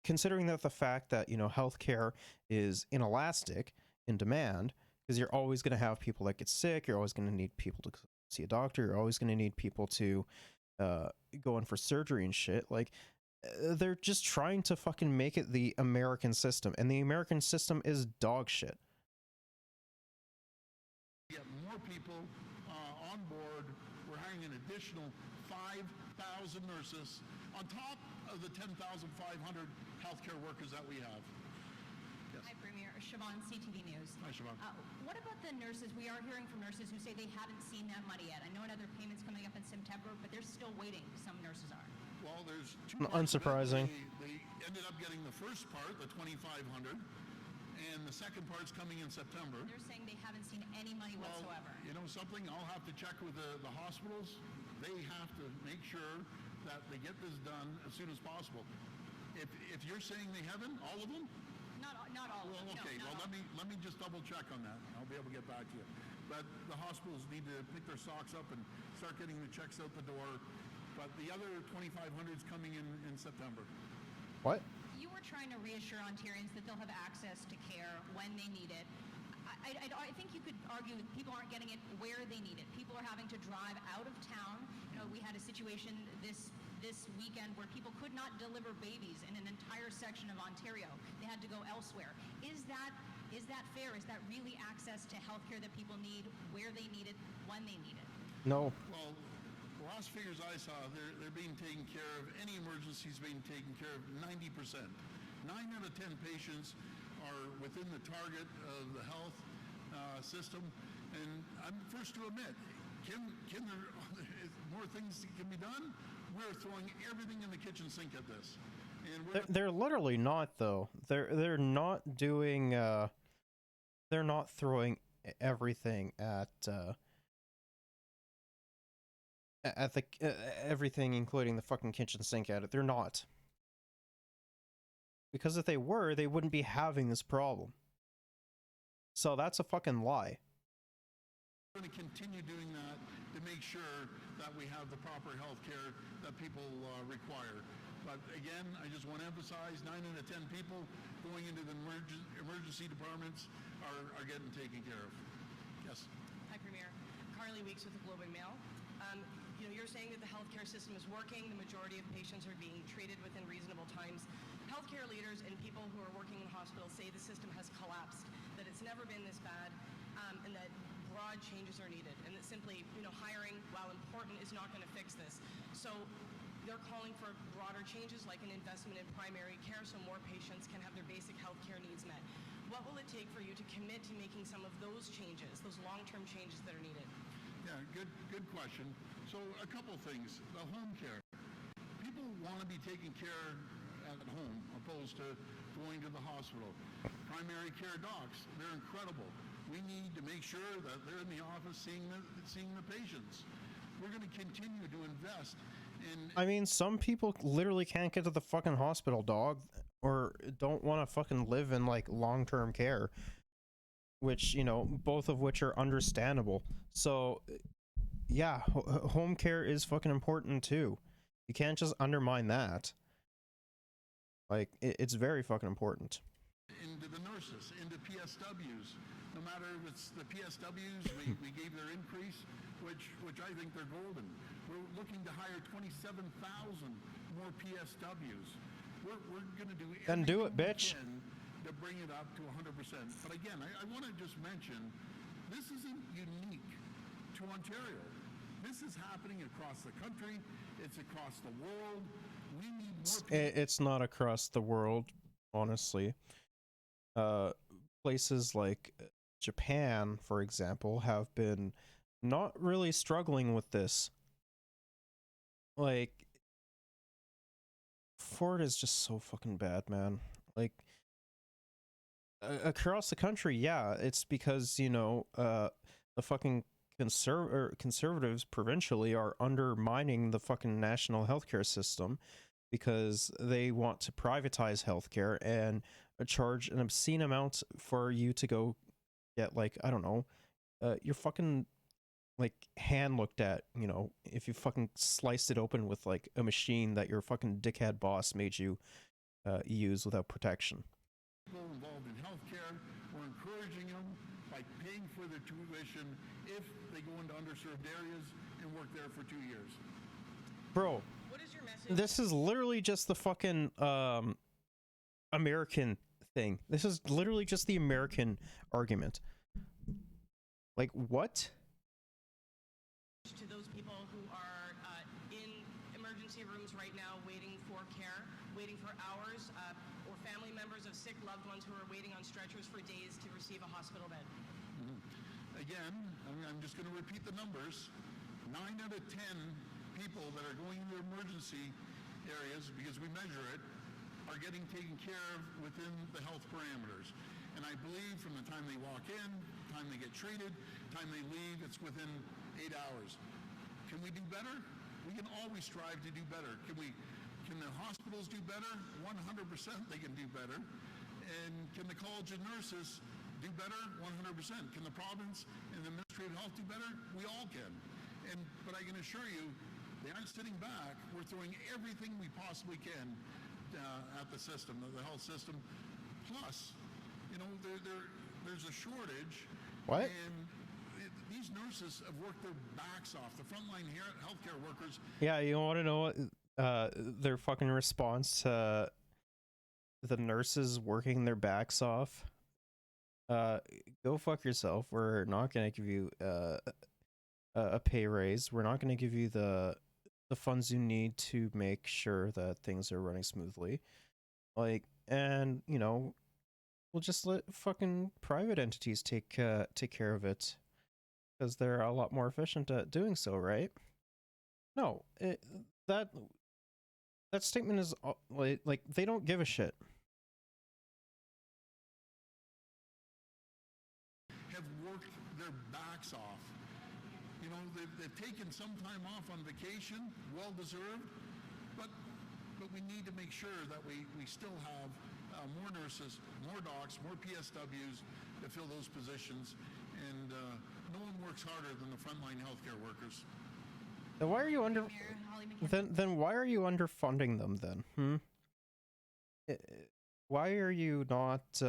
that the fact that healthcare is inelastic in demand, because you're always going to have people that get sick, you're always going to need people to see a doctor, you're always going to need people to go in for surgery and shit. Like, they're just trying to fucking make it the American system, and the American system is dog shit. Get more people on board. We're hiring an additional 5,000 nurses on top of the 10,500 healthcare workers that we have. Yes. Hi, Premier. Siobhan, CTV News. Hi, Siobhan. What about the nurses? We are hearing from nurses who say they haven't seen that money yet. I know another payment's coming up in September, but they're still waiting. Some nurses are. Well, there's two. Unsurprising. They ended up getting the first part, the 2,500. And the second part's coming in September. They're saying they haven't seen any money whatsoever. You know something? I'll have to check with the hospitals. They have to make sure that they get this done as soon as possible. If you're saying they haven't, all of them? Not all of them. Well, okay. No, let me just double check on that. I'll be able to get back to you. But the hospitals need to pick their socks up and start getting the checks out the door. But the other 2,500 is coming in September. What? You were trying to reassure Ontarians that they'll have access to care when they need it. I think you could argue that people aren't getting it where they need it. People are having to drive out of town. We had a situation this weekend where people could not deliver babies in an entire section of Ontario. They had to go elsewhere. Is that fair? Is that really access to healthcare that people need where they need it, when they need it? No. Well, the last figures I saw, they're being taken care of. Any emergencies being taken care of 90%. 9 out of 10 patients are within the target of the health system. And I'm first to admit, can there more things that can be done? We're throwing everything in the kitchen sink at this. And they're literally not, though. They're not doing. They're not throwing everything at the everything, including the fucking kitchen sink, at it. They're not. Because if they were, they wouldn't be having this problem. So that's a fucking lie. We're going to continue doing that to make sure that we have the proper health care that people require. But again, I just want to emphasize 9 out of 10 people going into the emergency departments are getting taken care of. Yes. Hi, Premier. Carly Weeks with the Globe and Mail. You're saying that the healthcare system is working. The majority of patients are being treated within reasonable times. Healthcare leaders and people who are working in hospitals say the system has collapsed, that it's never been this bad, and that broad changes are needed, and that simply, hiring, while important, is not going to fix this. So they're calling for broader changes, like an investment in primary care, so more patients can have their basic healthcare needs met. What will it take for you to commit to making some of those changes, those long-term changes that are needed? Yeah, good question. So a couple things. The home care. People want to be taken care at home opposed to going to the hospital. Primary care docs, they're incredible. We need to make sure that they're in the office seeing the patients. We're going to continue to invest in... I mean, some people literally can't get to the fucking hospital, dog, or don't want to fucking live in, like, long-term care, which, both of which are understandable. So, yeah, home care is fucking important, too. You can't just undermine that. Like, it's very fucking important. Into the nurses, into PSWs. No matter if it's the PSWs, we gave their increase. which I think they're golden. We're looking to hire 27,000 more PSWs. We're going to do Then everything do it, bitch. we can to bring it up to 100%. But again, I want to just mention, this isn't unique to Ontario. This is happening across the country. It's across the world. We need more people. It's not across the world, honestly. Places like Japan, for example, have been not really struggling with this. Like, Ford is just so fucking bad, man. Like, across the country, yeah, it's because, you know, the fucking conservatives provincially are undermining the fucking national healthcare system because they want to privatize healthcare and charge an obscene amount for you to go get, like, I don't know, your fucking, like, hand looked at, you know, if you fucking sliced it open with, like, a machine that your fucking dickhead boss made you use without protection. People involved in healthcare, we're encouraging them by paying for their tuition if they go into underserved areas and work there for 2 years. Bro, What is your message? this is literally just the fucking American thing. This is literally just the American argument. Like, what? To those people who are in emergency rooms right now waiting for care, waiting for hours, or family members of sick loved ones who are waiting on stretchers for days to receive a hospital bed. Again, I'm just going to repeat the numbers. 9 out of 10 people that are going into emergency areas, because we measure it, are getting taken care of within the health parameters. And I believe from the time they walk in, time they get treated, time they leave, it's within 8 hours. Can we do better? We can always strive to do better. Can the hospitals do better? 100% they can do better. And can the College of Nurses do better? 100%. Can the province and the Ministry of Health do better? We all can. But I can assure you, they aren't sitting back. We're throwing everything we possibly can at the system, the health system. Plus, you know, there's a shortage. What? And these nurses have worked their backs off. The frontline healthcare workers. Yeah, you want to know what their fucking response to the nurses working their backs off? Go fuck yourself. We're not going to give you a pay raise. We're not going to give you the funds you need to make sure that things are running smoothly. Like, and, you know, we'll just let fucking private entities take care of it, because they're a lot more efficient at doing so, right? No, that statement is like they don't give a shit. Have worked their backs off. You know, they've taken some time off on vacation, well deserved, but we need to make sure that we still have more nurses, more docs, more PSWs to fill those positions, and no one works harder than the frontline healthcare workers. Then why are you then why are you underfunding them then? Why are you not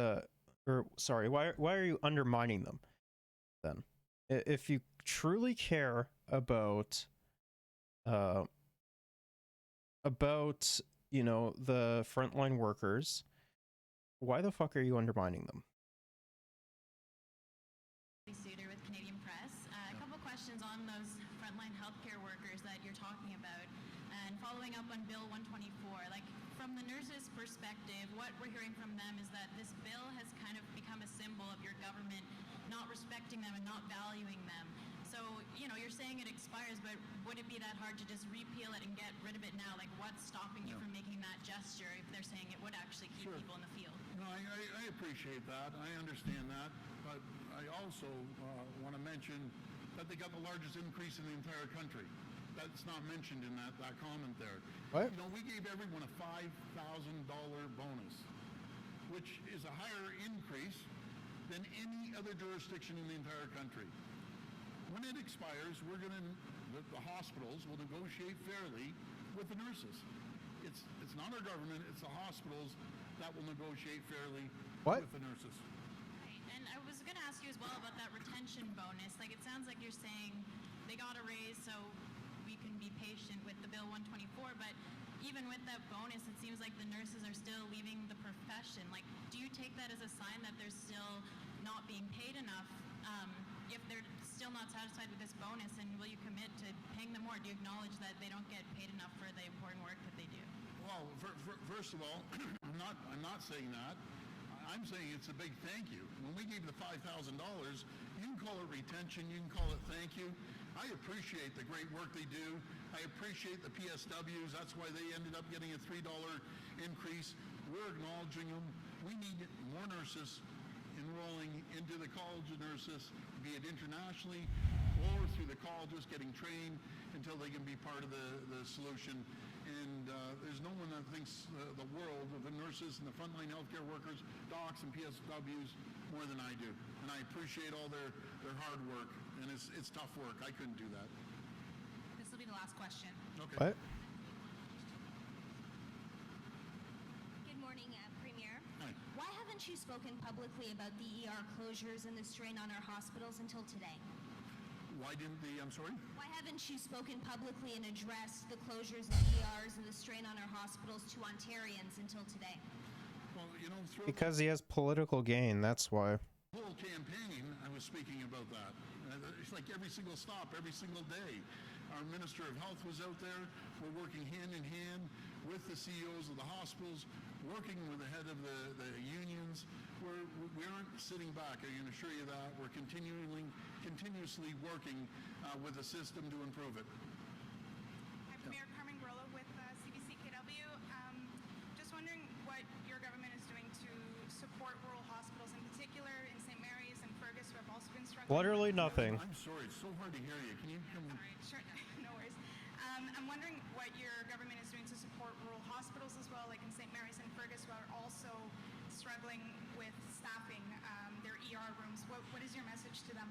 why are you undermining them then? If you truly care about you know, the frontline workers, why the fuck are you undermining them? Suitor with Canadian Press. A couple questions on those frontline healthcare workers that you're talking about, and following up on Bill 124. Like, from the nurses' perspective, what we're hearing from them is that this bill has kind of become a symbol of your government not respecting them and not valuing them. So, you know, you're saying it expires, but would it be that hard to just repeal it and get rid of it now? Like, what's stopping you from making that gesture if they're saying it would actually keep people in the field? No, I appreciate that. I understand that. But I also want to mention that they got the largest increase in the entire country. That's not mentioned in that comment there. What? You know, we gave everyone a $5,000 bonus, which is a higher increase than any other jurisdiction in the entire country. When it expires, the hospitals will negotiate fairly with the nurses. It's not our government, it's the hospitals that will negotiate fairly with the nurses. Right. And I was going to ask you as well about that retention bonus. Like, it sounds like you're saying they got a raise, so we can be patient with the Bill 124, but even with that bonus, it seems like the nurses are still leaving the profession. Like, do you take that as a sign that they're still not being paid enough? If they're still not satisfied with this bonus, and will you commit to paying them more? Do you acknowledge that they don't get paid enough for the important work that they do? Well, first of all, I'm not saying that. I'm saying it's a big thank you. When we gave the $5,000, you can call it retention, you can call it thank you. I appreciate the great work they do. I appreciate the PSWs. That's why they ended up getting a $3 increase. We're acknowledging them. We need more nurses enrolling into the College of Nurses, be it internationally or through the colleges, getting trained until they can be part of the solution. And there's no one that thinks the world of the nurses and the frontline healthcare workers, docs and PSWs more than I do. And I appreciate all their hard work. And it's tough work. I couldn't do that. This will be the last question. Okay. What? Good morning, Premier. Hi. Why haven't you spoken publicly about the ER closures and the strain on our hospitals until today? Why didn't I'm sorry? Why haven't you spoken publicly and addressed the closures in ERs and the strain on our hospitals to Ontarians until today? Well, Because he has political gain, that's why. The whole campaign, I was speaking about that. It's like every single stop, every single day. Our Minister of Health was out there. We're working hand in hand with the CEOs of the hospitals, working with the head of the unions. We aren't sitting back, I can assure you that. We're continuously working with the system to improve it. Hi, Premier. Carmen Grillo with CBC-KW. Just wondering what your government is doing to support rural hospitals, in particular in St. Mary's and Fergus, who have also been struggling. Literally nothing. I'm sorry, it's so hard to hear you. Can you come? Sorry, sure, no worries. I'm wondering what your government is doing to support rural hospitals as well, like in St. Mary's and Fergus, who are also struggling with staffing their ER rooms. What is your message to them?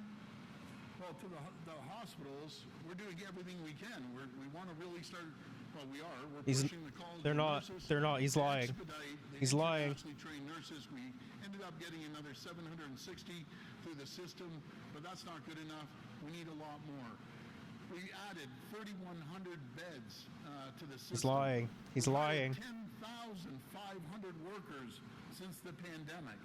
Well, to the hospitals, we're doing everything we can. We want to really start. Well, we are. We're pushing the college. They're not. Nurses They're not. He's lying. He's lying. Internationally trained nurses. We ended up getting another 760 through the system, but that's not good enough. We need a lot more. We added 3,100 beds to the system. He's lying. He's lying. 10,500 workers since the pandemic.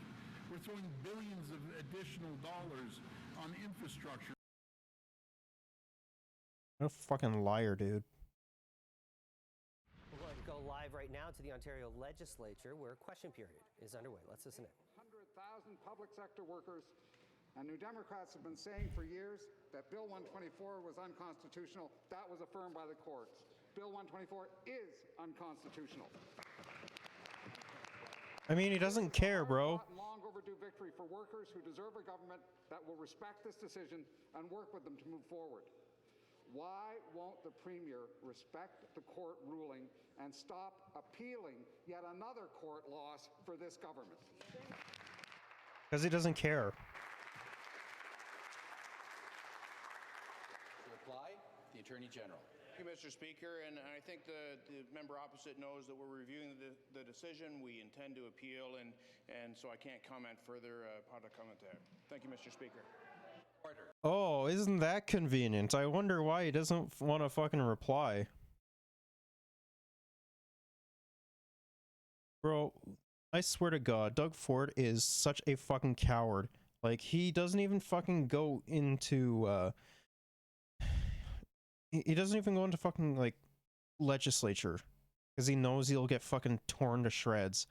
We're throwing billions of additional dollars on infrastructure. What a fucking liar, dude. We're going to go live right now to the Ontario Legislature, where question period is underway. Let's listen in. 100,000 public sector workers, and New Democrats have been saying for years that Bill 124 was unconstitutional. That was affirmed by the courts. Bill 124 is unconstitutional. I mean, he doesn't care, bro. Long overdue victory for workers who deserve a government that will respect this decision and work with them to move forward. Why won't the Premier respect the court ruling and stop appealing yet another court loss for this government? Because he doesn't care. To reply, the Attorney General. Thank you, Mr. Speaker, and I think the member opposite knows that we're reviewing the decision. We intend to appeal, and so I can't comment further how to comment there. Thank you, Mr. Speaker. Order. Oh, isn't that convenient? I wonder why he doesn't want to fucking reply. Bro, I swear to God, Doug Ford is such a fucking coward. Like, he doesn't even fucking go into, he doesn't even go into fucking, like, legislature. Because he knows he'll get fucking torn to shreds.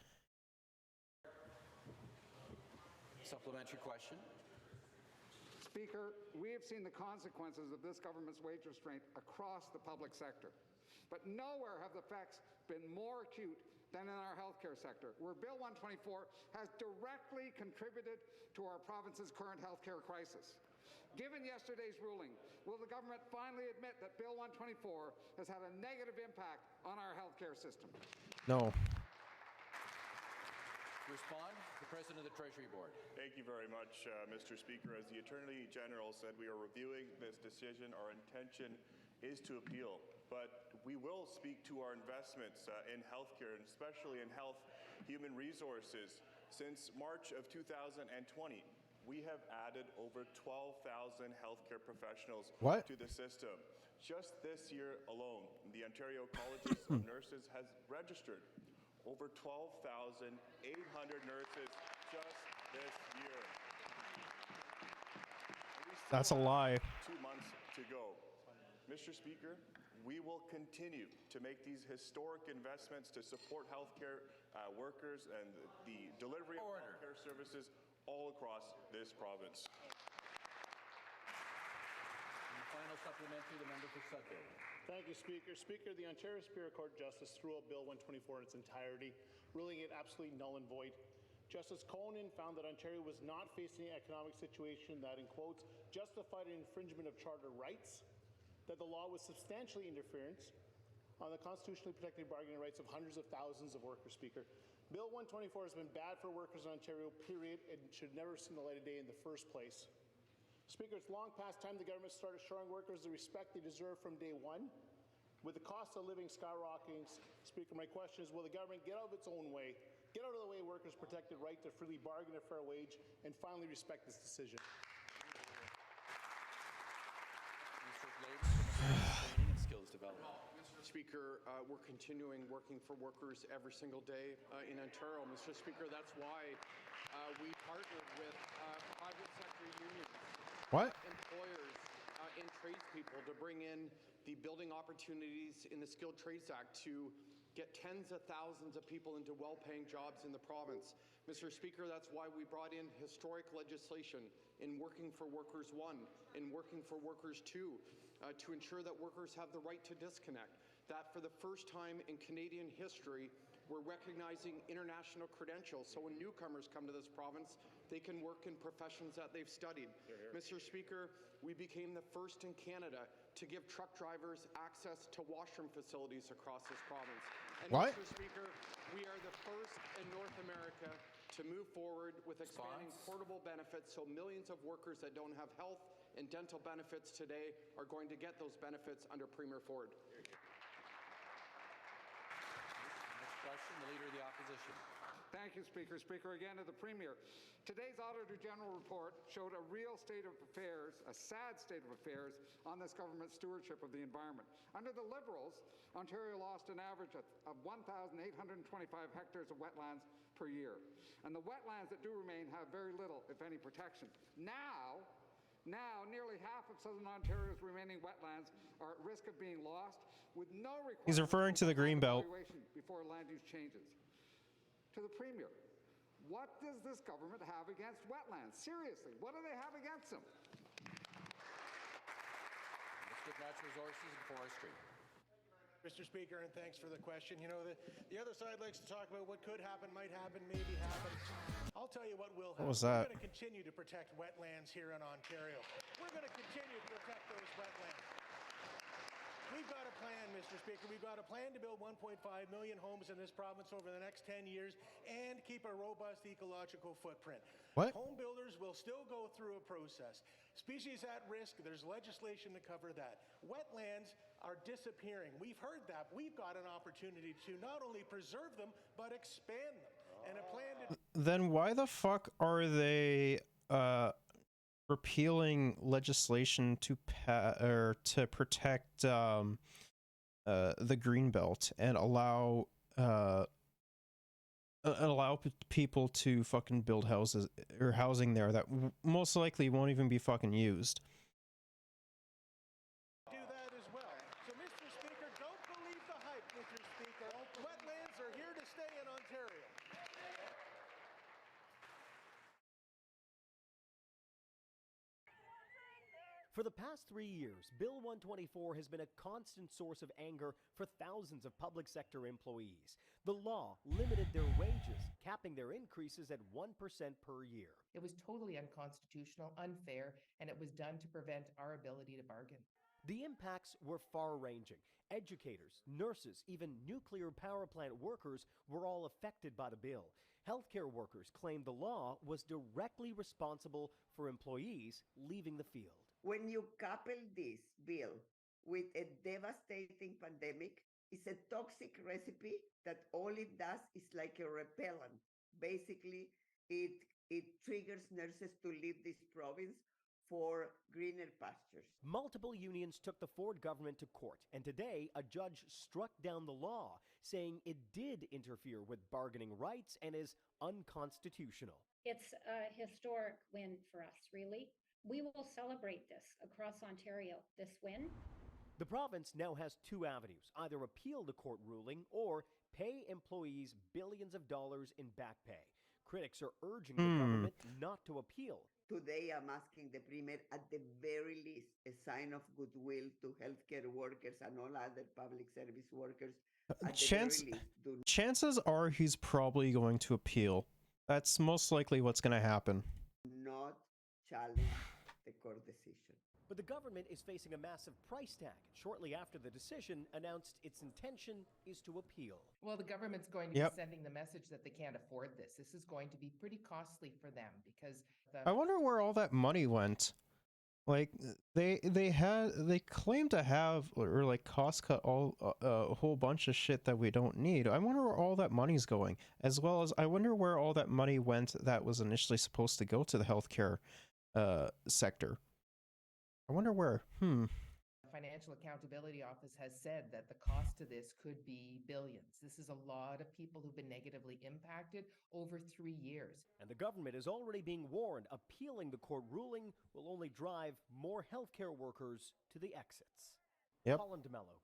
Supplementary question. Speaker, we have seen the consequences of this government's wage restraint across the public sector. But nowhere have the effects been more acute than in our healthcare sector, where Bill 124 has directly contributed to our province's current healthcare crisis. Given yesterday's ruling, will the government finally admit that Bill 124 has had a negative impact on our healthcare system? No. Respond, the President of the Treasury Board. Thank you very much, Mr. Speaker. As the Attorney General said, we are reviewing this decision. Our intention is to appeal, but we will speak to our investments in healthcare, and especially in health human resources. Since March of 2020, we have added over 12,000 healthcare professionals What? to the system. Just this year alone, the Ontario Colleges of Nurses has registered over 12,800 nurses just this year. That's a lie. 2 months to go. Mr. Speaker, we will continue to make these historic investments to support healthcare workers and the delivery of healthcare services all across this province. And final supplementary, the member for Sudbury. Thank you, Speaker. Speaker, the Ontario Superior Court Justice threw out Bill 124 in its entirety, ruling it absolutely null and void. Justice Conan found that Ontario was not facing an economic situation that, in quotes, justified an infringement of charter rights, that the law was substantially interference on the constitutionally protected bargaining rights of hundreds of thousands of workers, Speaker. Bill 124 has been bad for workers in Ontario, period, and should never have seen the light of day in the first place. Speaker, it's long past time the government started showing workers the respect they deserve from day one. With the cost of living skyrocketing, Speaker, my question is, will the government get out of its own way, get out of the way workers' protected right to freely bargain a fair wage, and finally respect this decision? Minister of Labour, Training and Skills Development. Mr. Speaker, we're continuing working for workers every single day in Ontario. Mr. Speaker, that's why we partnered with private sector unions, What? employers, and tradespeople to bring in the Building Opportunities in the Skilled Trades Act to get tens of thousands of people into well-paying jobs in the province. Mr. Speaker, that's why we brought in historic legislation in Working for Workers 1, in Working for Workers 2, to ensure that workers have the right to disconnect, that for the first time in Canadian history, we're recognizing international credentials, so when newcomers come to this province, they can work in professions that they've studied. Mr. Speaker, we became the first in Canada to give truck drivers access to washroom facilities across this province. And What? Mr. Speaker, we are the first in North America to move forward with expanding portable benefits so millions of workers that don't have health and dental benefits today are going to get those benefits under Premier Ford. Next question, the Leader of the Opposition. Thank you, Speaker. Speaker, again to the Premier. Today's Auditor General report showed a real state of affairs, a sad state of affairs, on this government's stewardship of the environment. Under the Liberals, Ontario lost an average of 1,825 hectares of wetlands per year. And the wetlands that do remain have very little, if any, protection. Now, nearly half of Southern Ontario's remaining wetlands are at risk of being lost, with no requirement. He's referring to the Greenbelt. Before land use changes. To the Premier, what does this government have against wetlands? Seriously, what do they have against them? Minister of Natural Resources and Forestry. Mr. Speaker, and thanks for the question. You know, the other side likes to talk about what could happen, might happen, maybe happen. I'll tell you what will happen. What was that? We're going to continue to protect wetlands here in Ontario. We're going to continue to protect those wetlands. We've got a plan, Mr. Speaker. We've got a plan to build 1.5 million homes in this province over the next 10 years and keep a robust ecological footprint. What? Home builders will still go through a process. Species at risk, there's legislation to cover that. Wetlands are disappearing. We've heard that. We've got an opportunity to not only preserve them, but expand them. And a plan to... Then why the fuck are they repealing legislation to protect the Greenbelt and allow people to fucking build houses or housing there that most likely won't even be fucking used? Do that as well. So, Mr. Speaker, don't believe the hype, Mr. Speaker. Wetlands are here to stay in Ontario. For the past 3 years, Bill 124 has been a constant source of anger for thousands of public sector employees. The law limited their wages, capping their increases at 1% per year. It was totally unconstitutional, unfair, and it was done to prevent our ability to bargain. The impacts were far-ranging. Educators, nurses, even nuclear power plant workers were all affected by the bill. Healthcare workers claimed the law was directly responsible for employees leaving the field. When you couple this bill with a devastating pandemic, it's a toxic recipe that all it does is like a repellent. Basically, it it triggers nurses to leave this province for greener pastures. Multiple unions took the Ford government to court, and today a judge struck down the law, saying it did interfere with bargaining rights and is unconstitutional. It's a historic win for us, really. We will celebrate this across Ontario, this win. The province now has two avenues: either appeal the court ruling or pay employees billions of dollars in back pay. Critics are urging the government not to appeal. Today, I'm asking the Premier, at the very least, a sign of goodwill to healthcare workers and all other public service workers. At the very least, Chances are he's probably going to appeal. That's most likely what's going to happen. not challenge the court decision. But the government is facing a massive price tag. Shortly after the decision announced its intention is to appeal. Well, the government's going to be sending the message that they can't afford this. This is going to be pretty costly for them because I wonder where all that money went. Like they claim to have or like cost cut all a whole bunch of shit that we don't need. I wonder where all that money's going, as well as I wonder where all that money went that was initially supposed to go to the healthcare sector. I wonder where. The Financial Accountability Office has said that the cost to this could be billions. This is a lot of people who've been negatively impacted over 3 years. And the government is already being warned appealing the court ruling will only drive more healthcare workers to the exits. Colin DeMello.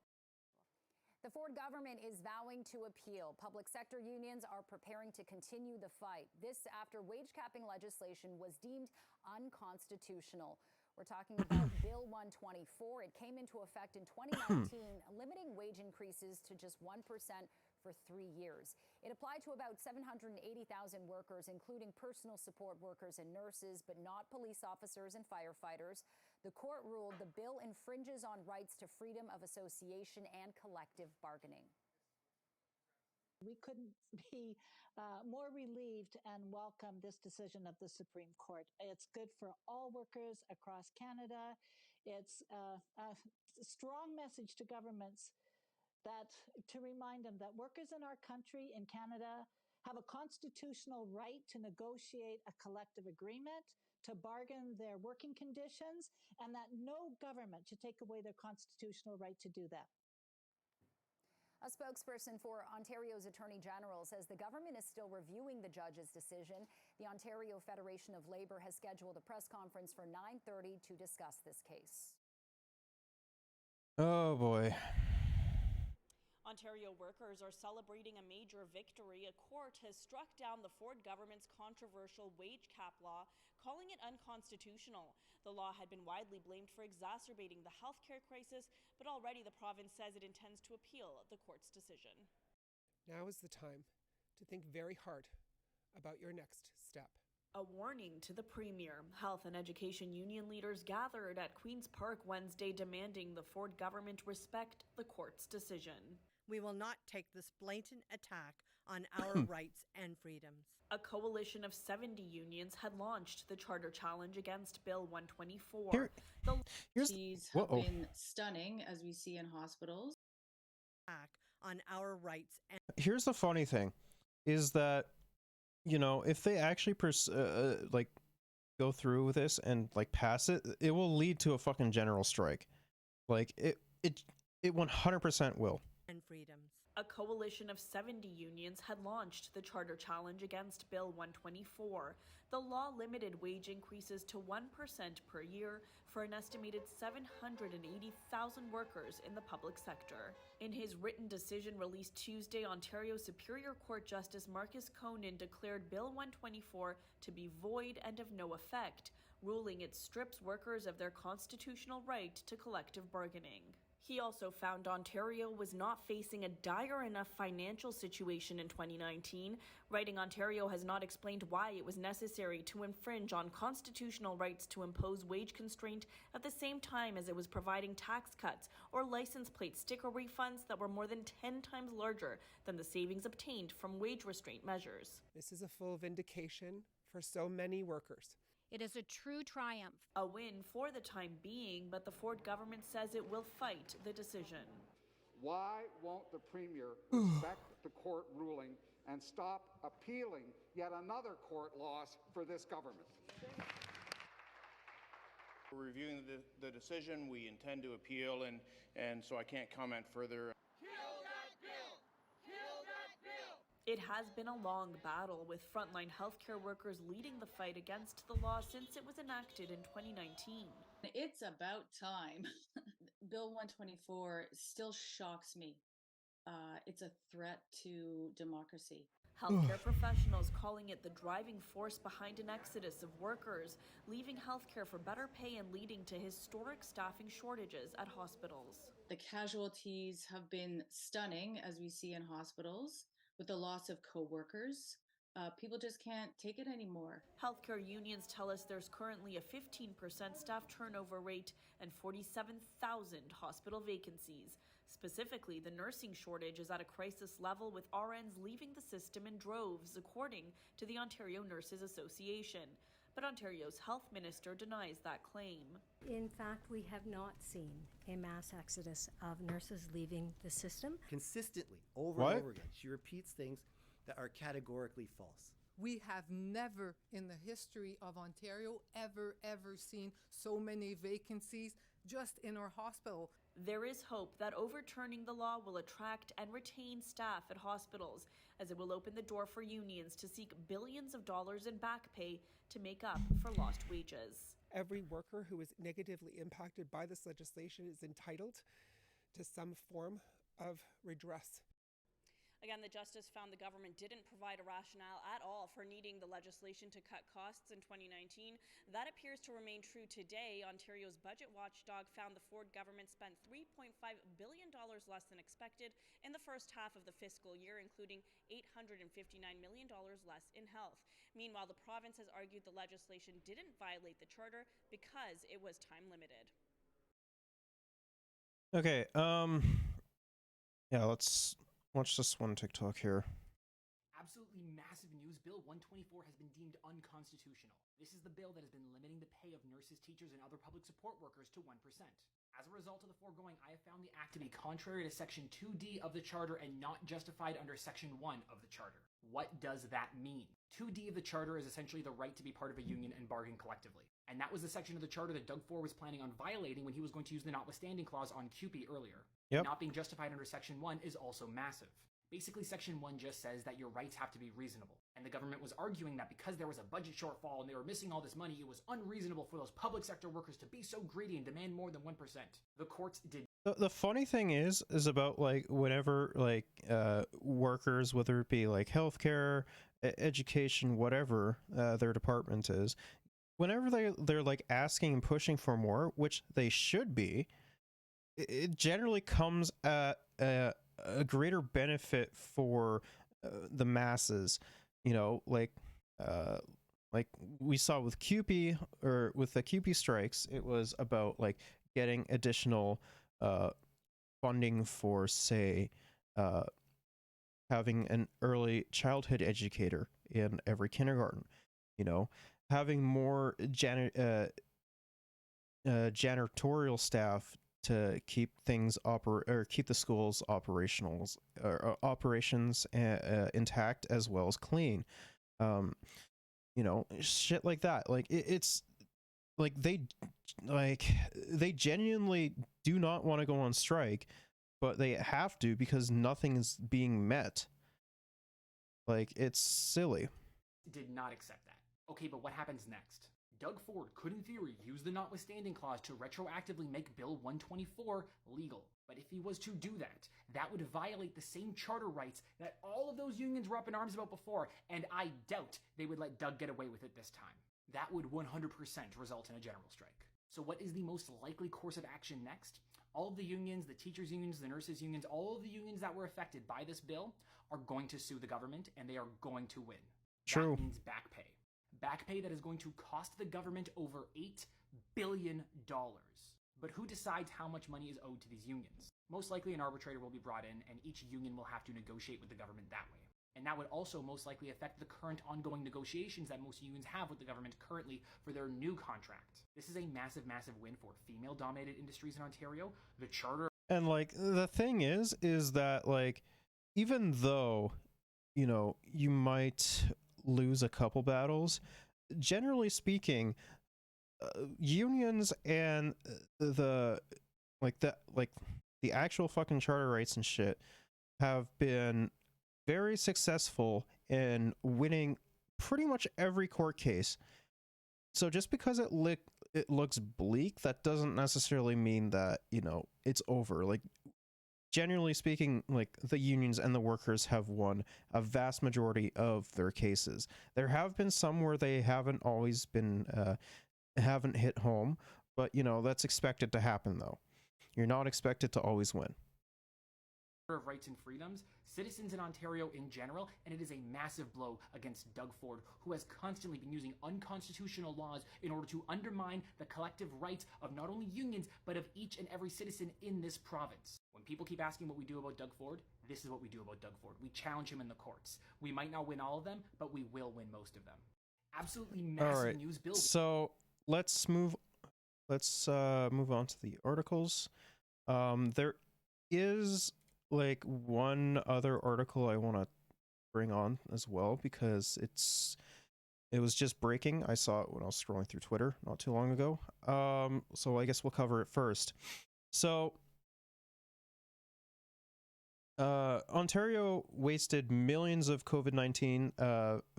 The Ford government is vowing to appeal. Public sector unions are preparing to continue the fight. This after wage capping legislation was deemed unconstitutional. We're talking about Bill 124. It came into effect in 2019, limiting wage increases to just 1% for 3 years. It applied to about 780,000 workers, including personal support workers and nurses, but not police officers and firefighters. The court ruled the bill infringes on rights to freedom of association and collective bargaining. We couldn't be more relieved and welcome this decision of the Supreme Court. It's good for all workers across Canada. It's a strong message to governments to remind them that workers in our country, in Canada, have a constitutional right to negotiate a collective agreement, to bargain their working conditions, and that no government should take away their constitutional right to do that. A spokesperson for Ontario's Attorney General says the government is still reviewing the judge's decision. The Ontario Federation of Labour has scheduled a press conference for 9:30 to discuss this case. Oh boy. Ontario workers are celebrating a major victory. A court has struck down the Ford government's controversial wage cap law, calling it unconstitutional. The law had been widely blamed for exacerbating the healthcare crisis, but already the province says it intends to appeal the court's decision. Now is the time to think very hard about your next step. A warning to the Premier. Health and education union leaders gathered at Queen's Park Wednesday demanding the Ford government respect the court's decision. We will not take this blatant attack on our rights and freedoms. A coalition of 70 unions had launched the charter challenge against Bill 124. These have been stunning, as we see in hospitals. Attack on our rights and Here's the funny thing, is that, you know, if they actually like go through with this and like pass it, it will lead to a fucking general strike. Like it 100% will. And freedoms. A coalition of 70 unions had launched the charter challenge against Bill 124. The law limited wage increases to 1% per year for an estimated 780,000 workers in the public sector. In his written decision released Tuesday, Ontario Superior Court Justice Marcus Conan declared Bill 124 to be void and of no effect, ruling it strips workers of their constitutional right to collective bargaining. He also found Ontario was not facing a dire enough financial situation in 2019, writing Ontario has not explained why it was necessary to infringe on constitutional rights to impose wage constraint at the same time as it was providing tax cuts or license plate sticker refunds that were more than 10 times larger than the savings obtained from wage restraint measures. This is a full vindication for so many workers. It is a true triumph. A win for the time being, but the Ford government says it will fight the decision. Why won't the Premier respect the court ruling and stop appealing yet another court loss for this government. We're reviewing the decision. We intend to appeal, and so I can't comment further. It has been a long battle, with frontline healthcare workers leading the fight against the law since it was enacted in 2019. It's about time. Bill 124 still shocks me. It's a threat to democracy. Healthcare professionals calling it the driving force behind an exodus of workers, leaving healthcare for better pay and leading to historic staffing shortages at hospitals. The casualties have been stunning, as we see in hospitals, with the loss of co-workers. People just can't take it anymore. Healthcare unions tell us there's currently a 15% staff turnover rate and 47,000 hospital vacancies. Specifically, the nursing shortage is at a crisis level, with RNs leaving the system in droves, according to the Ontario Nurses Association. But Ontario's health minister denies that claim. In fact, we have not seen a mass exodus of nurses leaving the system. Consistently, over and over again, she repeats things that are categorically false. We have never in the history of Ontario ever seen so many vacancies just in our hospital. There is hope that overturning the law will attract and retain staff at hospitals, as it will open the door for unions to seek billions of dollars in back pay to make up for lost wages. Every worker who is negatively impacted by this legislation is entitled to some form of redress. Again, the justice found the government didn't provide a rationale at all for needing the legislation to cut costs in 2019. That appears to remain true today. Ontario's budget watchdog found the Ford government spent $3.5 billion less than expected in the first half of the fiscal year, including $859 million less in health. Meanwhile, the province has argued the legislation didn't violate the charter because it was time limited. Okay, yeah, let's watch this one TikTok here. Absolutely massive news. Bill 124 has been deemed unconstitutional. This is the bill that has been limiting the pay of nurses, teachers, and other public support workers to 1%. As a result of the foregoing, I have found the act to be contrary to Section 2D of the Charter and not justified under Section 1 of the Charter. What does that mean? 2D of the Charter is essentially the right to be part of a union and bargain collectively. And that was the section of the Charter that Doug Ford was planning on violating when he was going to use the notwithstanding clause on CUPE earlier. Yep. Not being justified under Section 1 is also massive. Basically, Section 1 just says that your rights have to be reasonable. And the government was arguing that because there was a budget shortfall and they were missing all this money, it was unreasonable for those public sector workers to be so greedy and demand more than 1%. The courts did. The funny thing is about like whenever like workers, whether it be like healthcare, education, whatever their department is, whenever they're like asking and pushing for more, which they should be, it generally comes at a greater benefit for the masses. You know, like we saw with CUPE, or with the CUPE strikes, it was about like getting additional funding for, say, having an early childhood educator in every kindergarten, you know, having more janitorial staff to keep things keep the schools operations intact as well as clean. You know, shit like that. Like it's like they genuinely do not want to go on strike, but they have to because nothing is being met. Like, it's silly. Did not accept that. Okay, but what happens next? Doug Ford could, in theory, use the notwithstanding clause to retroactively make Bill 124 legal. But if he was to do that, that would violate the same charter rights that all of those unions were up in arms about before, and I doubt they would let Doug get away with it this time. That would 100% result in a general strike. So what is the most likely course of action next? All of the unions, the teachers' unions, the nurses' unions, all of the unions that were affected by this bill are going to sue the government, and they are going to win. True. That means back pay. Back pay that is going to cost the government over $8 billion. But who decides how much money is owed to these unions? Most likely an arbitrator will be brought in, and each union will have to negotiate with the government that way. And that would also most likely affect the current ongoing negotiations that most unions have with the government currently for their new contract. This is a massive, massive win for female-dominated industries in Ontario. The charter... And, like, the thing is that, like, even though you know, you might lose a couple battles. Generally speaking, unions and the the actual fucking charter rights and shit have been very successful in winning pretty much every court case. So just because it looks bleak, that doesn't necessarily mean that, you know, it's over. Like, generally speaking, like, the unions and the workers have won a vast majority of their cases. There have been some where they haven't always been haven't hit home, but you know, that's expected to happen though. You're not expected to always win. Of rights and freedoms, citizens in Ontario in general, and it is a massive blow against Doug Ford, who has constantly been using unconstitutional laws in order to undermine the collective rights of not only unions, but of each and every citizen in this province. When people keep asking what we do about Doug Ford, this is what we do about Doug Ford. We challenge him in the courts. We might not win all of them, but we will win most of them. Absolutely massive news bill. So let's move on to the articles. There is like one other article I want to bring on as well, because it was just breaking. I saw it when I was scrolling through Twitter not too long ago. So I guess we'll cover it first. So Ontario wasted millions of COVID-19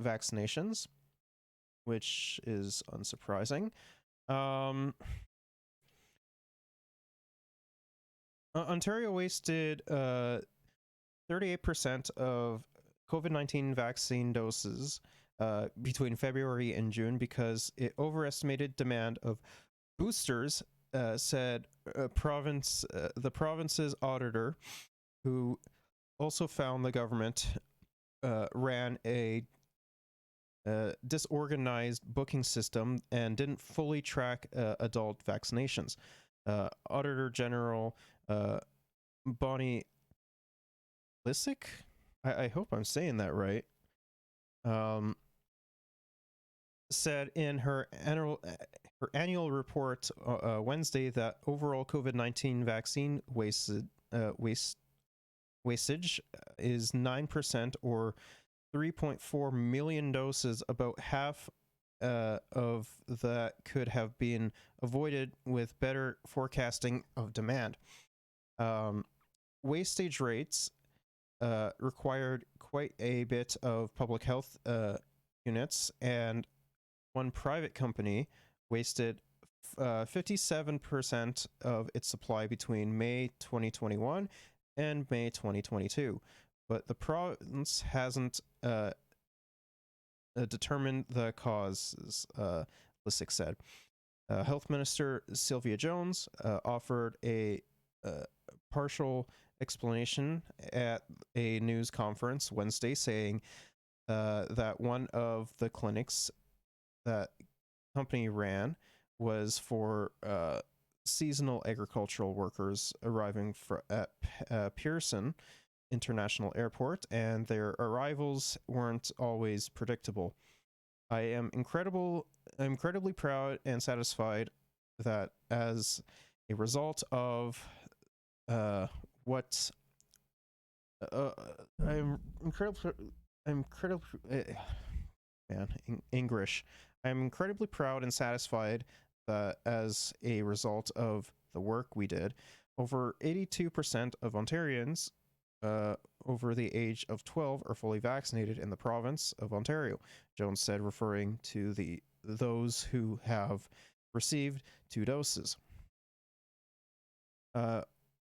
vaccinations, which is unsurprising. Ontario wasted 38% of COVID-19 vaccine doses between February and June because it overestimated demand of boosters, said the province's auditor, who also found the government ran a disorganized booking system and didn't fully track adult vaccinations. Auditor General Bonnie Lissick, I hope I'm saying that right, said in her annual report Wednesday that overall COVID-19 vaccine wastage is 9%, or 3.4 million doses. About half of that could have been avoided with better forecasting of demand. Wastage rates required quite a bit of public health units, and one private company wasted 57% of its supply between May 2021 and May 2022. But the province hasn't determined the causes, Lissick said. Health Minister Sylvia Jones offered a partial explanation at a news conference Wednesday, saying that one of the clinics that company ran was for seasonal agricultural workers arriving at Pearson International Airport, and their arrivals weren't always predictable. I am incredibly proud and satisfied that as a result of what I'm incredibly proud and satisfied that as a result of the work we did, over 82% of Ontarians over the age of 12 are fully vaccinated in the province of Ontario, Jones said, referring to those who have received 2 doses.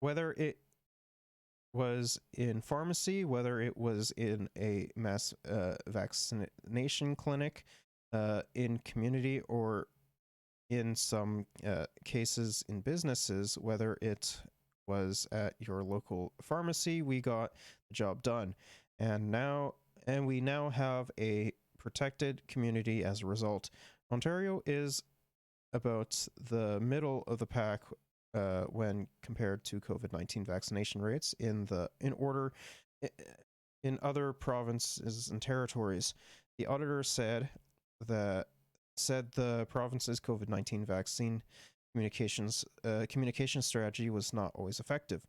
Whether it was in pharmacy, whether it was in a mass vaccination clinic, in community, or in some cases in businesses, whether it was at your local pharmacy, we got the job done. And we now have a protected community as a result. Ontario is about the middle of the pack when compared to COVID-19 vaccination rates in other provinces and territories. The auditor said the province's COVID-19 vaccine communication strategy was not always effective.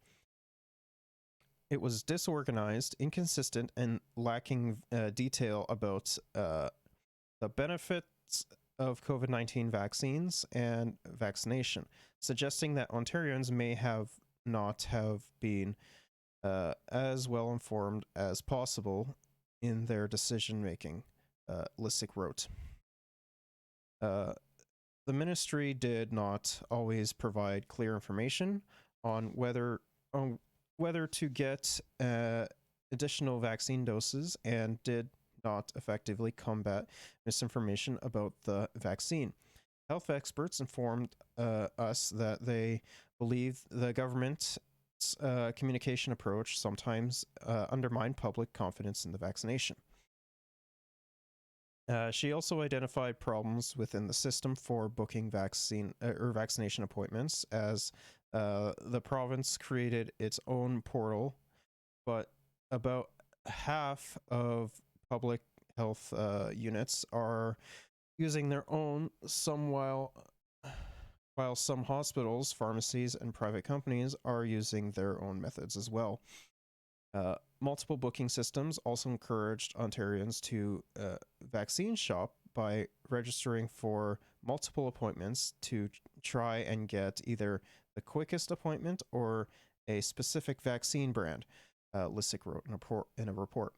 it was disorganized, inconsistent, and lacking detail about the benefits of COVID-19 vaccines and vaccination, suggesting that Ontarians may not have been as well informed as possible in their decision making, Lissick wrote. The ministry did not always provide clear information on whether to get additional vaccine doses, and did not effectively combat misinformation about the vaccine. Health experts informed us that they believe the government's communication approach sometimes undermined public confidence in the vaccination. She also identified problems within the system for booking vaccination appointments, as the province created its own portal, but about half of public health units are using their own, while some hospitals, pharmacies, and private companies are using their own methods as well. Multiple booking systems also encouraged Ontarians to vaccine shop by registering for multiple appointments to try and get either the quickest appointment or a specific vaccine brand, Lissick wrote in a report.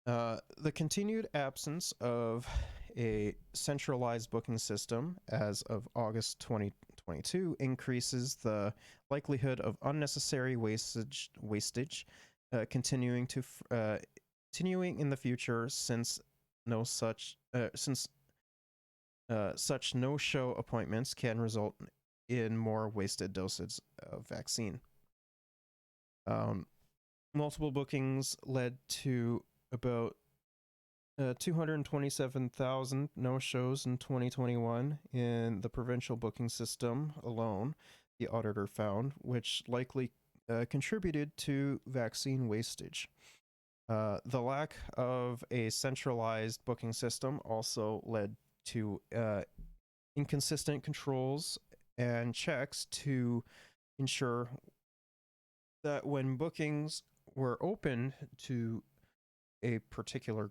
The continued absence of a centralized booking system as of August 2022 increases the likelihood of unnecessary wastage continuing in the future, since such no-show appointments can result in more wasted doses of vaccine. Multiple bookings led to about 227,000 no-shows in 2021 in the provincial booking system alone, the auditor found, which likely contributed to vaccine wastage. The lack of a centralized booking system also led to inconsistent controls and checks to ensure that when bookings were opened to particular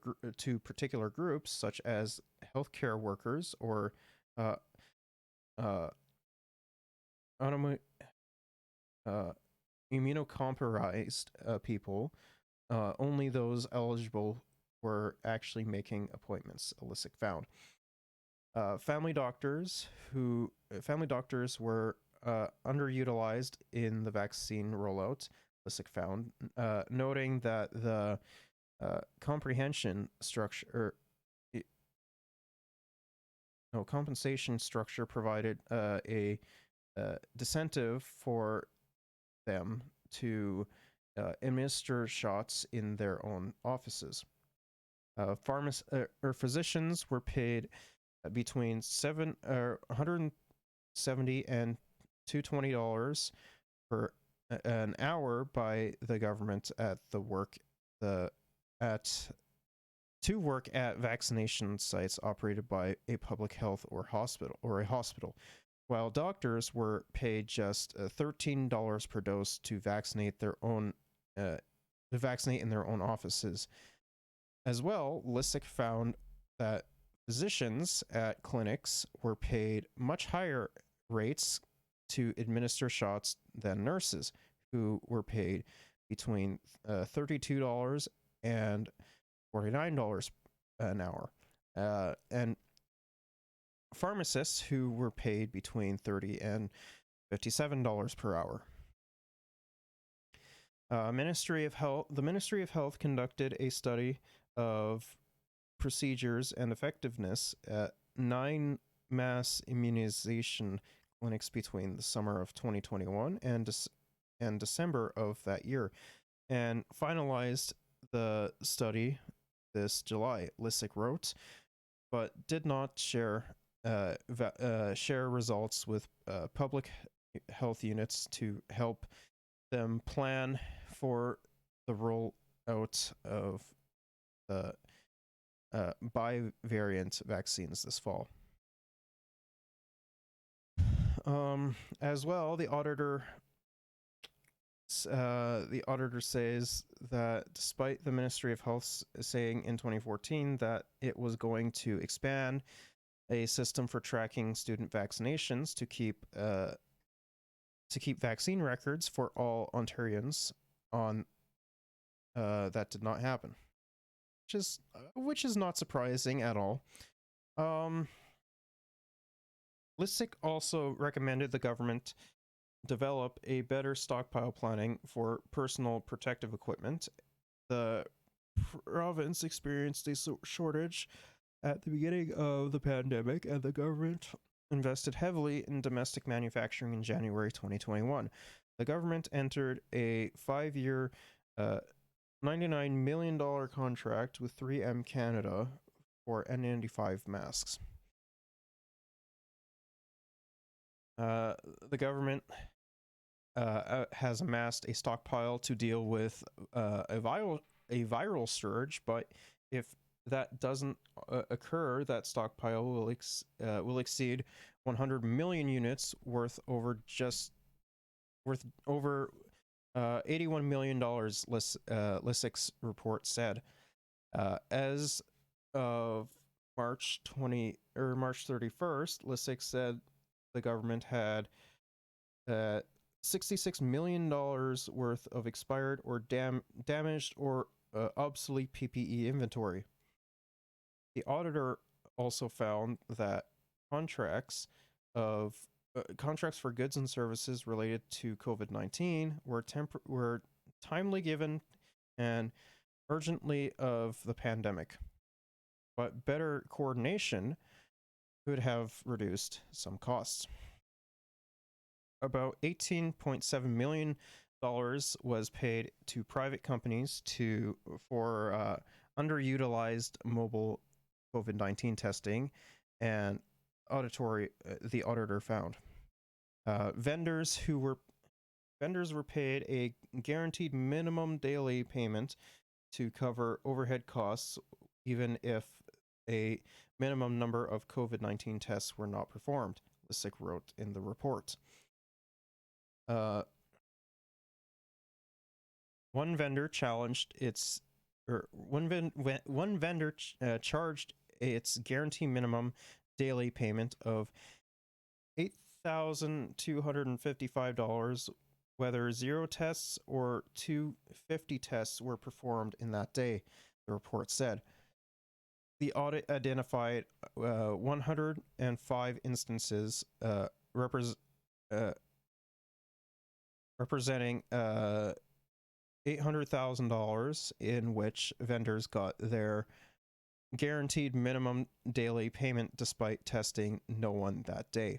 groups, such as healthcare workers or immunocompromised people, only those eligible were actually making appointments, Lissick found. Family doctors were underutilized in the vaccine rollout, Lissick found, noting that the compensation structure provided a disincentive for them to administer shots in their own offices. Physicians were paid between $170 and $220 per an hour by the government to work at vaccination sites operated by a public health or a hospital, while doctors were paid just $13 per dose to vaccinate in their own offices. As well, Lissick found that physicians at clinics were paid much higher rates to administer shots than nurses, who were paid between $32 and $49 an hour, and pharmacists, who were paid between $30 and $57 per hour. The Ministry of Health conducted a study of procedures and effectiveness at 9 mass immunization clinics between the summer of 2021 and December of that year, and finalized the study this July, Lissick wrote, but did not share results with public health units to help them plan for the rollout of the bivalent vaccines this fall. As well, the auditor The auditor says that despite the Ministry of Health saying in 2014 that it was going to expand a system for tracking student vaccinations to keep vaccine records for all Ontarians on, that did not happen, which is not surprising at all. Lissick also recommended the government develop a better stockpile planning for personal protective equipment. The province experienced a shortage at the beginning of the pandemic, and the government invested heavily in domestic manufacturing in January 2021. The government entered a 5-year, $99 million contract with 3M Canada for N95 masks. The government has amassed a stockpile to deal with a viral surge, but if that doesn't occur, that stockpile will exceed 100 million units, worth over $81 million. Lissick's report said, as of March 31st, Lissick said the government had $66 million worth of expired or damaged or obsolete PPE inventory. The auditor also found that contracts for goods and services related to COVID-19 were timely given and urgently of the pandemic, but better coordination could have reduced some costs. About $18.7 million was paid to private companies for underutilized mobile COVID-19 testing, and the auditor found vendors were paid a guaranteed minimum daily payment to cover overhead costs, even if a minimum number of COVID-19 tests were not performed, Lissick wrote in the report. One vendor charged its guarantee minimum daily payment of $8,255, whether 0 tests or 250 tests were performed in that day, the report said. The audit identified 105 instances representing $800,000 in which vendors got their guaranteed minimum daily payment despite testing no one that day.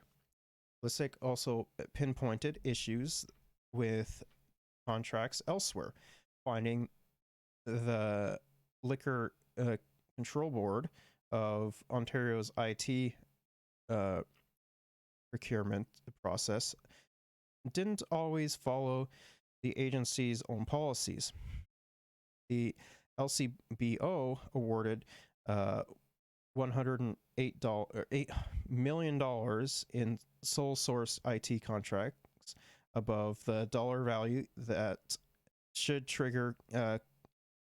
Lissick also pinpointed issues with contracts elsewhere, finding the Liquor Control Board of Ontario's IT procurement process didn't always follow the agency's own policies. The LCBO awarded $108 million in sole source IT contracts above the dollar value that should trigger a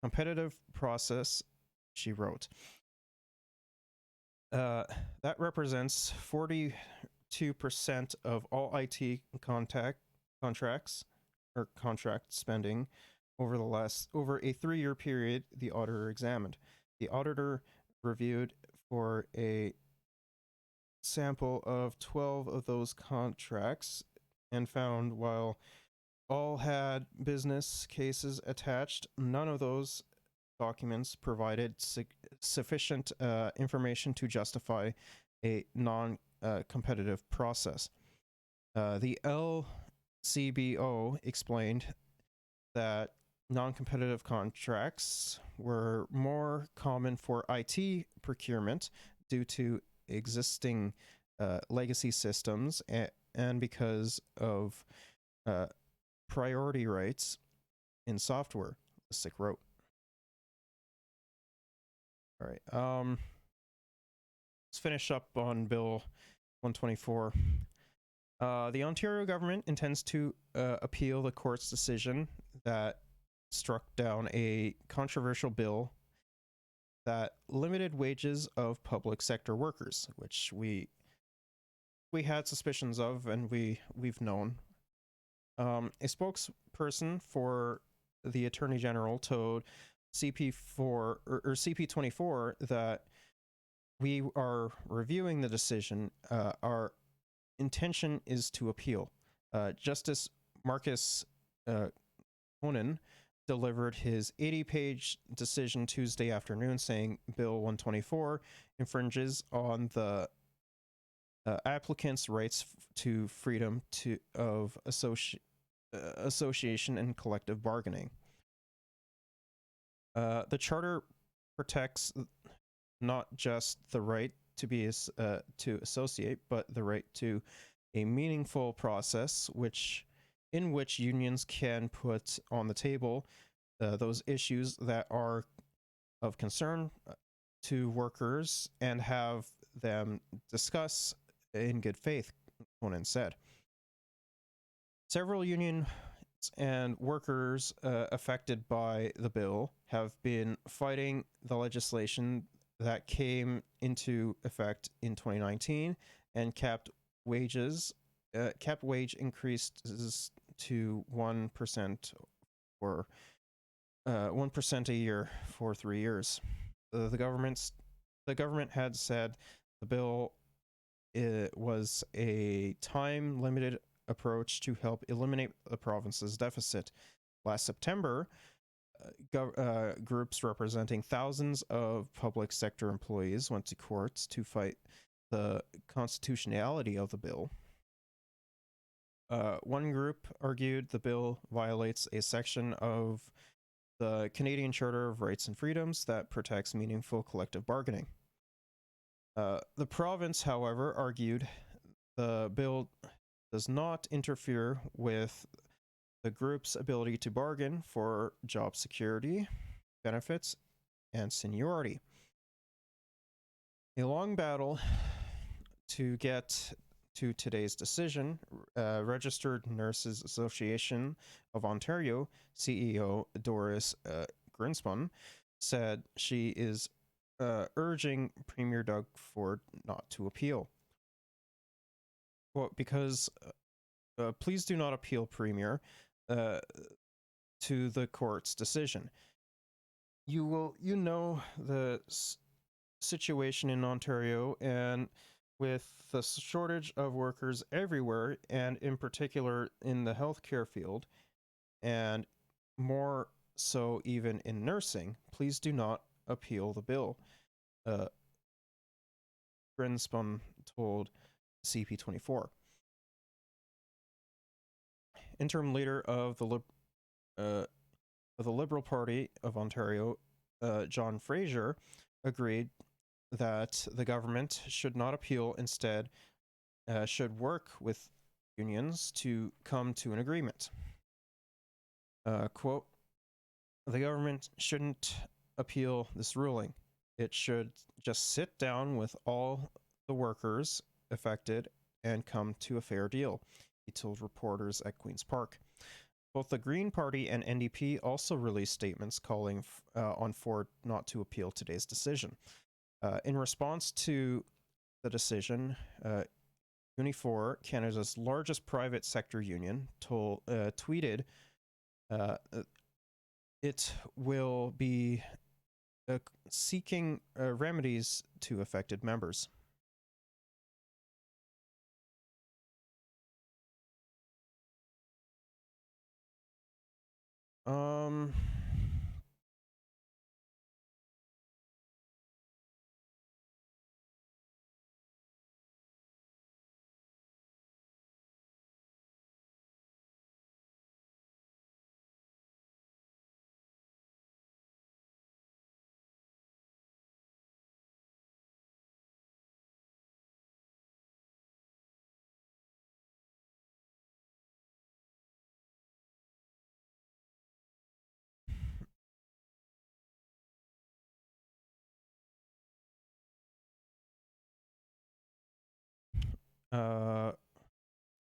competitive process, she wrote. That represents 42% of all IT contracts or contract spending over a 3-year period the auditor examined. The auditor reviewed for a sample of 12 of those contracts and found while all had business cases attached, none of those documents provided sufficient information to justify a non-competitive process. The LCBO explained that non-competitive contracts were more common for IT procurement due to existing legacy systems and because of priority rights in software, Lissick wrote. All right, let's finish up on Bill 124. The Ontario government intends to appeal the court's decision that struck down a controversial bill that limited wages of public sector workers, which we had suspicions of and we've known. A spokesperson for the Attorney General told CP4 or CP24 that we are reviewing the decision. Our intention is to appeal. Justice Marcus Conan delivered his 80-page decision Tuesday afternoon, saying Bill 124 infringes on the applicants' rights to freedom of association and collective bargaining. The charter protects not just the right to be to associate, but the right to a meaningful process in which unions can put on the table those issues that are of concern to workers and have them discuss in good faith, Conan said. Several unions and workers affected by the bill have been fighting the legislation that came into effect in 2019 and capped wage increases to 1% or 1% a year for 3 years. The government had said the bill was a time-limited approach to help eliminate the province's deficit. Last September, groups representing thousands of public sector employees went to courts to fight the constitutionality of the bill. One group argued the bill violates a section of the Canadian Charter of Rights and Freedoms that protects meaningful collective bargaining. The province, however, argued the bill does not interfere with the group's ability to bargain for job security, benefits, and seniority. A long battle to get to today's decision. Registered Nurses Association of Ontario CEO Doris Grinspan said she is urging Premier Doug Ford not to appeal. Well, because please do not appeal, Premier, to the court's decision. You know the situation in Ontario, and with the shortage of workers everywhere, and in particular in the healthcare field, and more so even in nursing, please do not appeal the bill. Grinspan told CP24. Interim leader of the Liberal Party of Ontario, John Fraser, agreed that the government should not appeal, instead should work with unions to come to an agreement. Quote, the government shouldn't appeal this ruling. It should just sit down with all the workers affected and come to a fair deal, he told reporters at Queen's Park. Both the Green Party and NDP also released statements calling on Ford not to appeal today's decision. In response to the decision, Unifor, Canada's largest private sector union, tweeted it will be seeking remedies to affected members.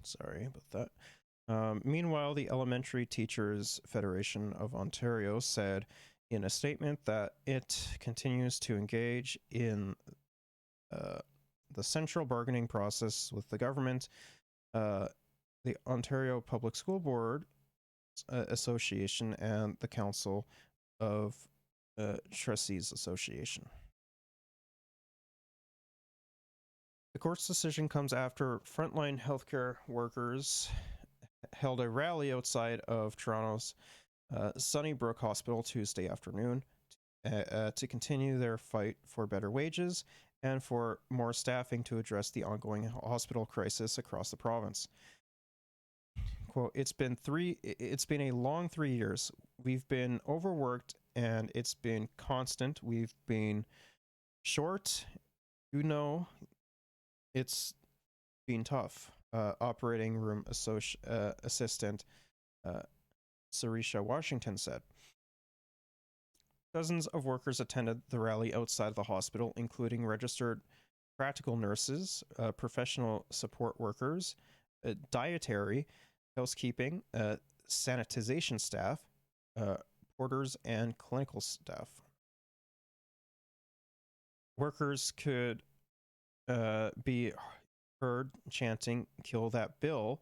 Sorry about that. Meanwhile, the Elementary Teachers Federation of Ontario said in a statement that it continues to engage in the central bargaining process with the government, the Ontario Public School Board Association, and the Council of Trustees Association. The court's decision comes after frontline healthcare workers held a rally outside of Toronto's Sunnybrook Hospital Tuesday afternoon to continue their fight for better wages and for more staffing to address the ongoing hospital crisis across the province. Quote, it's been a long 3 years. We've been overworked and it's been constant. We've been short. It's been tough. Operating room assistant Sarisha Washington said. Dozens of workers attended the rally outside of the hospital, including registered practical nurses, professional support workers, dietary, housekeeping, sanitization staff, porters, and clinical staff. Workers could be heard chanting "Kill that bill"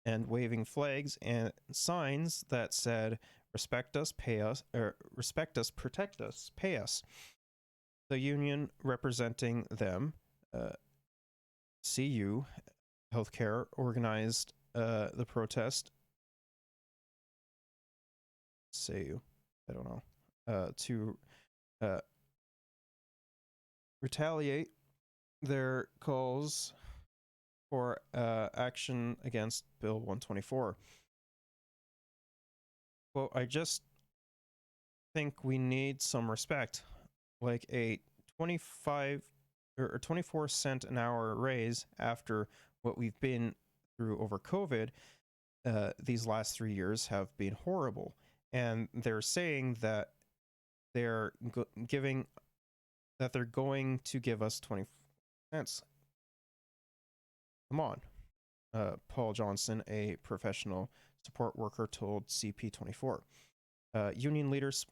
and waving flags and signs that said "Respect us, pay us," or "Respect us, protect us, pay us." The union representing them, CU Healthcare, organized the protest. CU, I don't know, to retaliate their calls for action against Bill 124. Well, I just think we need some respect, like a 25 or 24 cent an hour raise after what we've been through over COVID. These last 3 years have been horrible, and they're saying that they're going to give us 20 cents. Come on. Paul Johnson, a professional support worker, told CP24. Union leaders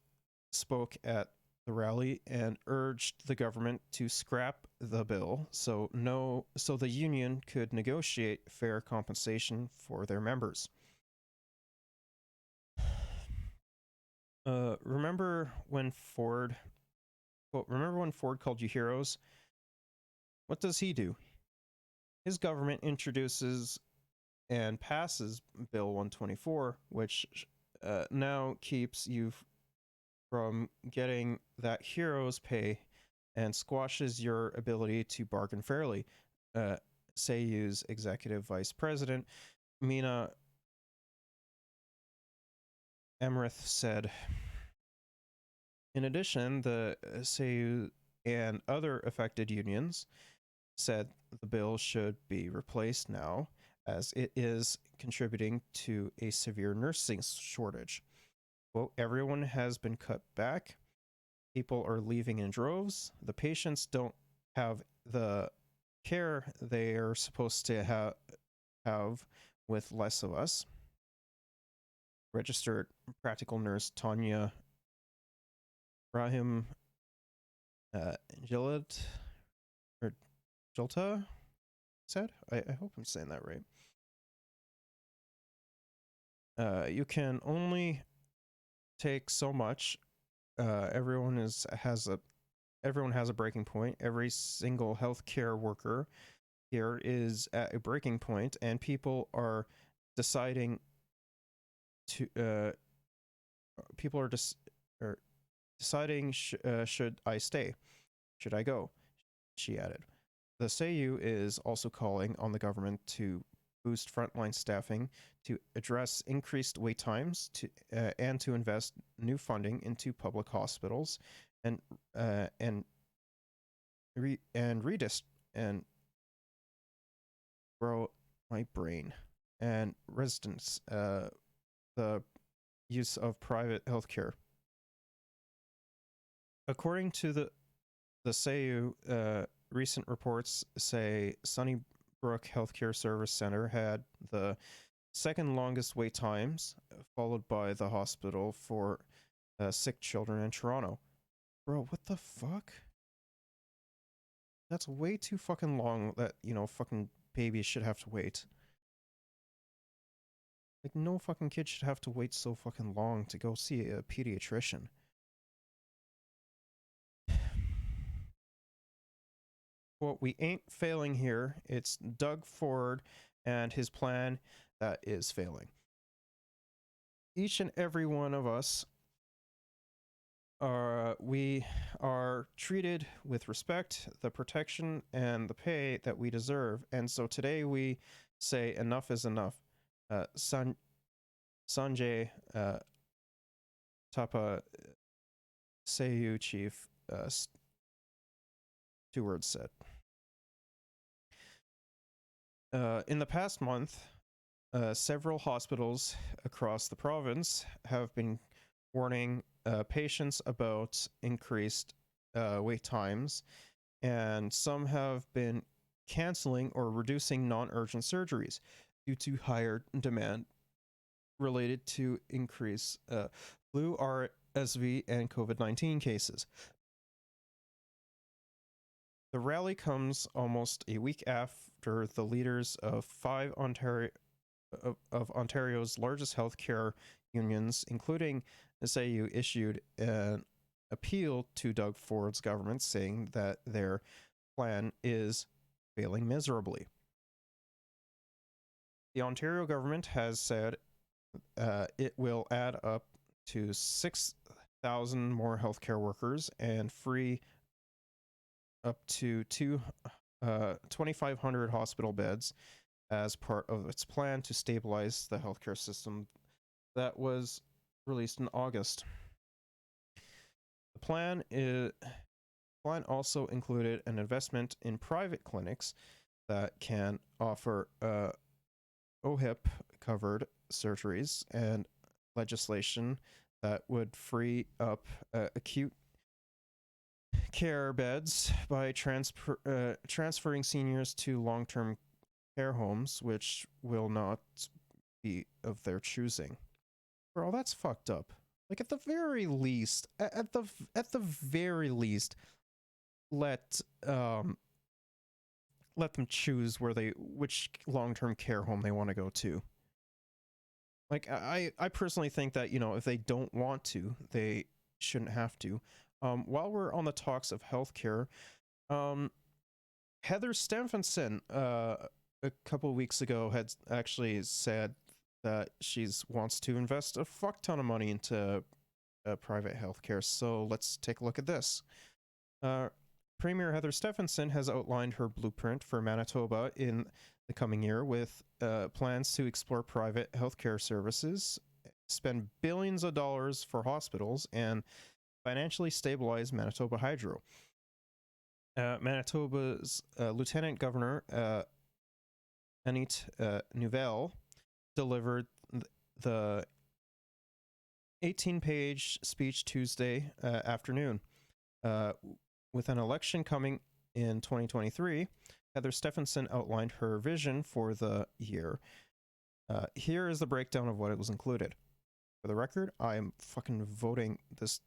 spoke at the rally and urged the government to scrap the bill so the union could negotiate fair compensation for their members. Remember when Ford called you heroes? What does he do? His government introduces and passes Bill 124, which now keeps you from getting that hero's pay and squashes your ability to bargain fairly. SAU's Executive Vice President, Mina Emrith, said. In addition, the SAU and other affected unions said the bill should be replaced now, as it is contributing to a severe nursing shortage. Quote, everyone has been cut back. People are leaving in droves. The patients don't have the care they are supposed to have with less of us. Registered practical nurse Tanya Rahim Jilta said. I hope I'm saying that right. You can only take so much. Everyone has a breaking point. Every single healthcare worker here is at a breaking point, and people are deciding to deciding should I stay? Should I go? She added. The SAU is also calling on the government to boost frontline staffing, to address increased wait times, and to invest new funding into public hospitals and grow my brain and residents the use of private healthcare. According to the SAU, recent reports say Brook Healthcare Service Center had the second longest wait times, followed by the hospital for sick children in Toronto. Bro, what the fuck? That's way too fucking long that, you know, fucking babies should have to wait. Like, no fucking kid should have to wait so fucking long to go see a pediatrician. Well, we ain't failing here. It's Doug Ford and his plan that is failing. Each and every one of us we are treated with respect, the protection, and the pay that we deserve. And so today we say enough is enough. Sanjay Tapa Seyu Chief Stewart said. In the past month, several hospitals across the province have been warning patients about increased wait times, and some have been canceling or reducing non-urgent surgeries due to higher demand related to increased flu, RSV, and COVID-19 cases. The rally comes almost a week after the leaders of five Ontario's largest healthcare unions, including SAU, issued an appeal to Doug Ford's government saying that their plan is failing miserably. The Ontario government has said it will add up to 6,000 more healthcare workers and free up to 2,500 hospital beds as part of its plan to stabilize the healthcare system that was released in August. The plan also included an investment in private clinics that can offer OHIP-covered surgeries and legislation that would free up acute care beds by transferring seniors to long-term care homes, which will not be of their choosing. Bro, that's fucked up. Like, at the very least, at the very least, let them choose which long-term care home they want to go to. Like, I personally think that, you know, if they don't want to, they shouldn't have to. While we're on the talks of healthcare, Heather Stephenson a couple of weeks ago had actually said that she wants to invest a fuck ton of money into private healthcare. So let's take a look at this. Premier Heather Stephenson has outlined her blueprint for Manitoba in the coming year with plans to explore private healthcare services, spend billions of dollars for hospitals, and financially stabilize Manitoba Hydro. Manitoba's Lieutenant Governor Anit Nouvelle delivered the 18-page speech Tuesday afternoon. With an election coming in 2023, Heather Stephenson outlined her vision for the year. Here is the breakdown of what it was included. For the record, I am fucking voting this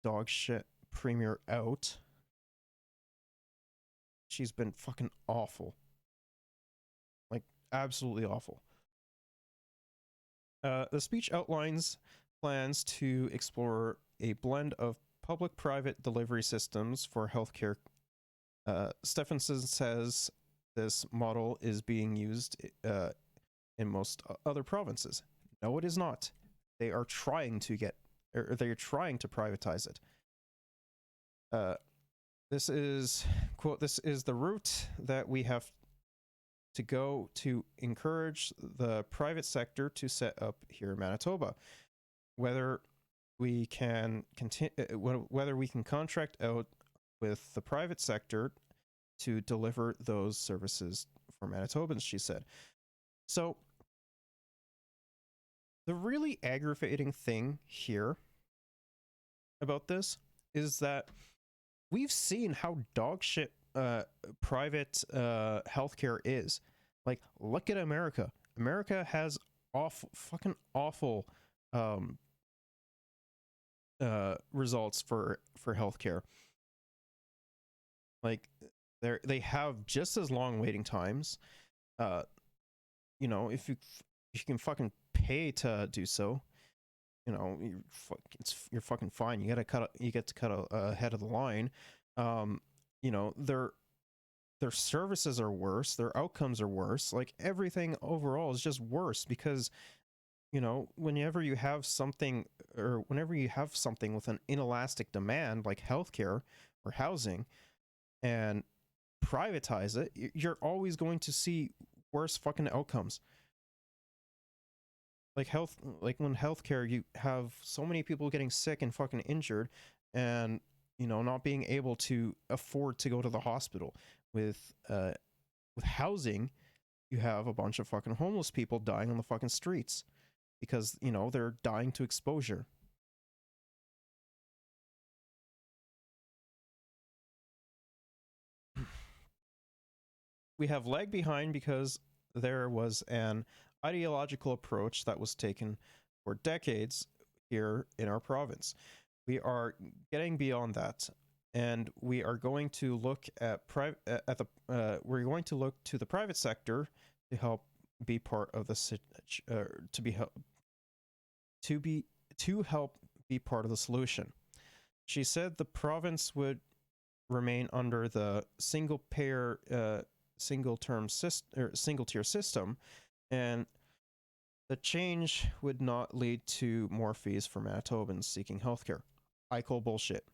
dog shit premier out. She's been fucking awful. Like, absolutely awful. The speech outlines plans to explore a blend of public-private delivery systems for healthcare. Stephenson says this model is being used in most other provinces. No, it is not. They are trying to privatize it. This is, quote, "This is the route that we have to go to encourage the private sector to set up here in Manitoba. Whether we can contract out with the private sector to deliver those services for Manitobans," she said. So the really aggravating thing here about this is that we've seen how dog shit private healthcare is. Like, look at America. America has fucking awful results for healthcare. Like, they have just as long waiting times. You know, if you can fucking pay to do so, you know, you're fucking fine. You get to cut a head of the line. You know, their services are worse. Their outcomes are worse. Like, everything overall is just worse because, you know, whenever you have something with an inelastic demand like healthcare or housing and privatize it, you're always going to see worse fucking outcomes. Like when healthcare, you have so many people getting sick and fucking injured and, you know, not being able to afford to go to the hospital. With housing, you have a bunch of fucking homeless people dying on the fucking streets because, you know, they're dying to exposure. We have lagged behind because there was an ideological approach that was taken for decades here in our province. We are getting beyond that, and we are going to look at we're going to look to the private sector to help be part of the to help be part of the solution. She said the province would remain under the single tier system, and the change would not lead to more fees for Manitobans seeking healthcare. I call bullshit.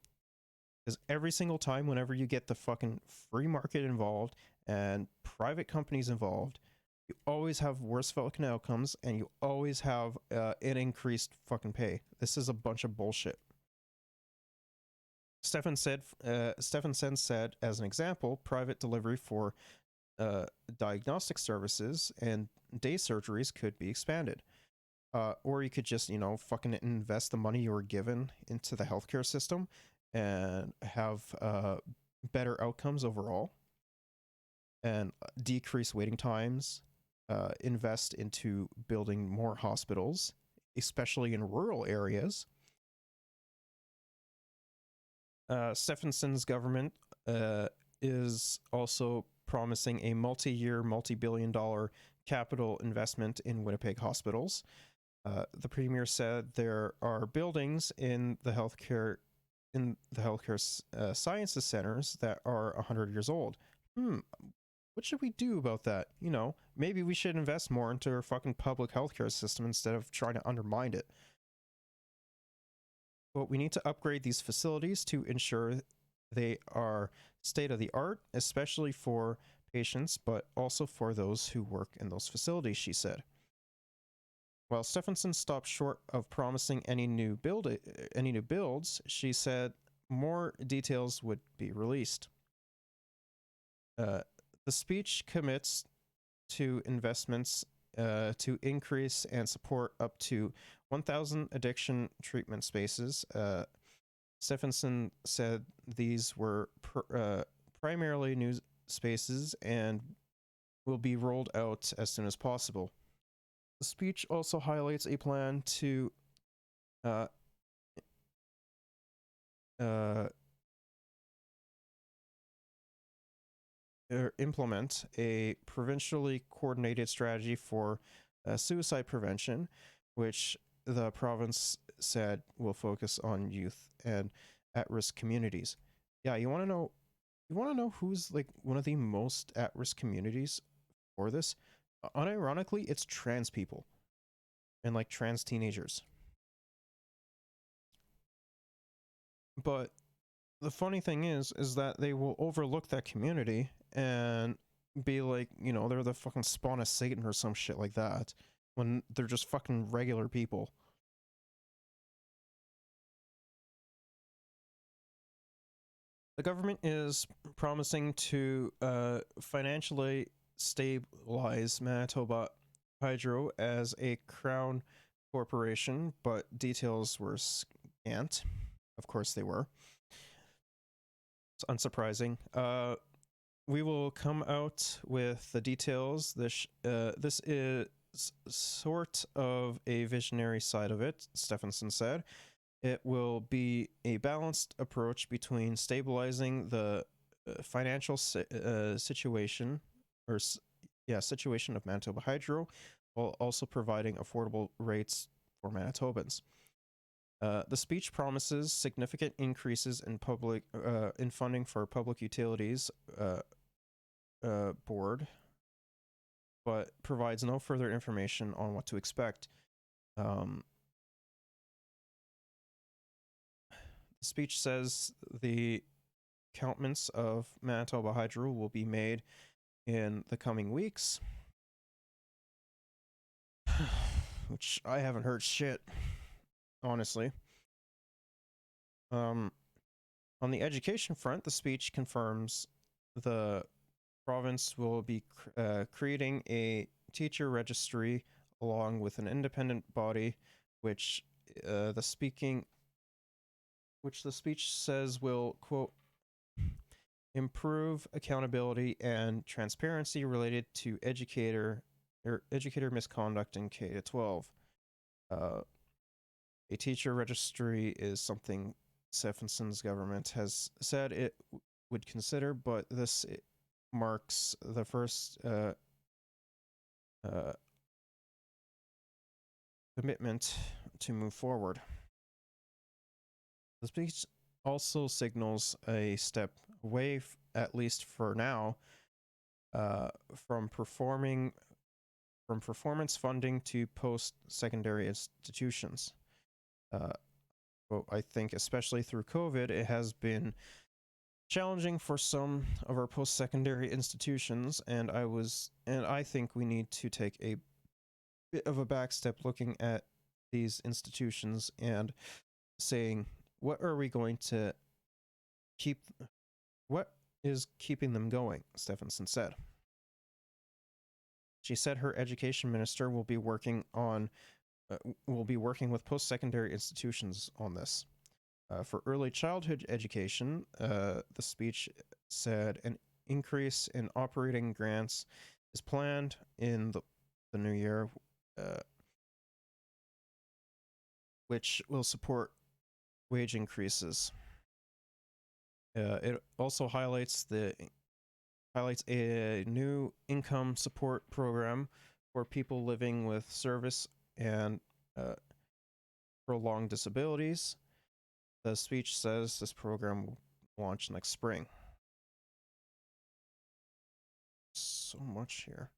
Because every single time, whenever you get the fucking free market involved and private companies involved, you always have worse fucking outcomes and you always have an increased fucking pay. This is a bunch of bullshit. Stephenson said, as an example, private delivery for diagnostic services and day surgeries could be expanded. Or you could just, you know, fucking invest the money you were given into the healthcare system and have better outcomes overall and decrease waiting times, invest into building more hospitals, especially in rural areas. Stephenson's government is also promising a multi-year, multi-billion-dollar capital investment in Winnipeg hospitals. The premier said there are buildings in the healthcare sciences centers that are 100 years old. What should we do about that? You know, maybe we should invest more into our fucking public healthcare system instead of trying to undermine it. But we need to upgrade these facilities to ensure they are state of the art, especially for patients, but also for those who work in those facilities, she said. While Stephenson stopped short of promising any new builds, she said more details would be released. The speech commits to investments to increase and support up to 1,000 addiction treatment spaces. Stephenson said these were primarily new spaces and will be rolled out as soon as possible. The speech also highlights a plan to implement a provincially coordinated strategy for suicide prevention, which the province said will focus on youth and at-risk communities. Yeah, you want to know who's like one of the most at-risk communities for this? Unironically, it's trans people and like trans teenagers. But the funny thing is that they will overlook that community and be like, you know, they're the fucking spawn of Satan or some shit like that, when they're just fucking regular people. The government is promising to financially stabilize Manitoba Hydro as a crown corporation, but details were scant. Of course they were. It's unsurprising. we will come out with the details. This is sort of a visionary side of it, Stephenson said. It will be a balanced approach between stabilizing the financial situation situation of Manitoba Hydro, while also providing affordable rates for Manitobans. The speech promises significant increases in funding for public utilities board, but provides no further information on what to expect. The speech says the accountments of Manitoba Hydro will be made in the coming weeks, which I haven't heard shit, honestly. On the education front, the speech confirms the province will be creating a teacher registry along with an independent body, which the speech says will, quote, improve accountability and transparency related to educator misconduct in K-12. A teacher registry is something Stephenson's government has said it would consider, but this marks the first commitment to move forward. The speech also signals a step away, at least for now, from performance funding to post-secondary institutions. Well, I think especially through COVID, it has been challenging for some of our post-secondary institutions, and I think we need to take a bit of a back step looking at these institutions and saying, what are we going to keep? What is keeping them going? Stephenson said. She said her education minister will be working with post-secondary institutions on this. For early childhood education, the speech said an increase in operating grants is planned in the new year, which will support wage increases. It also highlights a new income support program for people living with service and prolonged disabilities. The speech says this program will launch next spring. So much here.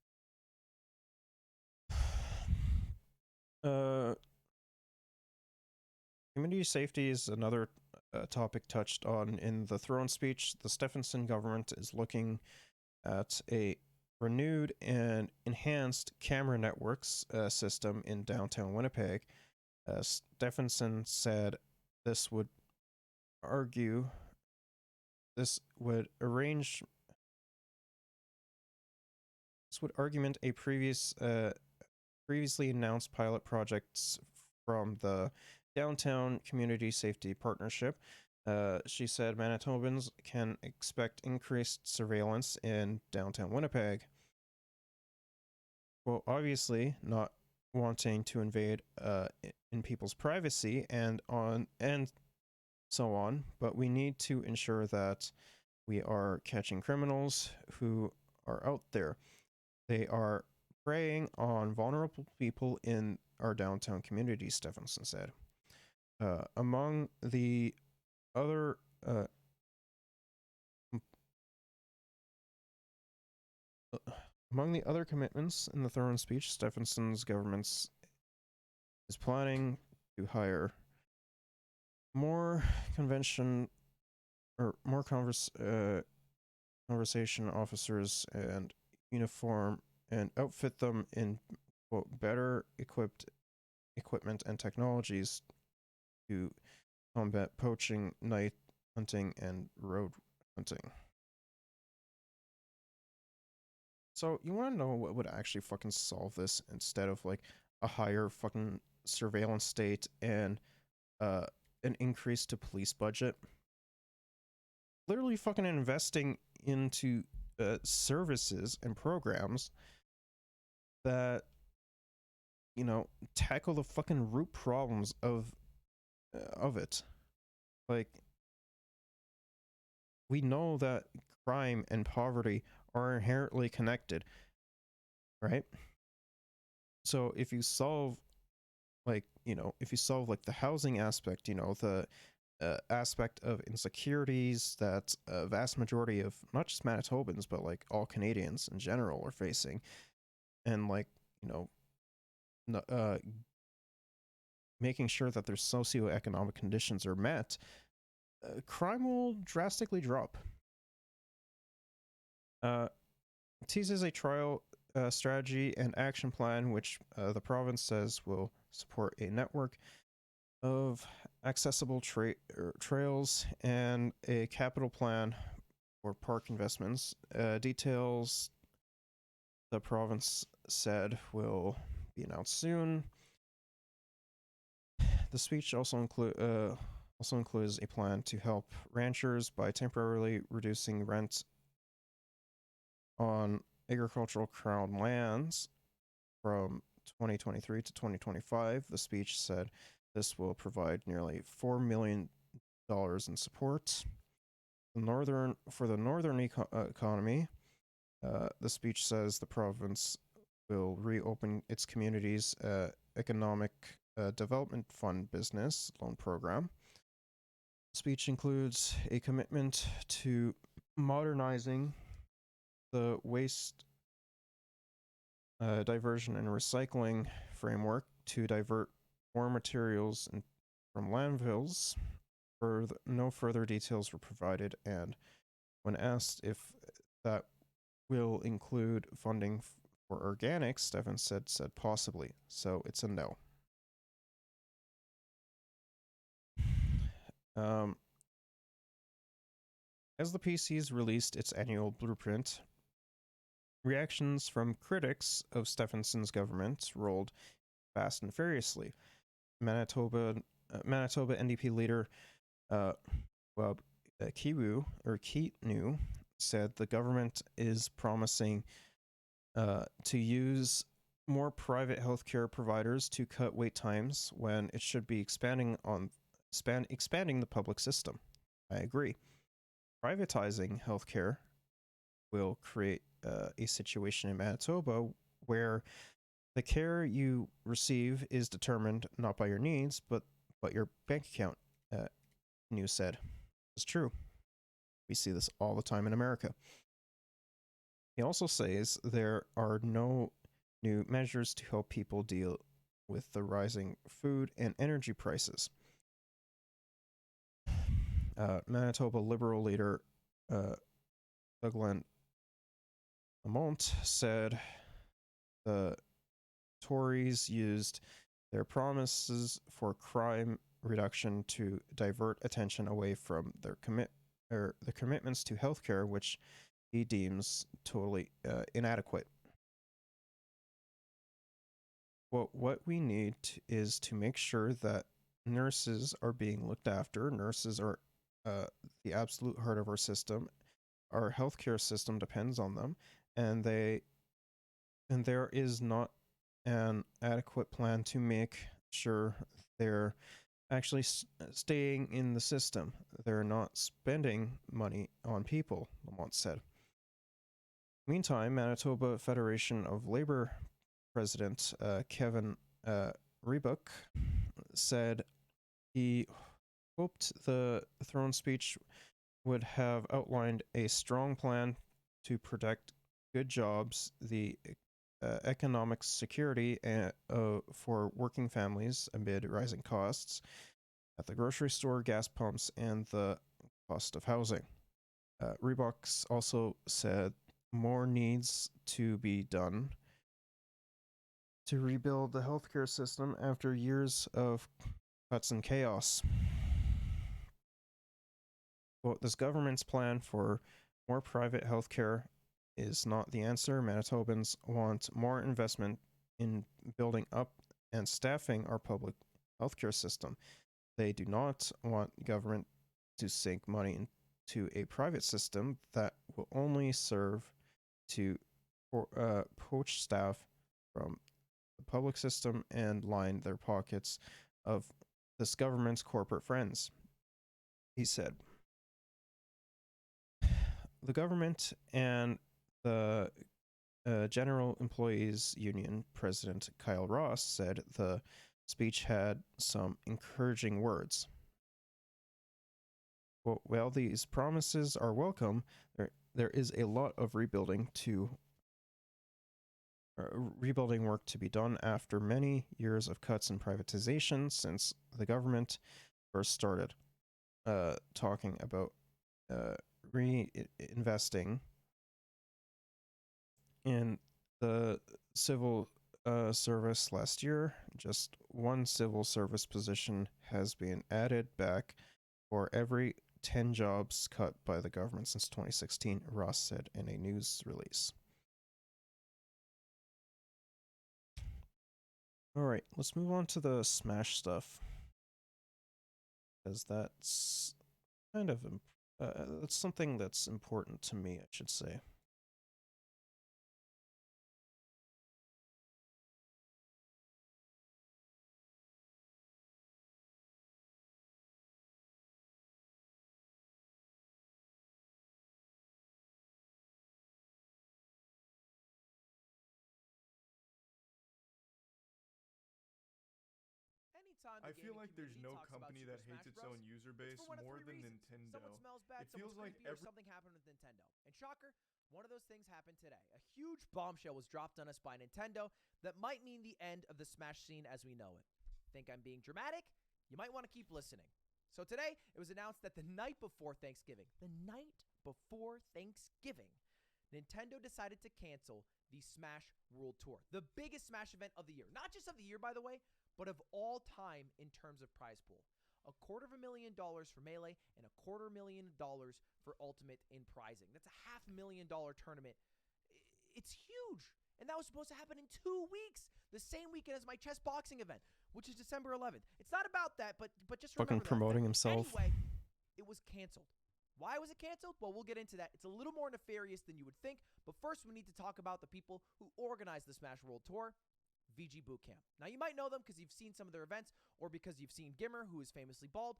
Community safety is another topic touched on in the throne speech. The Stephenson government is looking at a renewed and enhanced camera networks system in downtown Winnipeg. Stephenson said this would argument a previously announced pilot projects from the Downtown Community Safety Partnership. She said Manitobans can expect increased surveillance in downtown Winnipeg. Well, obviously not wanting to invade in people's privacy and so on, but we need to ensure that we are catching criminals who are out there. They are preying on vulnerable people in our downtown community, Stephenson said. Among the other commitments in the throne speech, Stephenson's government is planning to hire more conversation officers and uniform and outfit them in, quote, better equipment and technologies to combat poaching, night hunting, and road hunting. So you want to know what would actually fucking solve this instead of like a higher fucking surveillance state and an increase to police budget? Literally fucking investing into services and programs that, you know, tackle the fucking root problems of it. Like, we know that crime and poverty are inherently connected, right? So if you solve, like, you know, if you solve like the housing aspect, you know, the aspect of insecurities that a vast majority of not just Manitobans but like all Canadians in general are facing, and like, you know, making sure that their socioeconomic conditions are met, crime will drastically drop. Teases a trial strategy and action plan which the province says will support a network of accessible trails and a capital plan for park investments. Details, the province said, will be announced soon. The speech also includes a plan to help ranchers by temporarily reducing rent on agricultural crown lands from 2023 to 2025. The speech said this will provide nearly $4 million in support. For the northern economy, the speech says the province will reopen its community's economic development fund business loan program. The speech includes a commitment to modernizing the waste diversion and recycling framework to divert more materials from landfills. No further details were provided, and when asked if that will include funding for organics, Stefan said possibly, so it's a no. As the PC's released its annual blueprint, reactions from critics of Stephenson's government rolled fast and furiously. Manitoba NDP leader Keetnu said the government is promising to use more private healthcare providers to cut wait times when it should be expanding the public system. I agree. Privatizing healthcare will create a situation in Manitoba where the care you receive is determined not by your needs, but your bank account, News said. It's true. We see this all the time in America. He also says there are no new measures to help people deal with the rising food and energy prices. Manitoba Liberal leader Douglas Lamont said the Tories used their promises for crime reduction to divert attention away from their commitments to healthcare, which he deems totally inadequate. Well, what we need is to make sure that nurses are being looked after. Nurses are the absolute heart of our system. Our healthcare system depends on them, and there is not an adequate plan to make sure they're actually staying in the system. They're not spending money on people, Lamont said. Meantime, Manitoba Federation of Labor President Kevin Rebuck said he hoped the throne speech would have outlined a strong plan to protect good jobs, the economic security for working families amid rising costs at the grocery store, gas pumps, and the cost of housing. Reeboks also said more needs to be done to rebuild the healthcare system after years of cuts and chaos. Quote, this government's plan for more private healthcare is not the answer. Manitobans want more investment in building up and staffing our public healthcare system. They do not want government to sink money into a private system that will only serve to poach staff from the public system and line their pockets of this government's corporate friends, he said. The government and the General Employees Union President Kyle Ross said the speech had some encouraging words. Well, while these promises are welcome, there is a lot of rebuilding work to be done after many years of cuts and privatization since the government first started talking about reinvesting in the civil service last year. Just one civil service position has been added back for every 10 jobs cut by the government since 2016, Ross said in a news release. Alright, let's move on to the Smash stuff. Because that's kind of that's something that's important to me, I should say. I feel like there's no company that hates its own user base more than Nintendo. Someone smells bad, It feels like or something happened with Nintendo. And shocker, one of those things happened today. A huge bombshell was dropped on us by Nintendo that might mean the end of the Smash scene as we know it. Think I'm being dramatic? You might want to keep listening. So today, it was announced that the night before Thanksgiving, Nintendo decided to cancel the Smash World Tour, the biggest Smash event of the year. Not just of the year, by the way, but of all time in terms of prize pool. $250,000 for Melee and $250,000 for Ultimate in prizing. That's a $500,000 tournament. It's huge. And that was supposed to happen in 2 weeks, the same weekend as my chess boxing event, which is December 11th. It's not about that, but just remember fucking promoting himself. Anyway, it was canceled. Why was it canceled? Well, we'll get into that. It's a little more nefarious than you would think, but first we need to talk about the people who organized the Smash World Tour. VG Bootcamp. Now, you might know them because you've seen some of their events or because you've seen Gimmer, who is famously bald.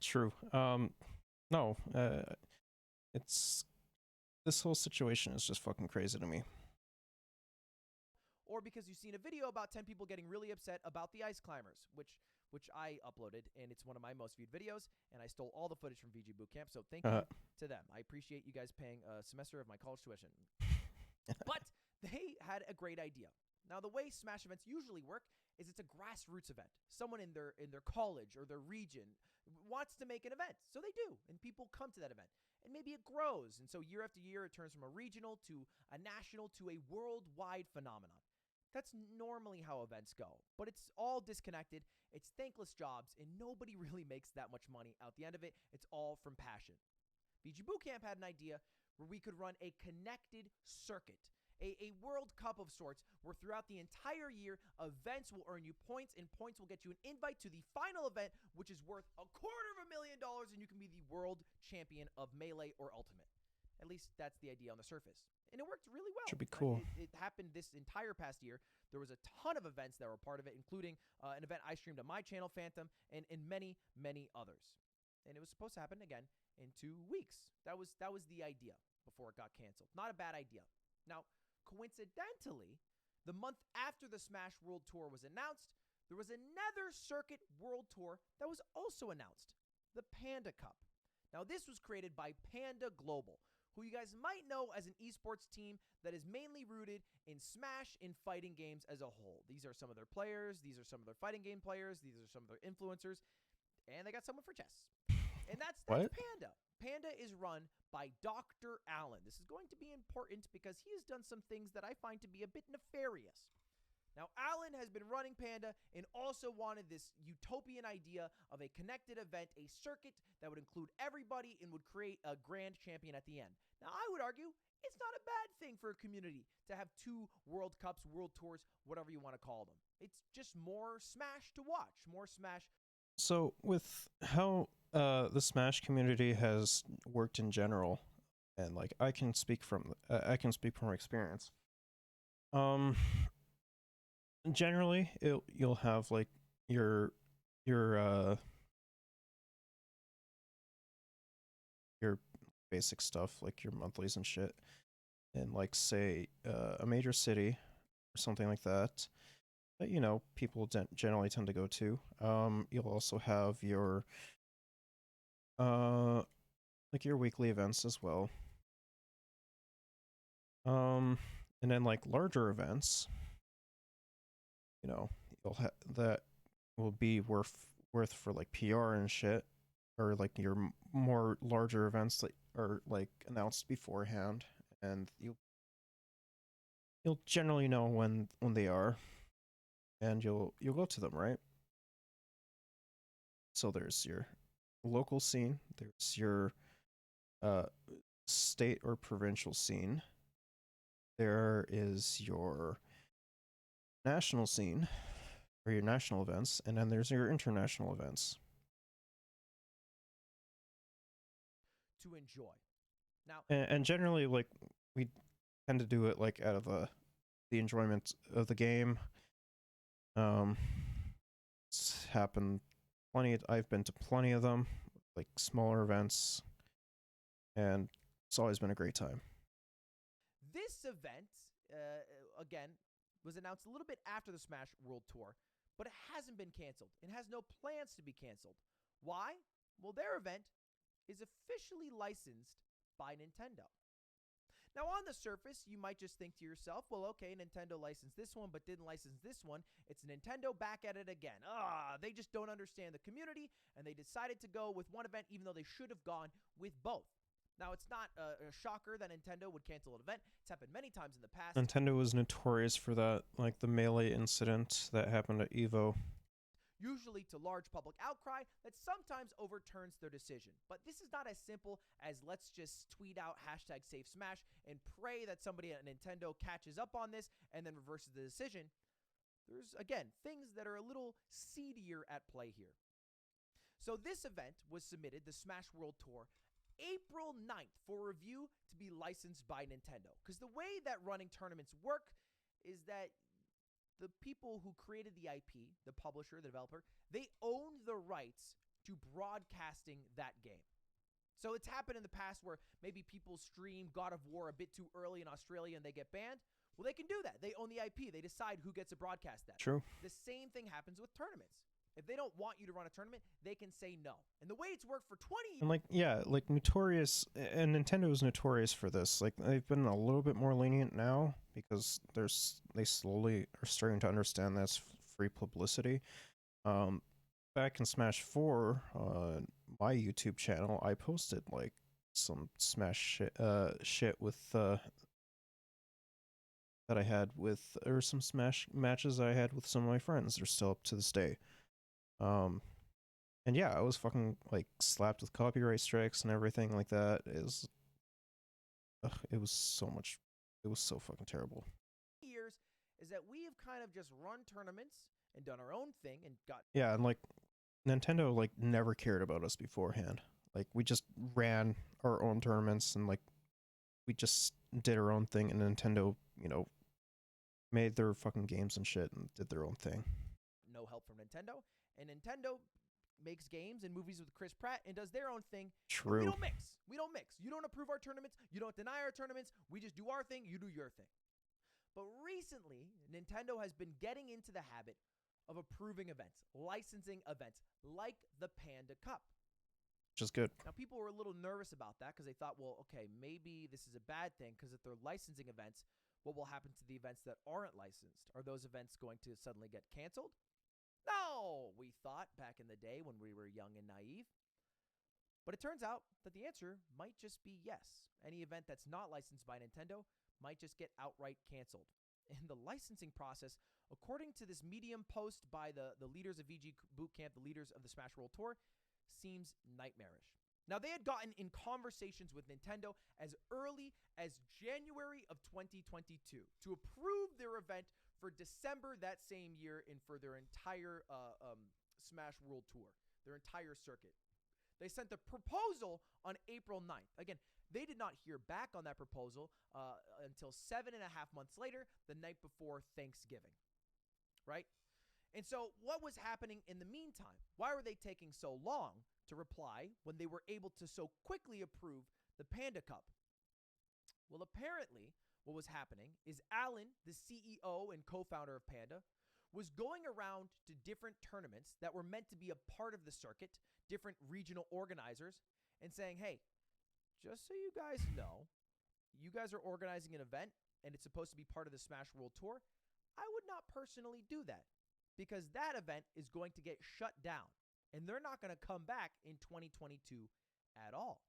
True. No. It's... This whole situation is just fucking crazy to me. Or because you've seen a video about 10 people getting really upset about the ice climbers, which I uploaded, and it's one of my most viewed videos, and I stole all the footage from VG Bootcamp, so thank you to them. I appreciate you guys paying a semester of my college tuition. But they had a great idea. Now, the way Smash events usually work is it's a grassroots event. Someone in their college or their region wants to make an event, so they do, and people come to that event. And maybe it grows, and so year after year, it turns from a regional to a national to a worldwide phenomenon. That's normally how events go, but it's all disconnected. It's thankless jobs, and nobody really makes that much money out the end of it. It's all from passion. VG Bootcamp had an idea where we could run a connected circuit. A World Cup of sorts, where throughout the entire year, events will earn you points, and points will get you an invite to the final event, which is worth $250,000, and you can be the world champion of Melee or Ultimate. At least that's the idea on the surface. And it worked really well. Should be cool. It happened this entire past year. There was a ton of events that were part of it, including an event I streamed on my channel, Phantom, and many, many others. And it was supposed to happen again in 2 weeks. That was the idea before it got canceled. Not a bad idea. Now, coincidentally, the month after the Smash World Tour was announced, there was another Circuit World Tour that was also announced, the Panda Cup. Now, this was created by Panda Global, who you guys might know as an esports team that is mainly rooted in Smash and fighting games as a whole. These are some of their players, these are some of their fighting game players, these are some of their influencers, and they got someone for chess. And that's Panda. Panda is run by Dr. Allen. This is going to be important because he has done some things that I find to be a bit nefarious. Now, Allen has been running Panda and also wanted this utopian idea of a connected event, a circuit that would include everybody and would create a grand champion at the end. Now, I would argue it's not a bad thing for a community to have 2 World Cups, World Tours, whatever you want to call them. It's just more Smash to watch, more Smash. So, with how the Smash community has worked in general, and like I can speak from experience. Um, generally, you'll have like your your your basic stuff like your monthlies and shit, in like say a major city or something like that. That people generally tend to go to. You'll also have your like your weekly events as well. And then like larger events, you'll have that will be worth for like PR and shit, or like your more larger events that are like announced beforehand, and you'll generally know when they are, and you'll go to them, right? So there's your local scene, there's your state or provincial scene, there is your national scene or your national events, and then there's your international events. To enjoy. Now, and generally, like, we tend to do it like out of the enjoyment of the game. It's happened plenty. I've been to plenty of them, like smaller events, and it's always been a great time. This event, again, was announced a little bit after the Smash World Tour, but it hasn't been canceled and has no plans to be canceled. Why? Well, their event is officially licensed by Nintendo. Now, on the surface, you might just think to yourself, well, okay, Nintendo licensed this one, but didn't license this one. It's Nintendo back at it again. They just don't understand the community, and they decided to go with one event, even though they should have gone with both. Now, it's not a shocker that Nintendo would cancel an event. It's happened many times in the past. Nintendo was notorious for that, like the Melee incident that happened at EVO. Usually to large public outcry that sometimes overturns their decision. But this is not as simple as let's just tweet out #SaveSmash and pray that somebody at Nintendo catches up on this and then reverses the decision. There's, again, things that are a little seedier at play here. So this event was submitted, the Smash World Tour, April 9th for review to be licensed by Nintendo. Because the way that running tournaments work is that the people who created the IP, the publisher, the developer, they own the rights to broadcasting that game. So it's happened in the past where maybe people stream God of War a bit too early in Australia and they get banned. Well, they can do that. They own the IP. They decide who gets to broadcast that. True. The same thing happens with tournaments. If they don't want you to run a tournament, they can say no. And the way it's worked for 20 years... And like notorious, and Nintendo is notorious for this. Like, they've been a little bit more lenient now because they slowly are starting to understand that's free publicity. Back in Smash 4, on my YouTube channel, I posted like some Smash shit with that I had with, or some Smash matches I had with some of my friends. They're still up to this day. And yeah, I was fucking like slapped with copyright strikes and everything like that. It was so fucking terrible. Years is that we have kind of just run tournaments and done our own thing and got... Yeah, and like Nintendo like never cared about us beforehand. Like, we just ran our own tournaments and like we just did our own thing, and Nintendo, made their fucking games and shit and did their own thing. No help from Nintendo, and Nintendo makes games and movies with Chris Pratt and does their own thing. True. We don't mix. You don't approve our tournaments. You don't deny our tournaments. We just do our thing. You do your thing. But recently, Nintendo has been getting into the habit of approving events, licensing events, like the Panda Cup. Which is good. Now, people were a little nervous about that because they thought, well, okay, maybe this is a bad thing because if they're licensing events, what will happen to the events that aren't licensed? Are those events going to suddenly get canceled? No, we thought back in the day when we were young and naive. But it turns out that the answer might just be yes. Any event that's not licensed by Nintendo might just get outright canceled. And the licensing process, according to this Medium post by the leaders of VG Bootcamp, the leaders of the Smash World Tour, seems nightmarish. Now, they had gotten in conversations with Nintendo as early as January of 2022 to approve their event for December that same year and for their entire Smash World Tour, their entire circuit. They sent the proposal on April 9th. Again, They did not hear back on that proposal until 7.5 months later, the night before Thanksgiving, right? And so what was happening in the meantime? Why were they taking so long to reply when they were able to so quickly approve the Panda Cup? Well, apparently what was happening is Alan, the CEO and co-founder of Panda, was going around to different tournaments that were meant to be a part of the circuit, different regional organizers, and saying, hey, just so you guys know, you guys are organizing an event and it's supposed to be part of the Smash World Tour. I would not personally do that because that event is going to get shut down and they're not going to come back in 2022 at all,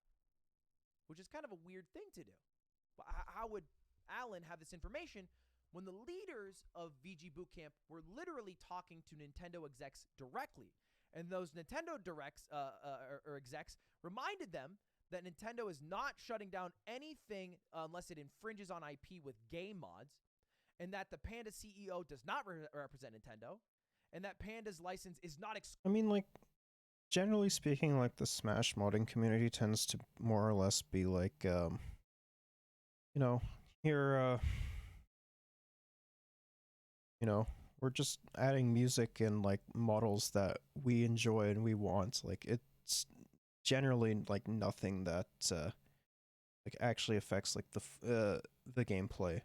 which is kind of a weird thing to do. How would Alan have this information when the leaders of VG Bootcamp were literally talking to Nintendo execs directly? And those Nintendo execs reminded them that Nintendo is not shutting down anything unless it infringes on IP with game mods, and that the Panda CEO does not represent Nintendo, and that Panda's license is not I mean, like, generally speaking, like, the Smash modding community tends to more or less be like, you know, here, you know, we're just adding music and, like, models that we enjoy and we want. Like, it's generally, like, nothing that, like, actually affects, like, the gameplay.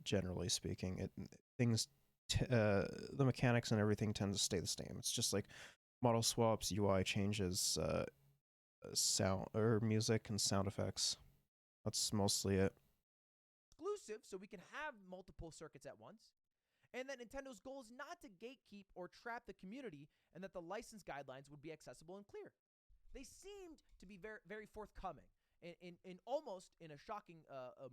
Generally speaking, the mechanics and everything tend to stay the same. It's just like model swaps, UI changes, sound or music and sound effects. That's mostly it. exclusive, so we can have multiple circuits at once, and that Nintendo's goal is not to gatekeep or trap the community, and that the license guidelines would be accessible and clear. They seemed to be very, very forthcoming, in almost in a shocking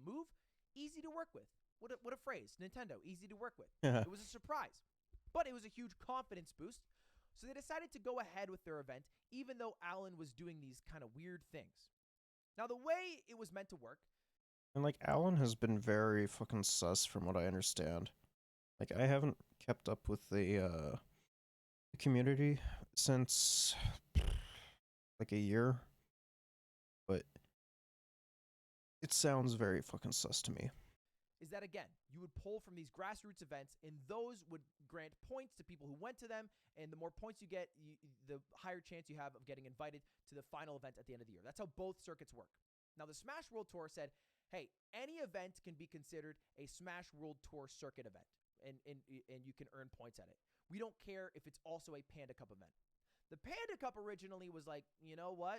move, easy to work with. What a phrase, Nintendo, easy to work with. It was a surprise, but it was a huge confidence boost. So they decided to go ahead with their event, even though Alan was doing these kind of weird things. Now, the way it was meant to work. And, like, Alan has been very fucking sus from what I understand. Like, I haven't kept up with the community since, like, a year. But it sounds very fucking sus to me. Is that, again, you would pull from these grassroots events, and those would grant points to people who went to them, and the more points you get, the higher chance you have of getting invited to the final event at the end of the year. That's how both circuits work. Now, the Smash World Tour said, hey, any event can be considered a Smash World Tour circuit event, and you can earn points at it. We don't care if it's also a Panda Cup event. The Panda Cup originally was like, you know what?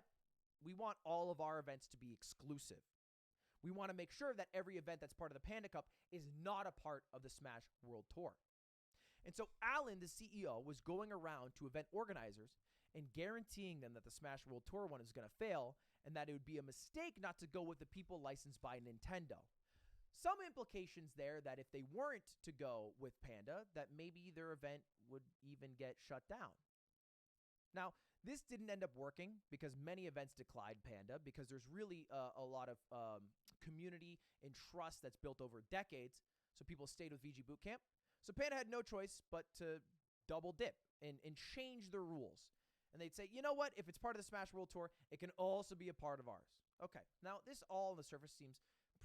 We want all of our events to be exclusive. We want to make sure that every event that's part of the Panda Cup is not a part of the Smash World Tour. And so Alan, the CEO, was going around to event organizers and guaranteeing them that the Smash World Tour one is going to fail and that it would be a mistake not to go with the people licensed by Nintendo. Some implications there that if they weren't to go with Panda, that maybe their event would even get shut down. Now, this didn't end up working because many events declined Panda because there's really a lot of community and trust that's built over decades, so people stayed with VG Bootcamp. So Panda had no choice but to double dip and change their rules. And they'd say, you know what, if it's part of the Smash World Tour, it can also be a part of ours. Okay, now this all on the surface seems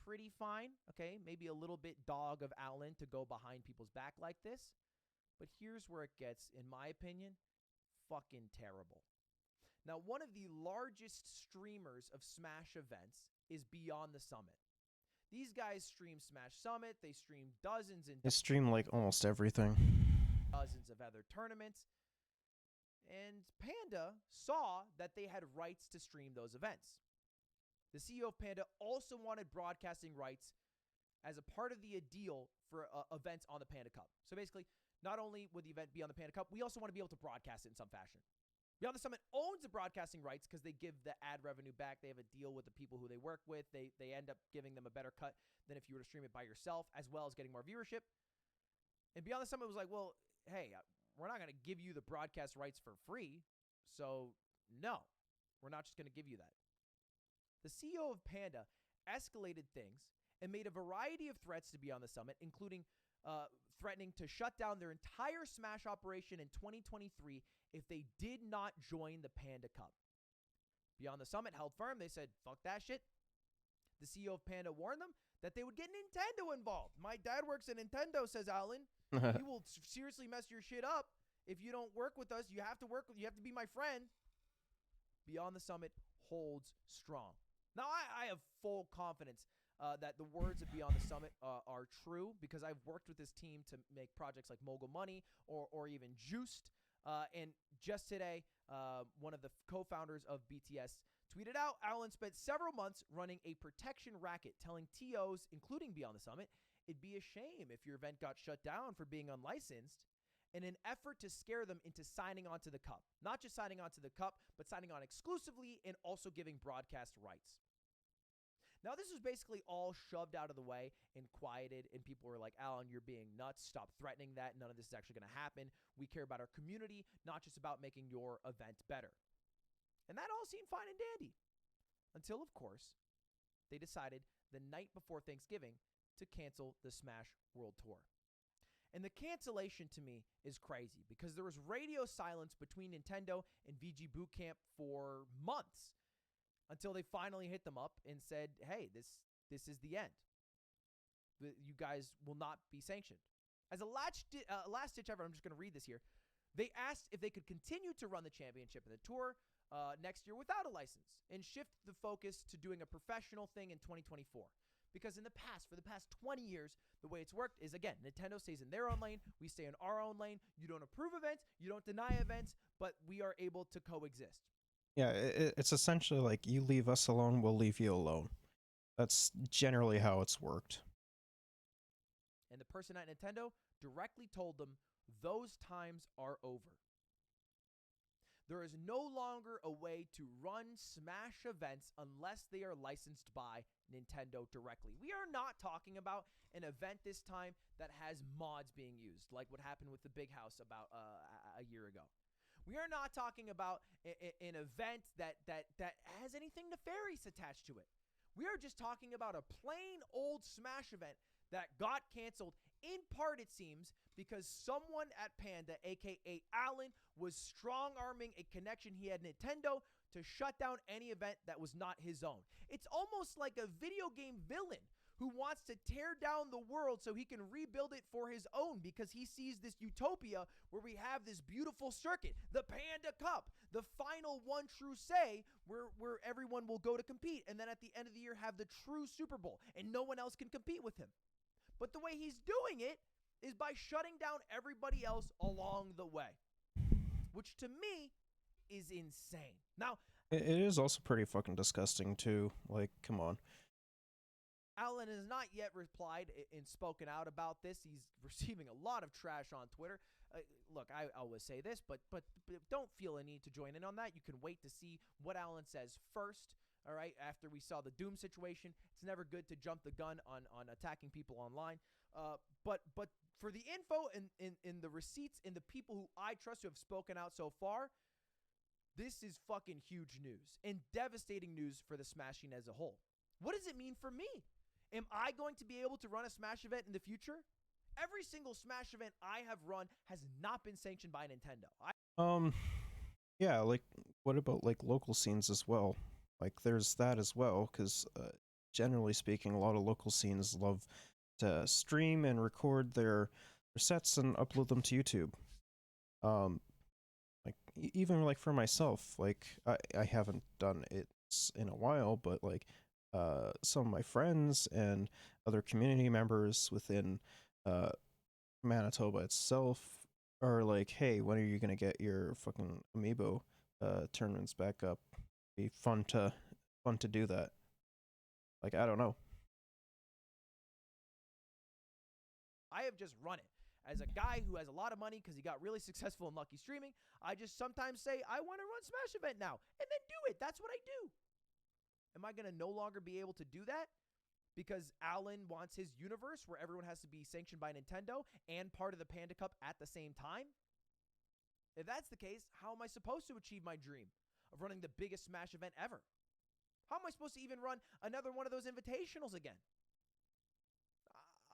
pretty fine, okay? Maybe a little bit dog of Alan to go behind people's back like this. But here's where it gets, in my opinion, fucking terrible. Now, one of the largest streamers of Smash events is Beyond the Summit. These guys stream Smash Summit. They stream dozens and They stream, like, almost everything. Dozens of other tournaments. And Panda saw that they had rights to stream those events. The CEO of Panda also wanted broadcasting rights as a part of the deal for events on the Panda Cup. So basically, not only would the event be on the Panda Cup, we also want to be able to broadcast it in some fashion. Beyond the Summit owns the broadcasting rights because they give the ad revenue back. They have a deal with the people who they work with. They end up giving them a better cut than if you were to stream it by yourself, as well as getting more viewership. And Beyond the Summit was like, well, hey, we're not going to give you the broadcast rights for free. So no, we're not just going to give you that. The CEO of Panda escalated things and made a variety of threats to Beyond the Summit, including threatening to shut down their entire Smash operation in 2023 if they did not join the Panda Cup. Beyond the Summit held firm. They said, fuck that shit. The CEO of Panda warned them that they would get Nintendo involved. My dad works at Nintendo, says Alan. He will seriously mess your shit up if you don't work with us. You have to be my friend. Beyond the Summit holds strong. Now, I have full confidence that the words of Beyond the Summit are true, because I've worked with this team to make projects like Mogul Money or even Juiced. And just today, one of the co-founders of BTS tweeted out, Alan spent several months running a protection racket, telling TOs, including Beyond the Summit, it'd be a shame if your event got shut down for being unlicensed, in an effort to scare them into signing on to the cup. Not just signing on to the cup, but signing on exclusively and also giving broadcast rights. Now, this was basically all shoved out of the way and quieted, and people were like, Alan, you're being nuts. Stop threatening that. None of this is actually going to happen. We care about our community, not just about making your event better. And that all seemed fine and dandy. Until, of course, they decided the night before Thanksgiving to cancel the Smash World Tour. And the cancellation to me is crazy, because there was radio silence between Nintendo and VG Boot Camp for months, until they finally hit them up and said, hey, this is the end. You guys will not be sanctioned. As a last-ditch effort, I'm just going to read this here. They asked if they could continue to run the championship and the tour next year without a license and shift the focus to doing a professional thing in 2024. Because in the past, for the past 20 years, the way it's worked is, again, Nintendo stays in their own lane, we stay in our own lane. You don't approve events, you don't deny events, but we are able to coexist. Yeah, it's essentially like, you leave us alone, we'll leave you alone. That's generally how it's worked. And the person at Nintendo directly told them those times are over. There is no longer a way to run Smash events unless they are licensed by Nintendo directly. We are not talking about an event this time that has mods being used, like what happened with the Big House about a year ago. We are not talking about an event that has anything nefarious attached to it. We are just talking about a plain old Smash event that got canceled, in part, it seems, because someone at Panda, aka Alan, was strong-arming a connection he had Nintendo to shut down any event that was not his own. It's almost like a video game villain who wants to tear down the world so he can rebuild it for his own, because he sees this utopia where we have this beautiful circuit, the Panda Cup, the final one true say where everyone will go to compete, and then at the end of the year have the true Super Bowl, and no one else can compete with him. But the way he's doing it is by shutting down everybody else along the way, which to me is insane. Now, it is also pretty fucking disgusting too. Like, come on. Alan has not yet replied and spoken out about this. He's receiving a lot of trash on Twitter. Look, I always say this, but don't feel a need to join in on that. You can wait to see what Alan says first. All right, after we saw the Doom situation, it's never good to jump the gun on attacking people online. But for the info and the receipts and the people who I trust who have spoken out so far, this is fucking huge news and devastating news for the Smashing as a whole. What does it mean for me? Am I going to be able to run a Smash event in the future? Every single Smash event I have run has not been sanctioned by Nintendo. Yeah, like, what about, like, local scenes as well? Like, there's that as well, because generally speaking, a lot of local scenes love to stream and record their sets and upload them to YouTube. Like, even, like, for myself, like, I haven't done it in a while, but, like, some of my friends and other community members within Manitoba itself are like, hey, when are you gonna get your fucking amiibo tournaments back up? Be fun to do that. Like, I don't know. I have just run it. As a guy who has a lot of money because he got really successful in Lucky Streaming, I just sometimes say, I want to run Smash event now, and then do it. That's what I do. Am I going to no longer be able to do that because Alan wants his universe where everyone has to be sanctioned by Nintendo and part of the Panda Cup at the same time? If that's the case, how am I supposed to achieve my dream of running the biggest Smash event ever? How am I supposed to even run another one of those invitationals again?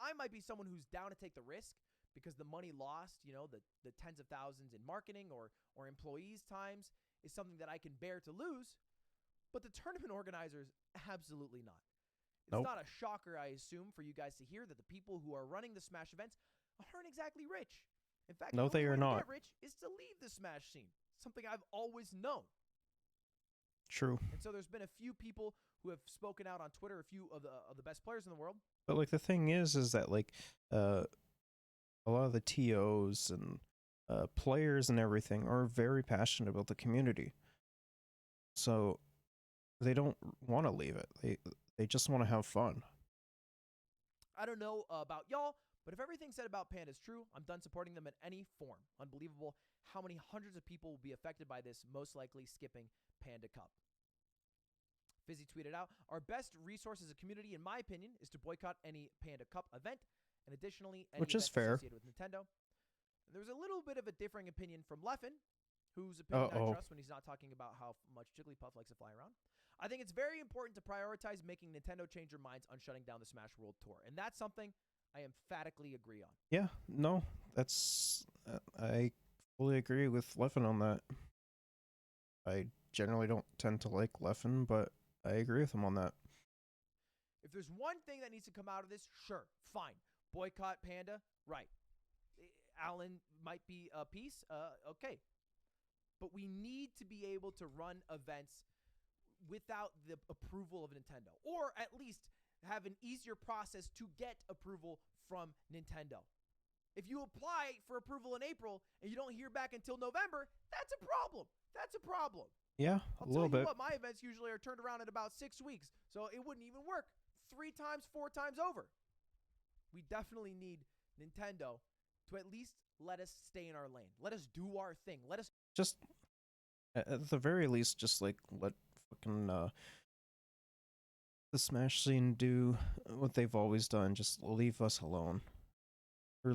I might be someone who's down to take the risk because the money lost, you know, the tens of thousands in marketing or employees' times is something that I can bear to lose. But the tournament organizers, absolutely not. It's Nope. not a shocker, I assume, for you guys to hear that the people who are running the Smash events aren't exactly rich. In fact, No, the only they way are to not. get rich is to leave the Smash scene. Something I've always known. True. And so there's been a few people who have spoken out on Twitter, a few of the best players in the world. But like the thing is that like a lot of the TOs and players and everything are very passionate about the community. So they don't want to leave it. They just want to have fun. I don't know about y'all, but if everything said about Panda is true, I'm done supporting them in any form. Unbelievable how many hundreds of people will be affected by this, most likely skipping Panda Cup. Fizzy tweeted out, our best resource as a community, in my opinion, is to boycott any Panda Cup event, and additionally, any Which is event fair. associated with Nintendo. There's a little bit of a differing opinion from Leffen, whose opinion I trust when he's not talking about how much Jigglypuff likes to fly around. I think it's very important to prioritize making Nintendo change their minds on shutting down the Smash World Tour, and that's something I emphatically agree on. Yeah, no, that's I fully agree with Leffen on that. I generally don't tend to like Leffen, but I agree with him on that. If there's one thing that needs to come out of this, sure, fine. Boycott Panda, right. Alan might be a piece, okay. But we need to be able to run events without the approval of Nintendo, or at least have an easier process to get approval from Nintendo. If you apply for approval in April and you don't hear back until November, that's a problem. That's a problem. Yeah, a little bit. I'll tell you what, my events usually are turned around in about 6 weeks, so it wouldn't even work 3 times, 4 times over. We definitely need Nintendo to at least let us stay in our lane. Let us do our thing. Let us just, at the very least, just like let fucking the Smash scene do what they've always done. Just leave us alone. Or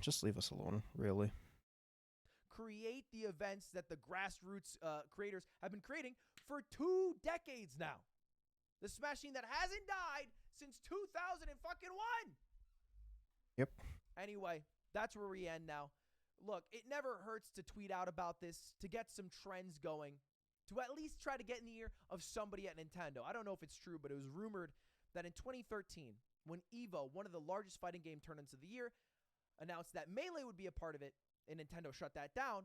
just leave us alone, really. create the events that the grassroots creators have been creating for 2 decades now. The Smash scene that hasn't died since 2001. Yep. Anyway, that's where we end now. Look, it never hurts to tweet out about this, to get some trends going, to at least try to get in the ear of somebody at Nintendo. I don't know if it's true, but it was rumored that in 2013, when EVO, one of the largest fighting game tournaments of the year, announced that Melee would be a part of it, and Nintendo shut that down,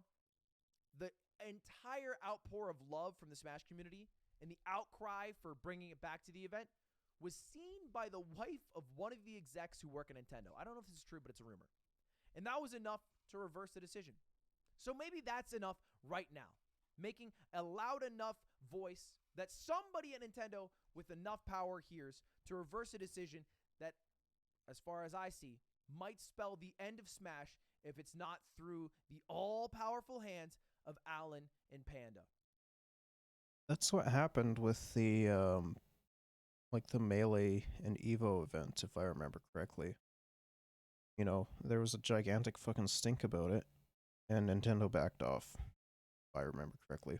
the entire outpour of love from the Smash community and the outcry for bringing it back to the event was seen by the wife of one of the execs who work at Nintendo. I don't know if this is true, but it's a rumor. And that was enough to reverse the decision. So maybe that's enough right now. Making a loud enough voice that somebody at Nintendo with enough power hears to reverse a decision that, as far as I see, might spell the end of Smash if it's not through the all-powerful hands of Alan and Panda. That's what happened with the like the Melee and Evo event, if I remember correctly. You know, there was a gigantic fucking stink about it, and Nintendo backed off, if I remember correctly.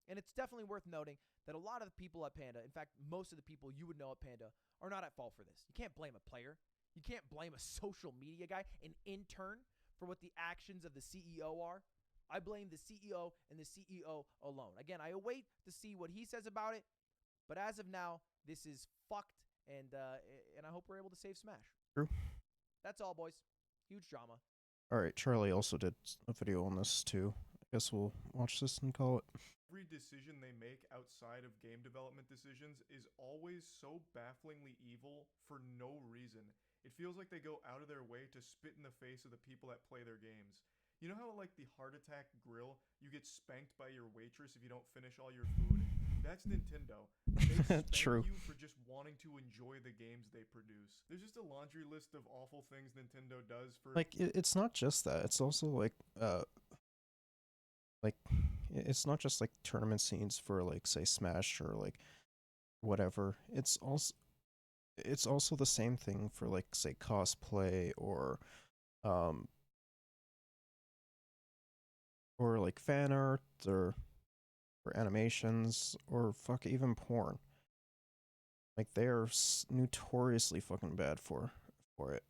And it's definitely worth noting that a lot of the people at Panda, in fact, most of the people you would know at Panda, are not at fault for this. You can't blame a player. You can't blame a social media guy, an intern, for what the actions of the CEO are. I blame the CEO and the CEO alone. Again, I await to see what he says about it, but as of now, this is fucked, and I hope we're able to save Smash. True. That's all, boys. Huge drama. Alright, Charlie also did a video on this too. I guess we'll watch this and call it. Every decision they make outside of game development decisions is always so bafflingly evil for no reason. It feels like they go out of their way to spit in the face of the people that play their games. You know how, like, the Heart Attack grill, you get spanked by your waitress if you don't finish all your food? That's Nintendo. They spank True. you for just wanting to enjoy the games they produce. There's just a laundry list of awful things Nintendo does for... Like, it's not just that. It's also, like, it's not just, like, tournament scenes for, like, say, Smash or, like, whatever. It's also the same thing for, like, say, cosplay or like fan art or animations or fuck even porn. Like they are notoriously fucking bad for it.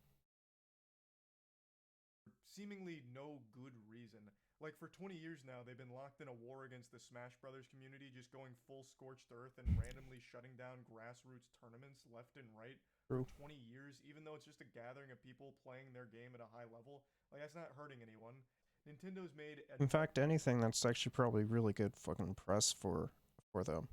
seemingly no good reason. Like, for 20 years now, they've been locked in a war against the Smash Brothers community, just going full scorched earth and randomly shutting down grassroots tournaments left and right for True. 20 years, even though it's just a gathering of people playing their game at a high level. Like, that's not hurting anyone. Nintendo's made In fact, anything, that's actually probably really good fucking press for them.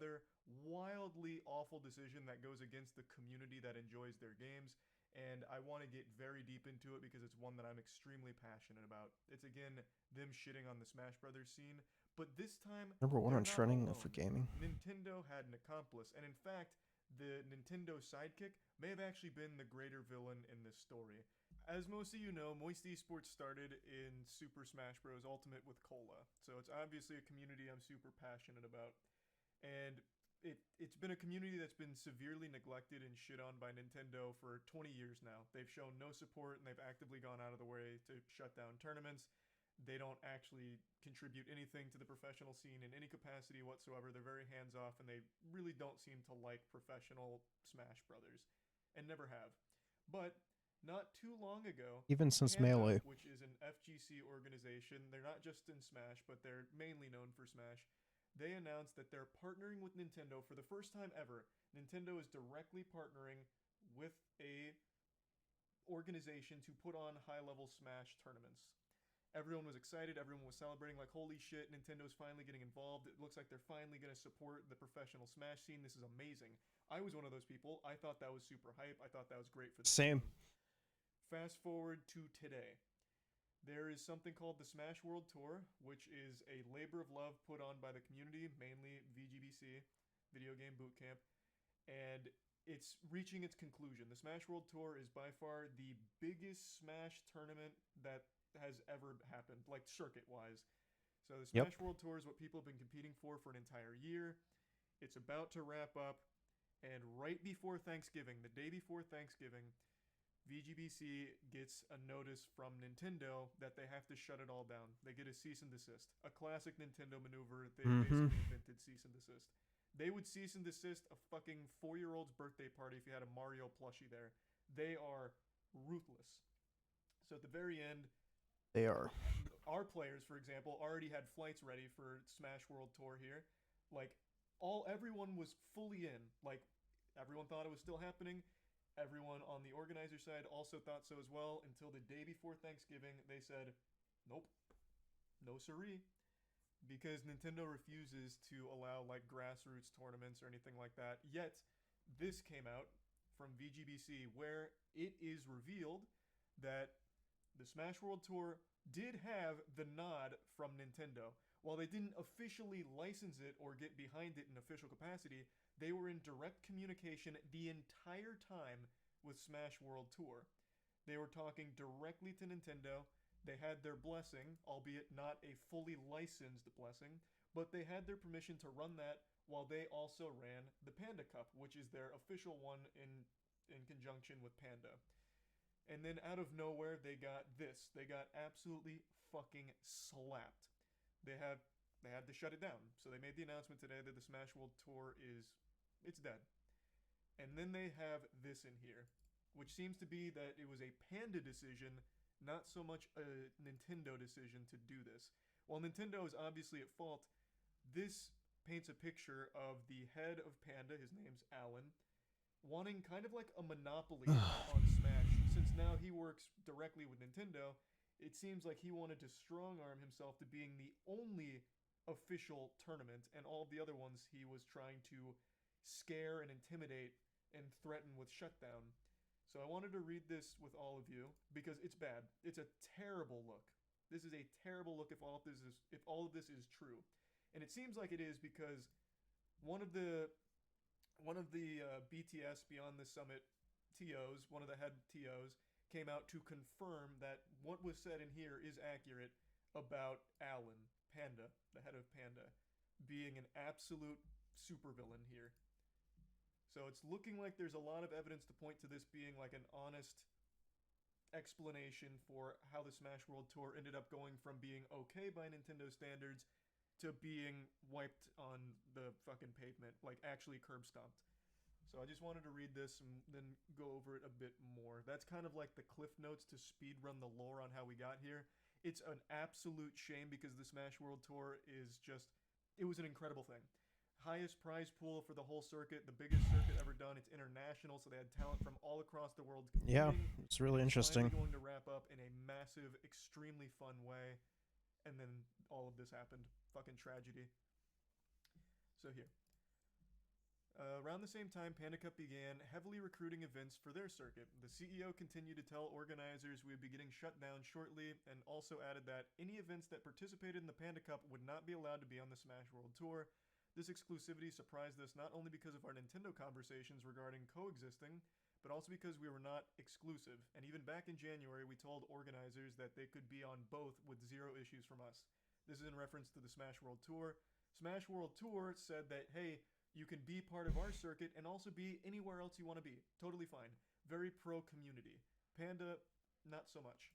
another wildly awful decision that goes against the community that enjoys their games, and I want to get very deep into it because it's one that I'm extremely passionate about. It's again them shitting on the Smash Brothers scene, but this time Number one they're on not trending alone. for gaming. Nintendo had an accomplice, and in fact, the Nintendo sidekick may have actually been the greater villain in this story. As most of you know, Moist Esports started in Super Smash Bros. Ultimate with Cola, so it's obviously a community I'm super passionate about. And it's been a community that's been severely neglected and shit on by Nintendo for 20 years now. They've shown no support and they've actively gone out of the way to shut down tournaments. They don't actually contribute anything to the professional scene in any capacity whatsoever. They're very hands off and they really don't seem to like professional Smash Brothers and never have. But not too long ago, Even since Panda, Melee. which is an FGC organization, they're not just in Smash, but they're mainly known for Smash. They announced that they're partnering with Nintendo for the first time ever. Nintendo is directly partnering with a organization to put on high-level Smash tournaments. Everyone was excited, everyone was celebrating like, holy shit, Nintendo's finally getting involved. It looks like they're finally going to support the professional Smash scene. This is amazing. I was one of those people. I thought that was super hype. I thought that was great for the Same. scene. Fast forward to today. There is something called the Smash World Tour, which is a labor of love put on by the community, mainly VGBC, Video Game Boot Camp, and it's reaching its conclusion. The Smash World Tour is by far the biggest Smash tournament that has ever happened, like circuit-wise. So the Smash World Tour is what people have been competing for an entire year. It's about to wrap up, and right before Thanksgiving, the day before Thanksgiving, VGBC gets a notice from Nintendo that they have to shut it all down. They get a cease and desist. A classic Nintendo maneuver. They basically invented cease and desist. They would cease and desist a fucking 4-year-old's birthday party if you had a Mario plushie there. They are ruthless. So at the very end, They are. our players, for example, already had flights ready for Smash World Tour here. Like, everyone was fully in. Like, everyone thought it was still happening. Everyone on the organizer side also thought so as well until the day before Thanksgiving. They said, nope, no siree, because Nintendo refuses to allow like grassroots tournaments or anything like that. Yet, this came out from VGBC where it is revealed that the Smash World Tour did have the nod from Nintendo. While they didn't officially license it or get behind it in official capacity, they were in direct communication the entire time with Smash World Tour. They were talking directly to Nintendo. They had their blessing, albeit not a fully licensed blessing, but they had their permission to run that while they also ran the Panda Cup, which is their official one in conjunction with Panda. And then out of nowhere, they got this. They got absolutely fucking slapped. They had to shut it down. So they made the announcement today that the Smash World Tour it's dead. And then they have this in here, which seems to be that it was a Panda decision, not so much a Nintendo decision to do this. While Nintendo is obviously at fault, this paints a picture of the head of Panda, his name's Alan, wanting kind of like a monopoly on Smash. Since now he works directly with Nintendo, it seems like he wanted to strong-arm himself to being the only official tournament, and all the other ones he was trying to scare and intimidate and threaten with shutdown. So I wanted to read this with all of you because it's bad. It's a terrible look. This is a terrible look if all of this is true. And it seems like it is because one of the BTS Beyond the Summit TOs, one of the head TOs, came out to confirm that what was said in here is accurate about Alan, Panda, the head of Panda, being an absolute supervillain here. So it's looking like there's a lot of evidence to point to this being like an honest explanation for how the Smash World Tour ended up going from being okay by Nintendo standards to being wiped on the fucking pavement, like actually curb stomped. So I just wanted to read this and then go over it a bit more. That's kind of like the cliff notes to speedrun the lore on how we got here. It's an absolute shame because the Smash World Tour is just, it was an incredible thing. Highest prize pool for the whole circuit, the biggest circuit ever done. It's international, so they had talent from all across the world competing. Yeah, it's really interesting. It's finally going to wrap up in a massive, extremely fun way. And then all of this happened. Fucking tragedy. So here. Around the same time, Panda Cup began heavily recruiting events for their circuit. The CEO continued to tell organizers we would be getting shut down shortly, and also added that any events that participated in the Panda Cup would not be allowed to be on the Smash World Tour. This exclusivity surprised us not only because of our Nintendo conversations regarding coexisting, but also because we were not exclusive. And even back in January, we told organizers that they could be on both with zero issues from us. This is in reference to the Smash World Tour. Smash World Tour said that, hey, you can be part of our circuit and also be anywhere else you want to be. Totally fine. Very pro-community. Panda, not so much.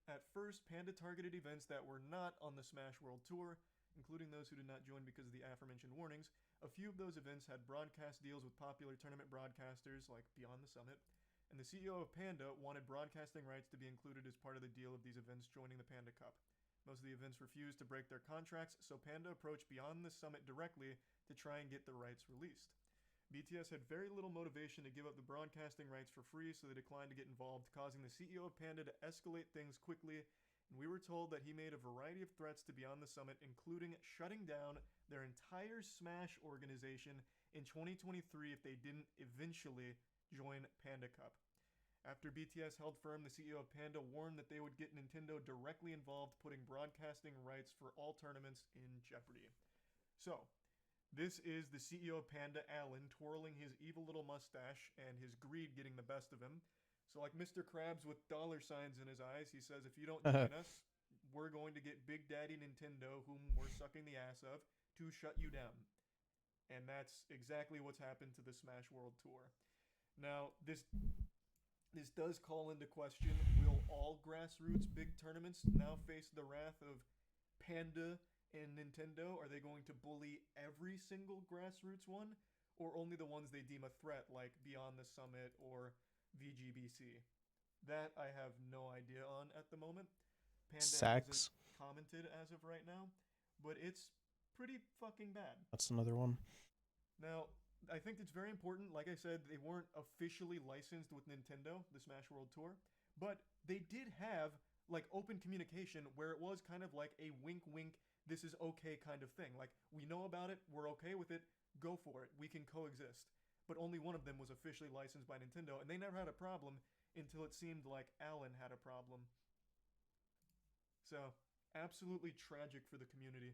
At first, Panda targeted events that were not on the Smash World Tour, including those who did not join because of the aforementioned warnings. A few of those events had broadcast deals with popular tournament broadcasters like Beyond the Summit, and the CEO of Panda wanted broadcasting rights to be included as part of the deal of these events joining the Panda Cup. Most of the events refused to break their contracts, so Panda approached Beyond the Summit directly to try and get the rights released. BTS had very little motivation to give up the broadcasting rights for free, so they declined to get involved, causing the CEO of Panda to escalate things quickly, and we were told that he made a variety of threats to Beyond the Summit, including shutting down their entire Smash organization in 2023 if they didn't eventually join Panda Cup. After BTS held firm, the CEO of Panda warned that they would get Nintendo directly involved, putting broadcasting rights for all tournaments in jeopardy. So, this is the CEO of Panda, Alan, twirling his evil little mustache and his greed getting the best of him. So like Mr. Krabs with dollar signs in his eyes, he says, if you don't join us, we're going to get Big Daddy Nintendo, whom we're sucking the ass of, to shut you down. And that's exactly what's happened to the Smash World Tour. Now, this does call into question, will all grassroots big tournaments now face the wrath of Panda and Nintendo? Are they going to bully every single grassroots one? Or only the ones they deem a threat, like Beyond the Summit or VGBC? That I have no idea on at the moment. Panda hasn't commented as of right now, but it's pretty fucking bad. That's another one. Now, I think it's very important. Like I said, they weren't officially licensed with Nintendo, the Smash World Tour, but they did have like open communication where it was kind of like a wink wink, this is okay kind of thing. Like, we know about it, we're okay with it, go for it, we can coexist. But only one of them was officially licensed by Nintendo, and they never had a problem until it seemed like Alan had a problem. So, absolutely tragic for the community.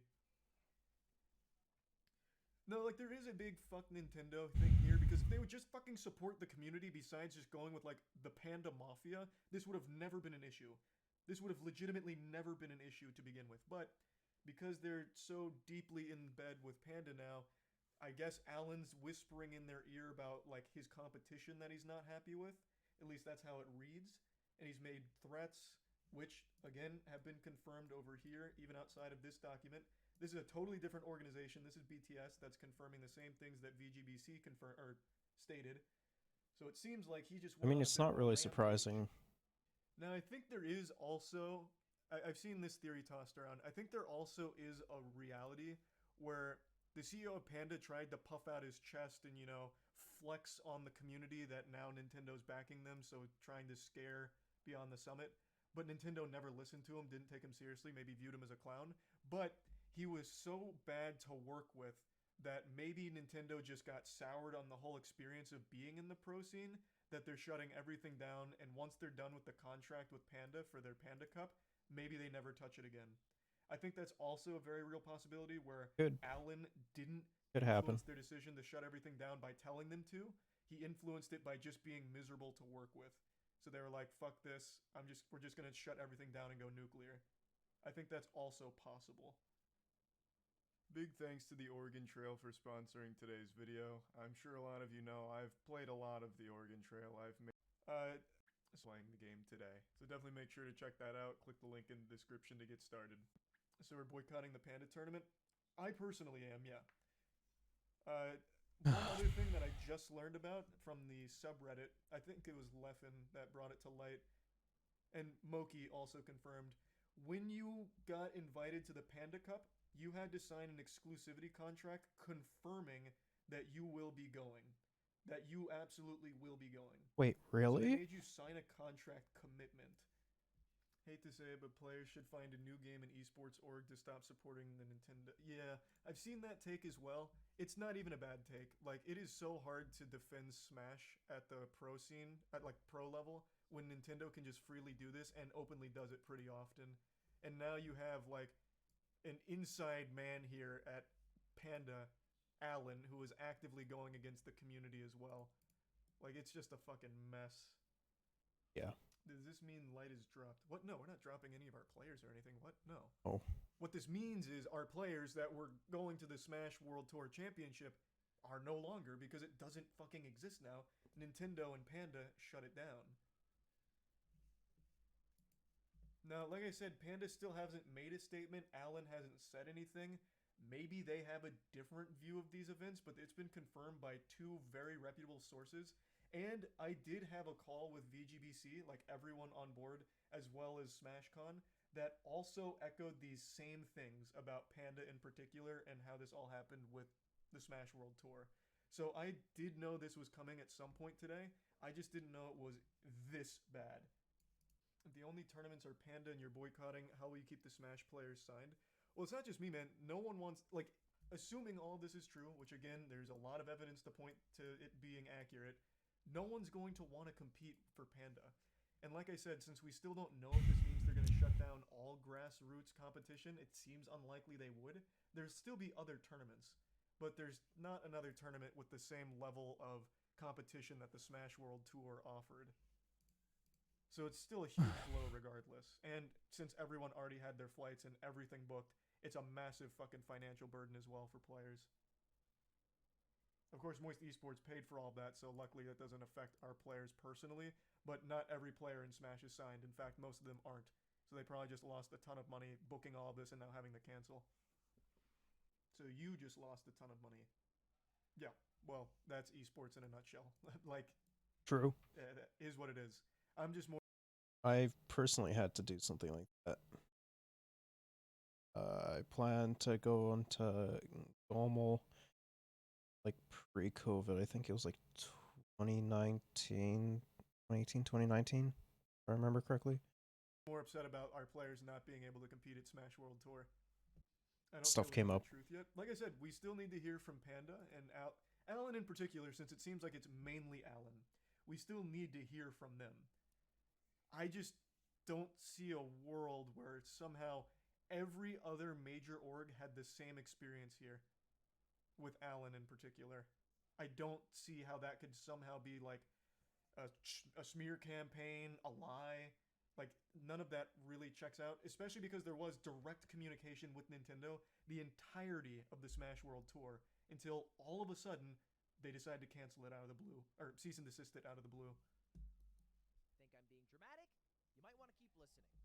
No, like, there is a big fuck Nintendo thing here, because if they would just fucking support the community besides just going with, like, the Panda Mafia, this would have never been an issue. This would have legitimately never been an issue to begin with. But because they're so deeply in bed with Panda now, I guess Alan's whispering in their ear about, like, his competition that he's not happy with. At least that's how it reads. And he's made threats, which, again, have been confirmed over here, even outside of this document. This is a totally different organization. This is BTS that's confirming the same things that VGBC stated. So it seems like he just... I mean, it's not really surprising. Now, I think there is also... I've seen this theory tossed around. I think there also is a reality where the CEO of Panda tried to puff out his chest and, you know, flex on the community that now Nintendo's backing them, so trying to scare Beyond the Summit. But Nintendo never listened to him, didn't take him seriously, maybe viewed him as a clown. But he was so bad to work with that maybe Nintendo just got soured on the whole experience of being in the pro scene, that they're shutting everything down, and once they're done with the contract with Panda for their Panda Cup, maybe they never touch it again. I think that's also a very real possibility where Alan didn't influence their decision to shut everything down by telling them to. He influenced it by just being miserable to work with. So they were like, fuck this, we're just gonna shut everything down and go nuclear. I think that's also possible. Big thanks to the Oregon Trail for sponsoring today's video. I'm sure a lot of you know I've played a lot of the Oregon Trail. I've made playing the game today. So definitely make sure to check that out. Click the link in the description to get started. So we're boycotting the Panda tournament? I personally am, yeah. One other thing that I just learned about from the subreddit, I think it was Leffen that brought it to light, and Moki also confirmed, when you got invited to the Panda Cup, you had to sign an exclusivity contract confirming that you will be going. That you absolutely will be going. Wait, So they really? made you sign a contract commitment. Hate to say it, but players should find a new game in esports org to stop supporting the Nintendo. Yeah, I've seen that take as well. It's not even a bad take. Like, it is so hard to defend Smash at the pro scene, at like pro level, when Nintendo can just freely do this and openly does it pretty often. And now you have like an inside man here at Panda, Alan, who is actively going against the community as well. Like, it's just a fucking mess. Yeah. Does this mean light is dropped? What? No, we're not dropping any of our players or anything. What? No. Oh. What this means is our players that were going to the Smash World Tour Championship are no longer, because it doesn't fucking exist now. Nintendo and Panda shut it down. Now, like I said, Panda still hasn't made a statement. Alan hasn't said anything. Maybe they have a different view of these events, but it's been confirmed by two very reputable sources. And I did have a call with VGBC, like everyone on board, as well as SmashCon, that also echoed these same things about Panda in particular and how this all happened with the Smash World Tour. So I did know this was coming at some point today. I just didn't know it was this bad. The only tournaments are Panda and you're boycotting. How will you keep the Smash players signed? Well, it's not just me, man. No one wants, like, assuming all this is true, which again, there's a lot of evidence to point to it being accurate, no one's going to want to compete for Panda. And like I said, since we still don't know if this means they're going to shut down all grassroots competition, it seems unlikely they would. There'll still be other tournaments, but there's not another tournament with the same level of competition that the Smash World Tour offered. So it's still a huge blow regardless. And since everyone already had their flights and everything booked, it's a massive fucking financial burden as well for players. Of course, Moist Esports paid for all of that, so luckily that doesn't affect our players personally, but not every player in Smash is signed. In fact, most of them aren't. So they probably just lost a ton of money booking all of this and now having to cancel. So you just lost a ton of money. Yeah, well, that's esports in a nutshell. Like, true. That is what it is. I'm just more... I've personally had to do something like that. I plan to go onto Gomal like pre-COVID. I think it was like 2019, 2019, if I remember correctly. More upset about our players not being able to compete at Smash World Tour. I don't Stuff came up. Truth yet. Like I said, we still need to hear from Panda and Alan in particular, since it seems like it's mainly Alan. We still need to hear from them. I just don't see a world where somehow every other major org had the same experience here, with Alan in particular. I don't see how that could somehow be like a smear campaign, a lie. Like, none of that really checks out, especially because there was direct communication with Nintendo the entirety of the Smash World Tour until all of a sudden they decided to cancel it out of the blue, or cease and desist it out of the blue. Think I'm being dramatic? You might want to keep listening.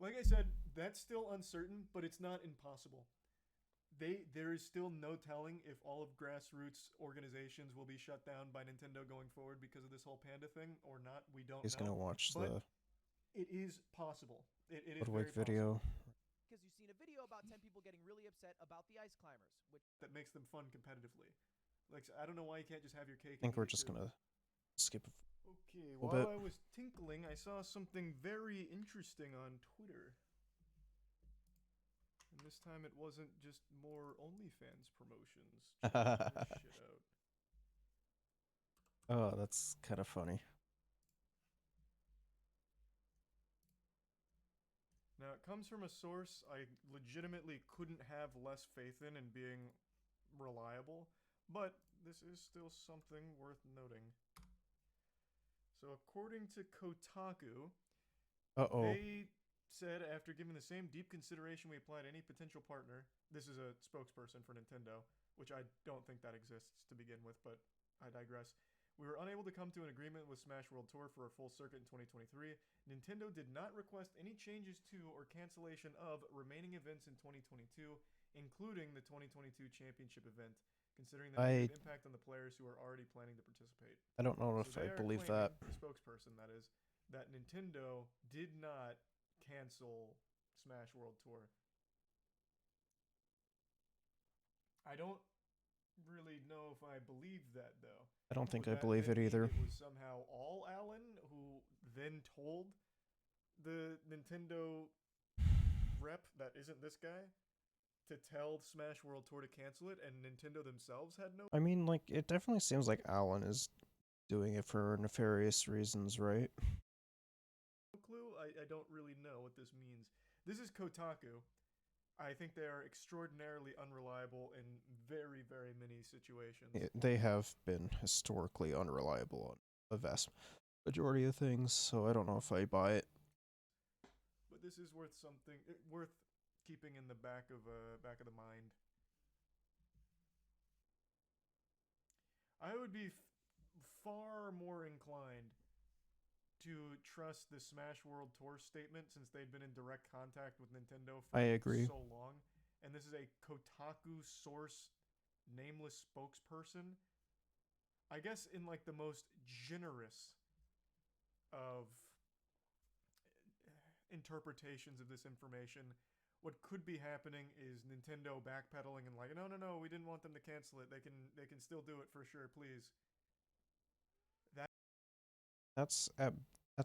Like I said, that's still uncertain, but it's not impossible. There is still no telling if all of grassroots organizations will be shut down by Nintendo going forward because of this whole Panda thing or not. We don't know. He's gonna watch the... It is possible. It is Woodwick very video. Because you've seen a video about 10 people getting really upset about the ice climbers, which... That makes them fun competitively. Like, I don't know why you can't just have your cake. I think we're just gonna skip Okay, while while I was tinkling, I saw something very interesting on Twitter. And this time it wasn't just more OnlyFans promotions. Shit out. Oh, that's kind of funny. Now, it comes from a source I legitimately couldn't have less faith in and being reliable, but this is still something worth noting. So according to Kotaku, they said after giving the same deep consideration we apply to any potential partner, this is a spokesperson for Nintendo, which I don't think that exists to begin with, but I digress. We were unable to come to an agreement with Smash World Tour for a full circuit in 2023. Nintendo did not request any changes to or cancellation of remaining events in 2022, including the 2022 championship event. considering the negative impact on the players who are already planning to participate. I don't know So if they I are believe claiming, that. the spokesperson that is, that Nintendo did not cancel Smash World Tour. I don't really know if I believe that, though. I don't think Would I that believe then it mean either. It was somehow all Alan who then told the Nintendo rep that isn't this guy to tell Smash World Tour to cancel it, and Nintendo themselves had no I mean, like, it definitely seems like Alan is doing it for nefarious reasons, right? clue? I don't really know what this means. This is Kotaku. I think they are extraordinarily unreliable in very, very many situations. They have been historically unreliable on a vast majority of things, so I don't know if I buy it. But this is worth something, worth keeping in the back of the mind. I would be far more inclined to trust the Smash World Tour statement since they've been in direct contact with Nintendo for I agree. so long. And this is a Kotaku source, nameless spokesperson. I guess in like the most generous of interpretations of this information, what could be happening is Nintendo backpedaling and like, no, we didn't want them to cancel it. They can still do it for sure, please. That's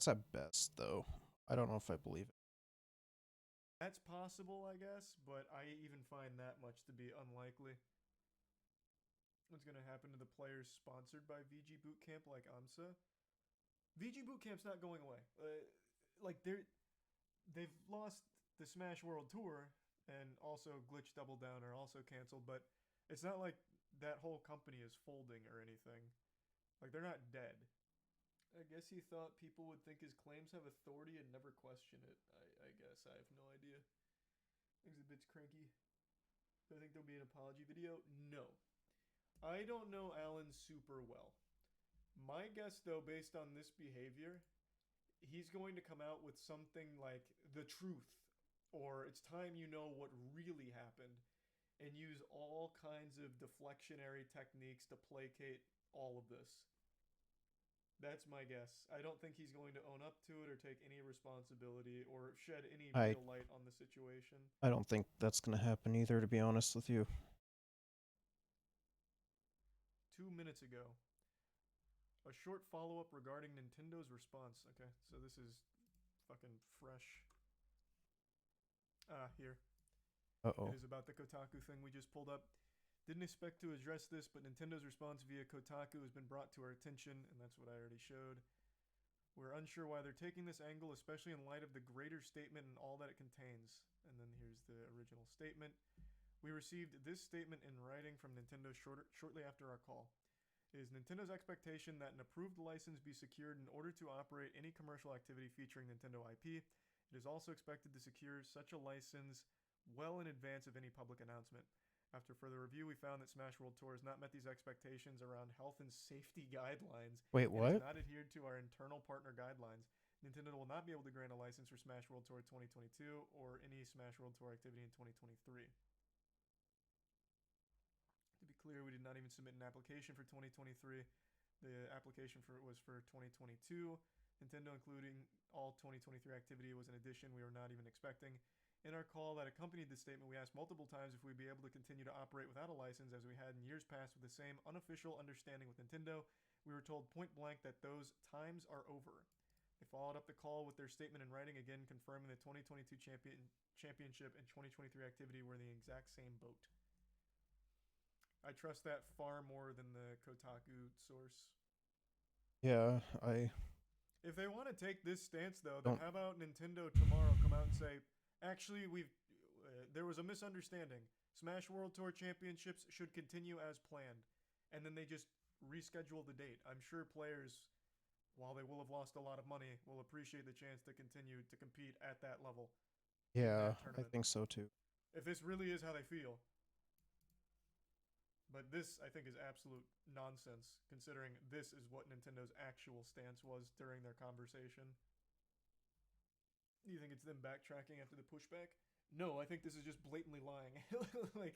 at best, though. I don't know if I believe it. That's possible, I guess, but I even find that much to be unlikely. What's going to happen to the players sponsored by VG Bootcamp like AMSA? VG Bootcamp's not going away. They've lost the Smash World Tour, and also Glitch Double Down are also canceled, but it's not like that whole company is folding or anything. Like, they're not dead. I guess he thought people would think his claims have authority and never question it. I guess. I have no idea. Exhibit's cranky. Do I think there'll be an apology video? No. I don't know Alan super well. My guess, though, based on this behavior, he's going to come out with something like the truth, or it's time you know what really happened, and use all kinds of deflectionary techniques to placate all of this. That's my guess. I don't think he's going to own up to it or take any responsibility or shed any real light on the situation. I don't think that's going to happen either, to be honest with you. 2 minutes ago, a short follow-up regarding Nintendo's response. Okay, so this is fucking fresh. Here. Uh-oh. It is about the Kotaku thing we just pulled up. Didn't expect to address this, but Nintendo's response via Kotaku has been brought to our attention, and that's what I already showed. We're unsure why they're taking this angle, especially in light of the greater statement and all that it contains. And then here's the original statement. We received this statement in writing from Nintendo shortly after our call. It is Nintendo's expectation that an approved license be secured in order to operate any commercial activity featuring Nintendo IP. It is also expected to secure such a license well in advance of any public announcement. After further review, we found that Smash World Tour has not met these expectations around health and safety guidelines. Wait, what? And has not adhered to our internal partner guidelines. Nintendo will not be able to grant a license for Smash World Tour 2022 or any Smash World Tour activity in 2023. To be clear, we did not even submit an application for 2023. The application was for 2022. Nintendo, including all 2023 activity, was an addition we were not even expecting. In our call that accompanied this statement, we asked multiple times if we'd be able to continue to operate without a license as we had in years past with the same unofficial understanding with Nintendo. We were told point blank that those times are over. They followed up the call with their statement in writing again, confirming the 2022 championship and 2023 activity were in the exact same boat. I trust that far more than the Kotaku source. Yeah, If they want to take this stance, though, then how about Nintendo tomorrow come out and say, actually, there was a misunderstanding. Smash World Tour Championships should continue as planned. And then they just reschedule the date. I'm sure players, while they will have lost a lot of money, will appreciate the chance to continue to compete at that level. Yeah, I think so too. If this really is how they feel. But this, I think, is absolute nonsense, considering this is what Nintendo's actual stance was during their conversation. You think it's them backtracking after the pushback? No, I think this is just blatantly lying. Like,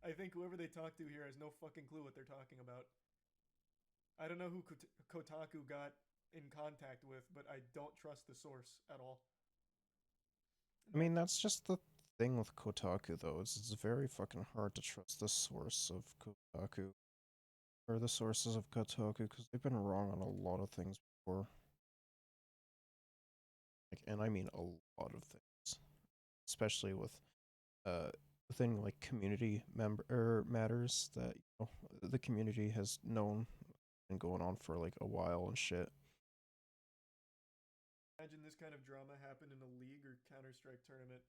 I think whoever they talk to here has no fucking clue what they're talking about. I don't know who Kotaku got in contact with, but I don't trust the source at all. I mean, that's just the thing with Kotaku, though. It's very fucking hard to trust the source of Kotaku. Or the sources of Kotaku, because they've been wrong on a lot of things before. Like, and I mean a lot of things. Especially with thing like community matters that the community has known and going on for like a while and shit. Imagine this kind of drama happened in a League or Counter-Strike tournament.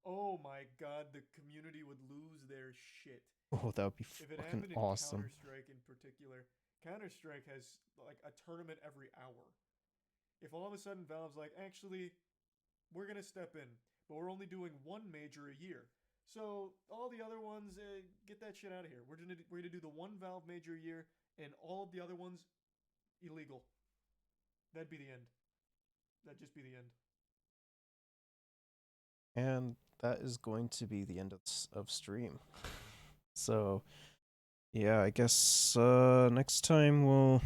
Oh my god, the community would lose their shit. Oh, that would be if it fucking happened in awesome. Counter-Strike in particular, Counter-Strike has like a tournament every hour. If all of a sudden Valve's like, actually, we're gonna step in, but we're only doing one major a year. So all the other ones, get that shit out of here. We're gonna do the one Valve major a year, and all of the other ones, illegal. That'd be the end. That'd just be the end. And that is going to be the end of stream. So, yeah, I guess next time we'll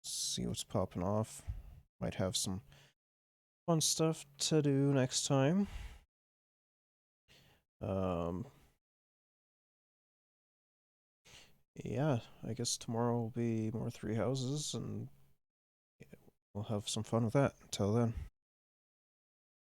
see what's popping off. Might have some fun stuff to do next time. Yeah, I guess tomorrow will be more Three Houses, and we'll have some fun with that. Until then.